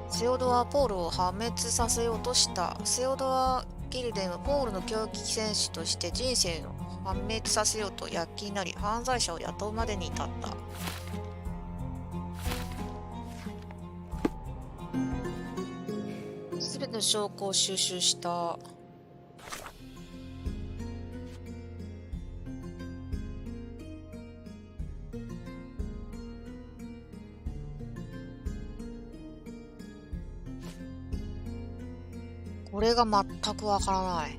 セオドアはポールを破滅させようとした。セオドア・ギルデンはポールの狂気戦士として人生を破滅させようと躍起になり、犯罪者を雇うまでに至った。すべての証拠を収集した。これが全くわからない。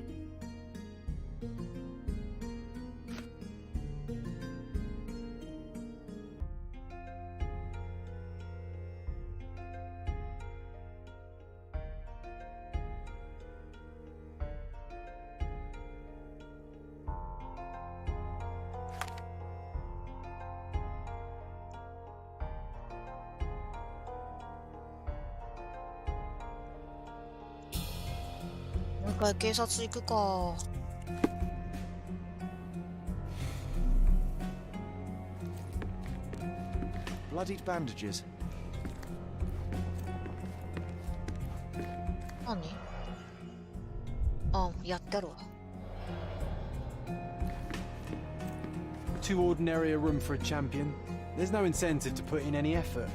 もう一回警察行くか。Bloodied bandages. 何？あ、やってるわ。too ordinary a room for a champion. There's no incentive to put in any effort.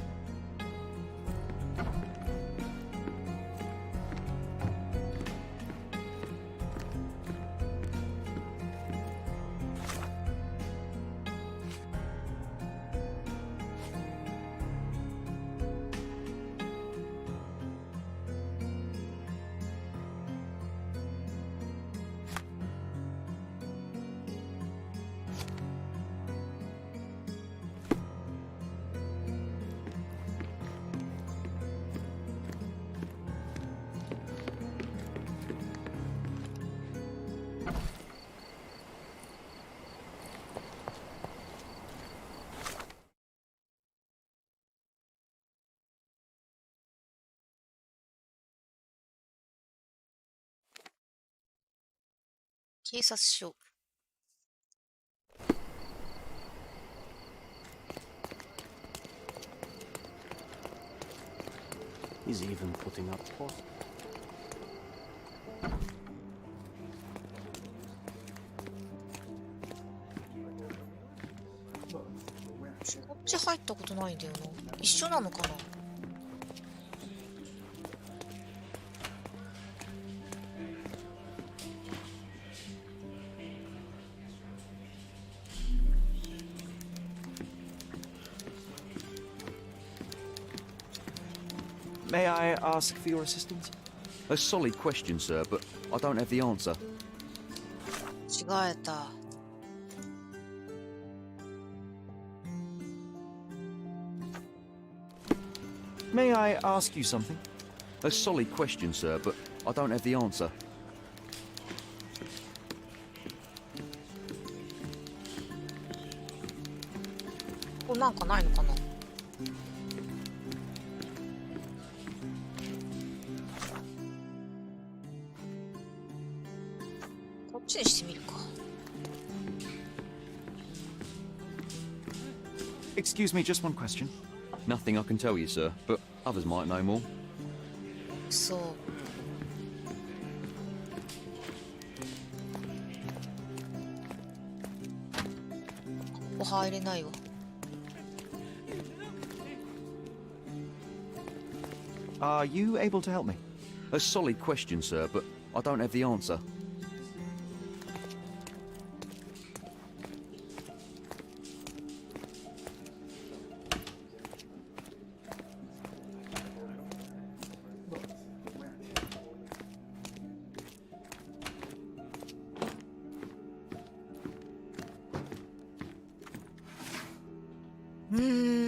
警察署。He's even putting up what? こっち入ったことないんだよな。一緒なのかな。May I ask for your assistance? A solid question, sir, but I don't have the answer. 違えた。May I ask you something? A solid question, sir, but I don't have the answer. これなんかないのかな。こっちにしてみるか。Excuse me, just one question. Nothing I can tell you, sir, but others might know more. そう。ここ入れないわ。Are you able to help me? A solid question, sir, but I don't have the answer. うーん。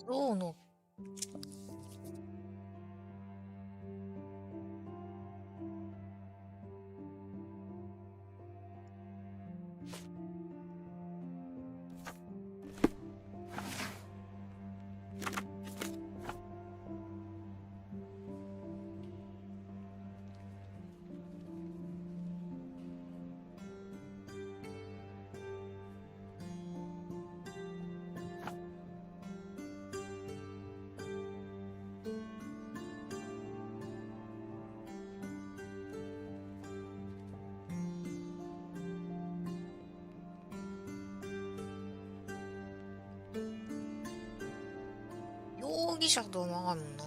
ローの容疑者ともあるな。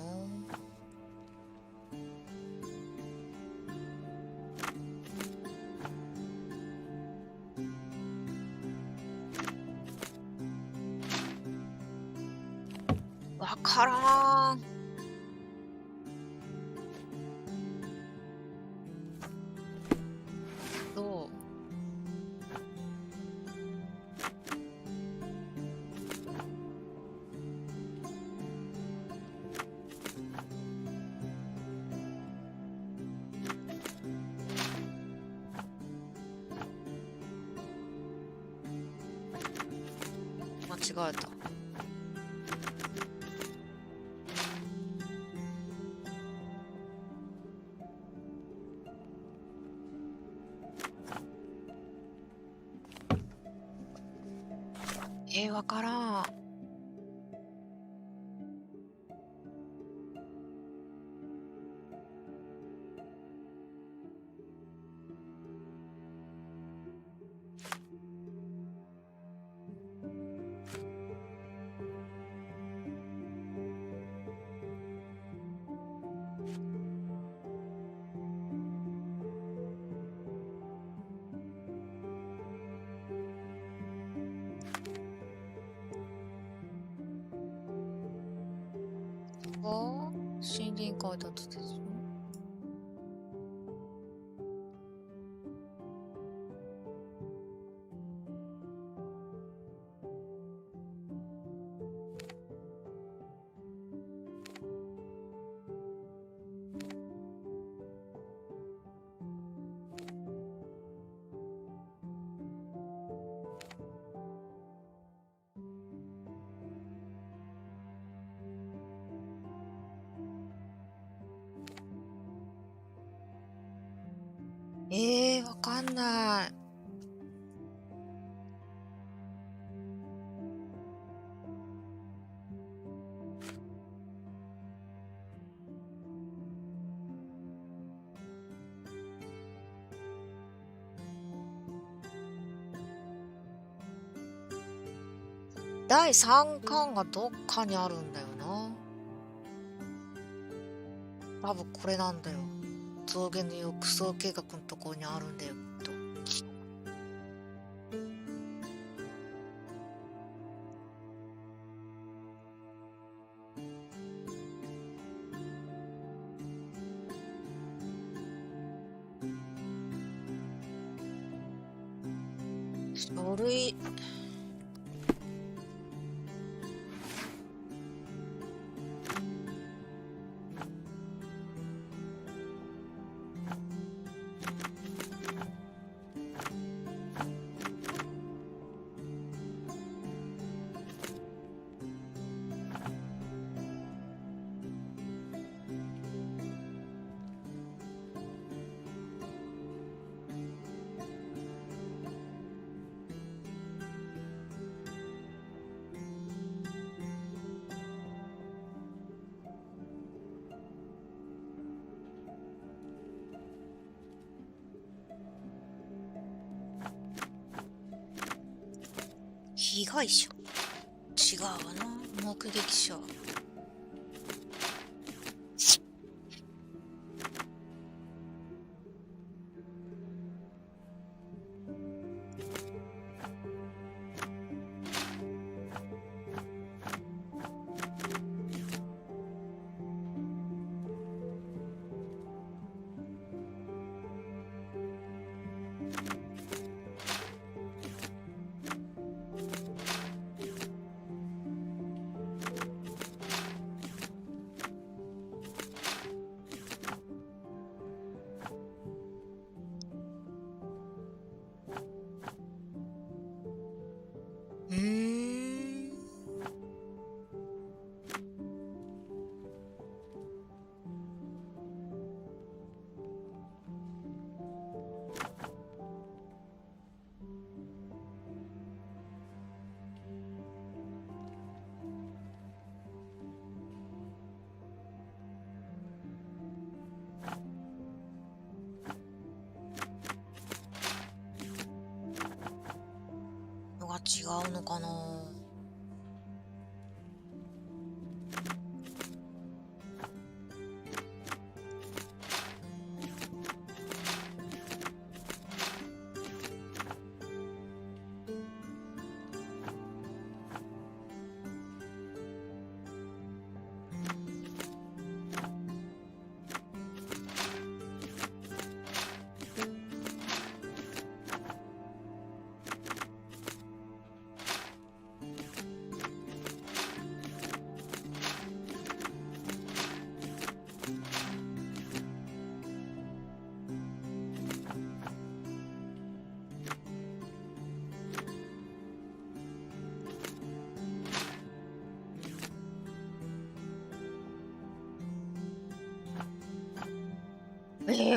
わからん。どう？違えた。わからん。森林開拓ですよ。わかんない。第3巻がどっかにあるんだよな。多分これなんだよ。象牙の浴槽計画のところにあるんだよと。書類被害者違うわな。目撃者。のが違うのかな。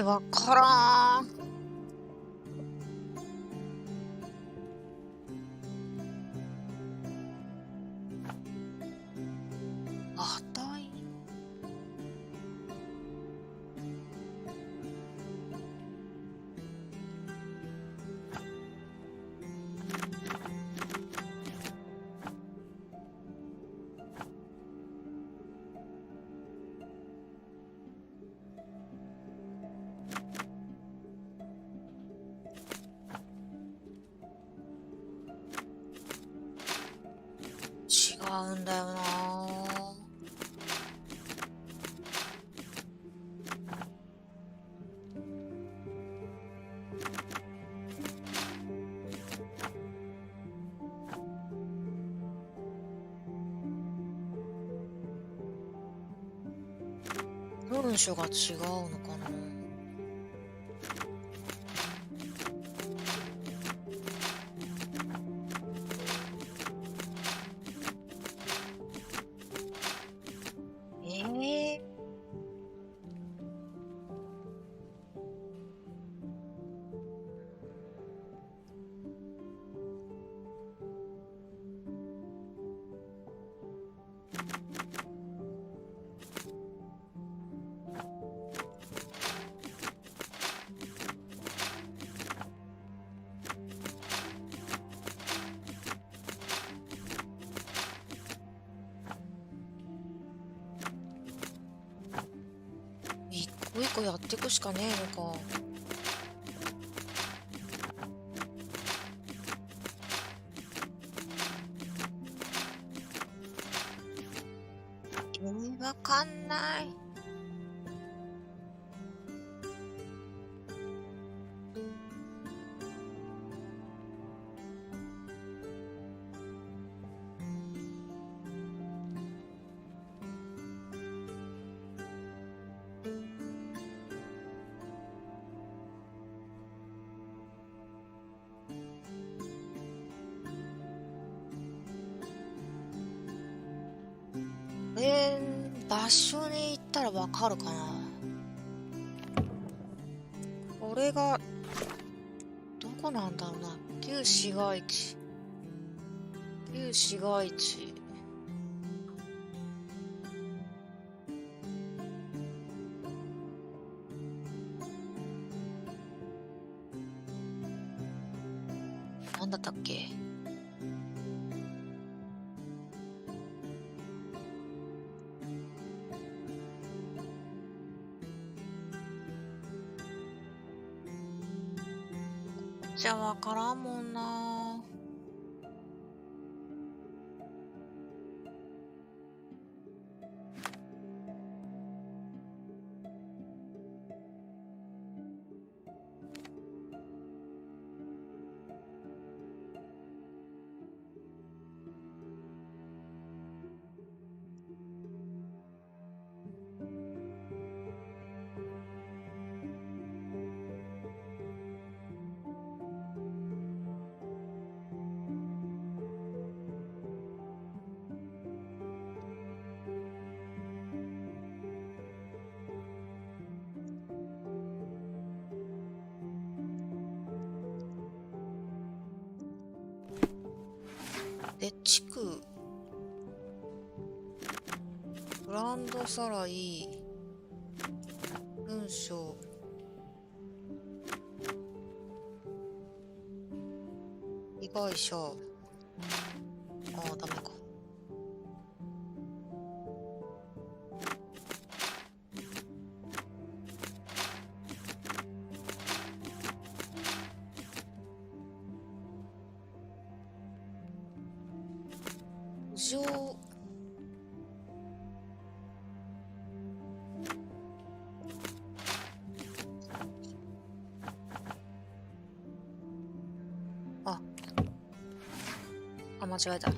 わからん。値。違うんだよな。文章が違うのかな。一個一個やっていくしかねえのか。わかんない。場所に行ったらわかるかな。これがどこなんだろうな。旧市街地。旧市街地。なんだったっけ。じゃあわからんもんな。で、地区ブランドさらい文章被害者ダメか。間違えた。こ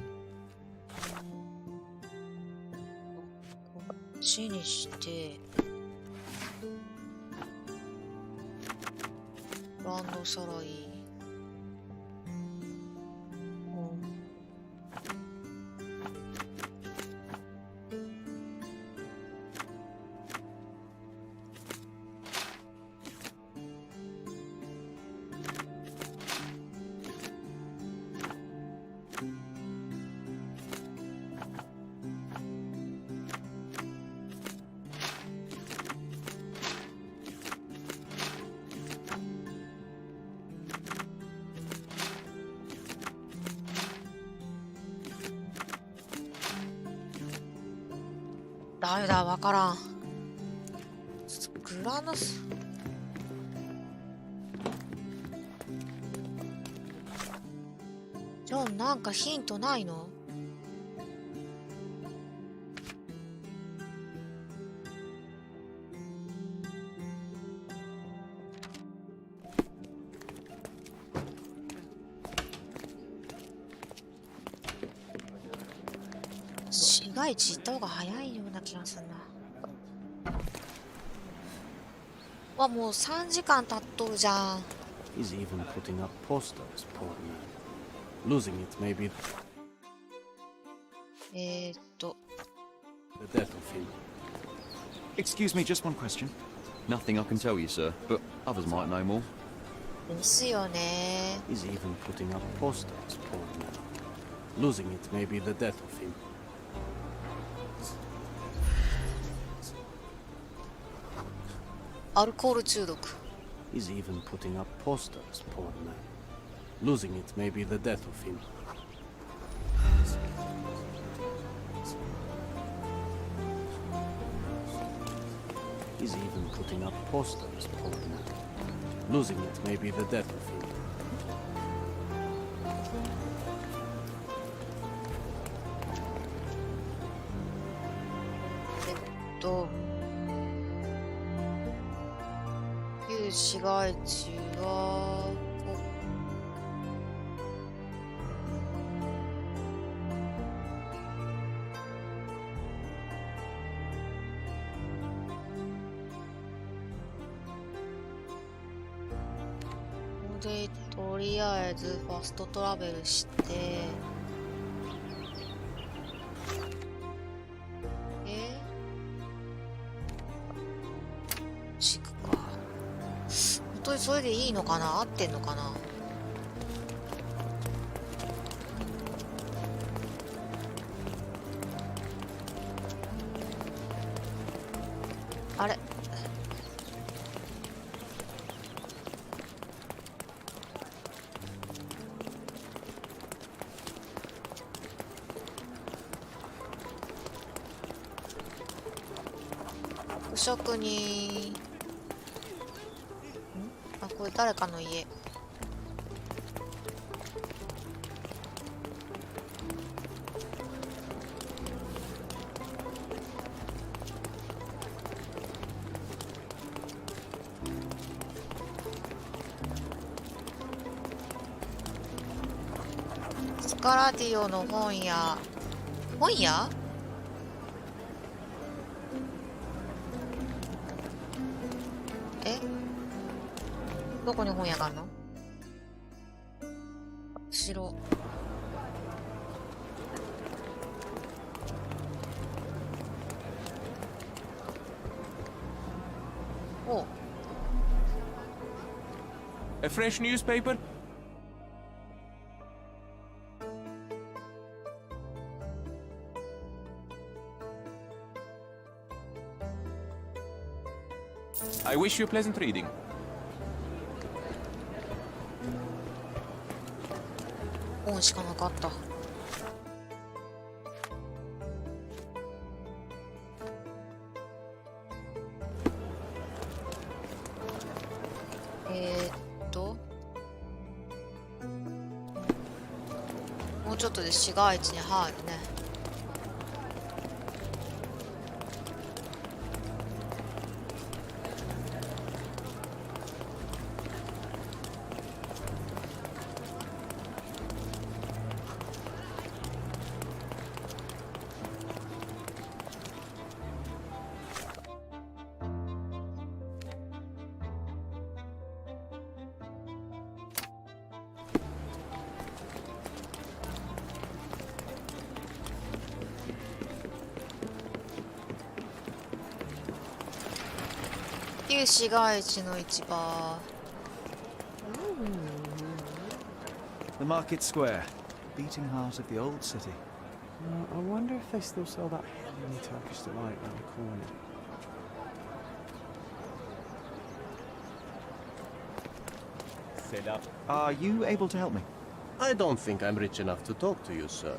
っちにしてランドさらい。ダメだ、わからん。グラノス。ジョン、なんかヒントないの？市街地行った方が早いような気がするな。わ、もう3時間経っとるじゃん。 He's even putting up posters, poor man. Losing it may be the death of him. Excuse me, just one question. Nothing I can tell you, sir, but others might know more. ですよね。 He's even putting up posters, poor man. Losing it may be the death of him. アルコール中毒。 He's even putting up posters, poor man. Losing it may be the death of him. He's even putting up posters, poor man. Losing it may be the death of him. 旧市街地はここでとりあえずファストトラベルして地区か。本当にそれでいいのかな、合ってんのかな。あれ、職人。あ、これ誰かの家。スカラディオの本屋。本屋？どこに本屋があるの？城。おう。A fresh newspaper? I wish you pleasant reading. 本しかなかった。もうちょっとで市街地に入るね。旧市街地の市場。The market square, beating heart of the old city. I wonder if they still sell that heavenly Turkish delight around the corner. Set up. Are you able to help me? I don't think I'm rich enough to talk to you, sir.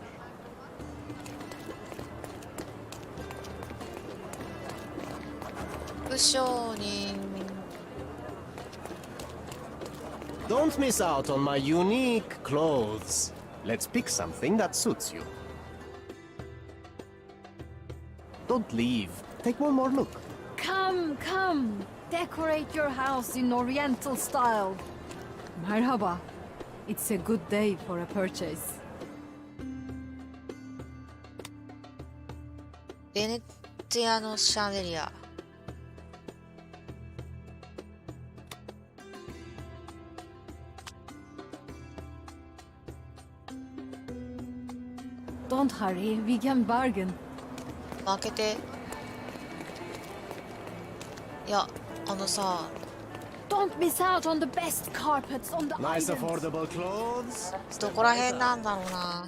商人。Don't miss out on my unique clothes. Let's pick something that suits you. Don't leave. Take one more look. Come, come. Decorate your house in Oriental style. Merhaba. It's a good day for a purchase. ベネツィアのシャンデリア。Don't hurry, we can bargain. 負けて。いや、さ。Don't miss out on the best carpets on the Nice island. affordable clothes. どこら辺なんだろうな。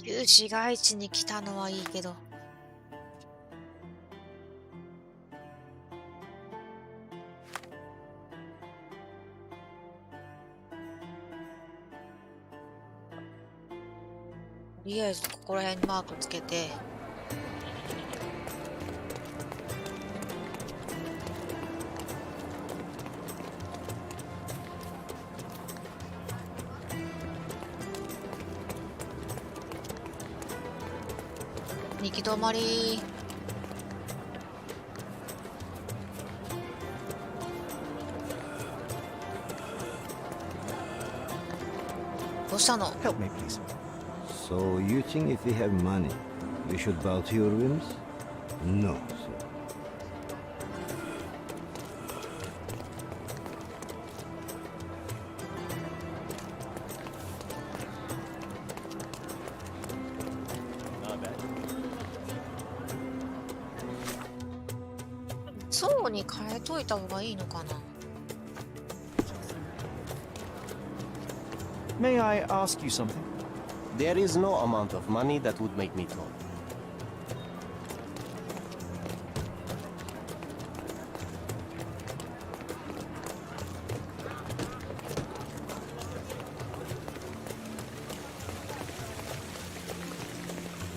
旧市街地に来たのはいいけど。とりあえずここら辺にマークつけて。行き止まり。どうしたの？ Help me, please. So you think if we have money, we should bow to your whims? No, sir. Not bad. そうに変えといた方がいいのかな。May I ask you something? There is no amount of money that would make me tall.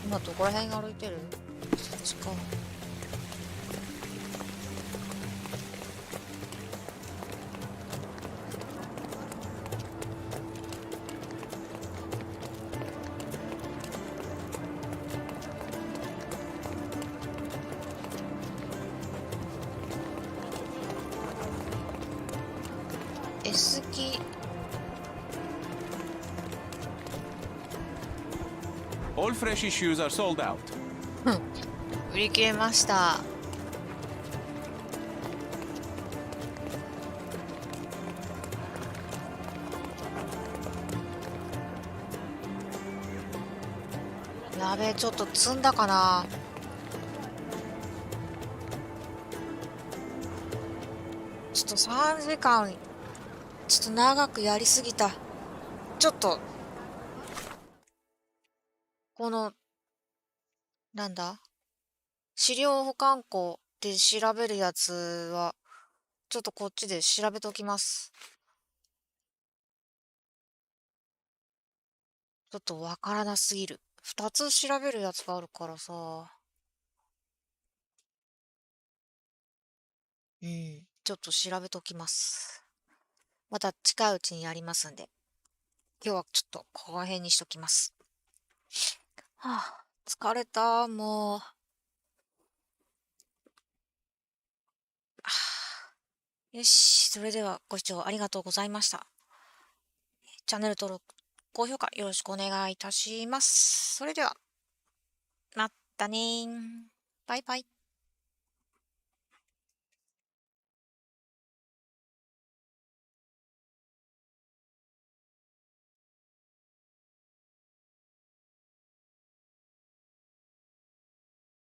今どこら辺歩いてる？そっちか。S キ All fresh issues are sold out. 売り切れました。やべえ、ちょっと積んだかな。ちょっと3時間ちょっと長くやりすぎた。ちょっとこのなんだ資料保管庫で調べるやつはちょっとこっちで調べておきます。ちょっとわからなすぎる。2つ調べるやつがあるからさ。ちょっと調べておきます。また近いうちにやりますんで。今日はちょっとここら辺にしときます。はあ、疲れた、もう。よし、それではご視聴ありがとうございました。チャンネル登録、高評価よろしくお願いいたします。それでは、まったねー。バイバイ。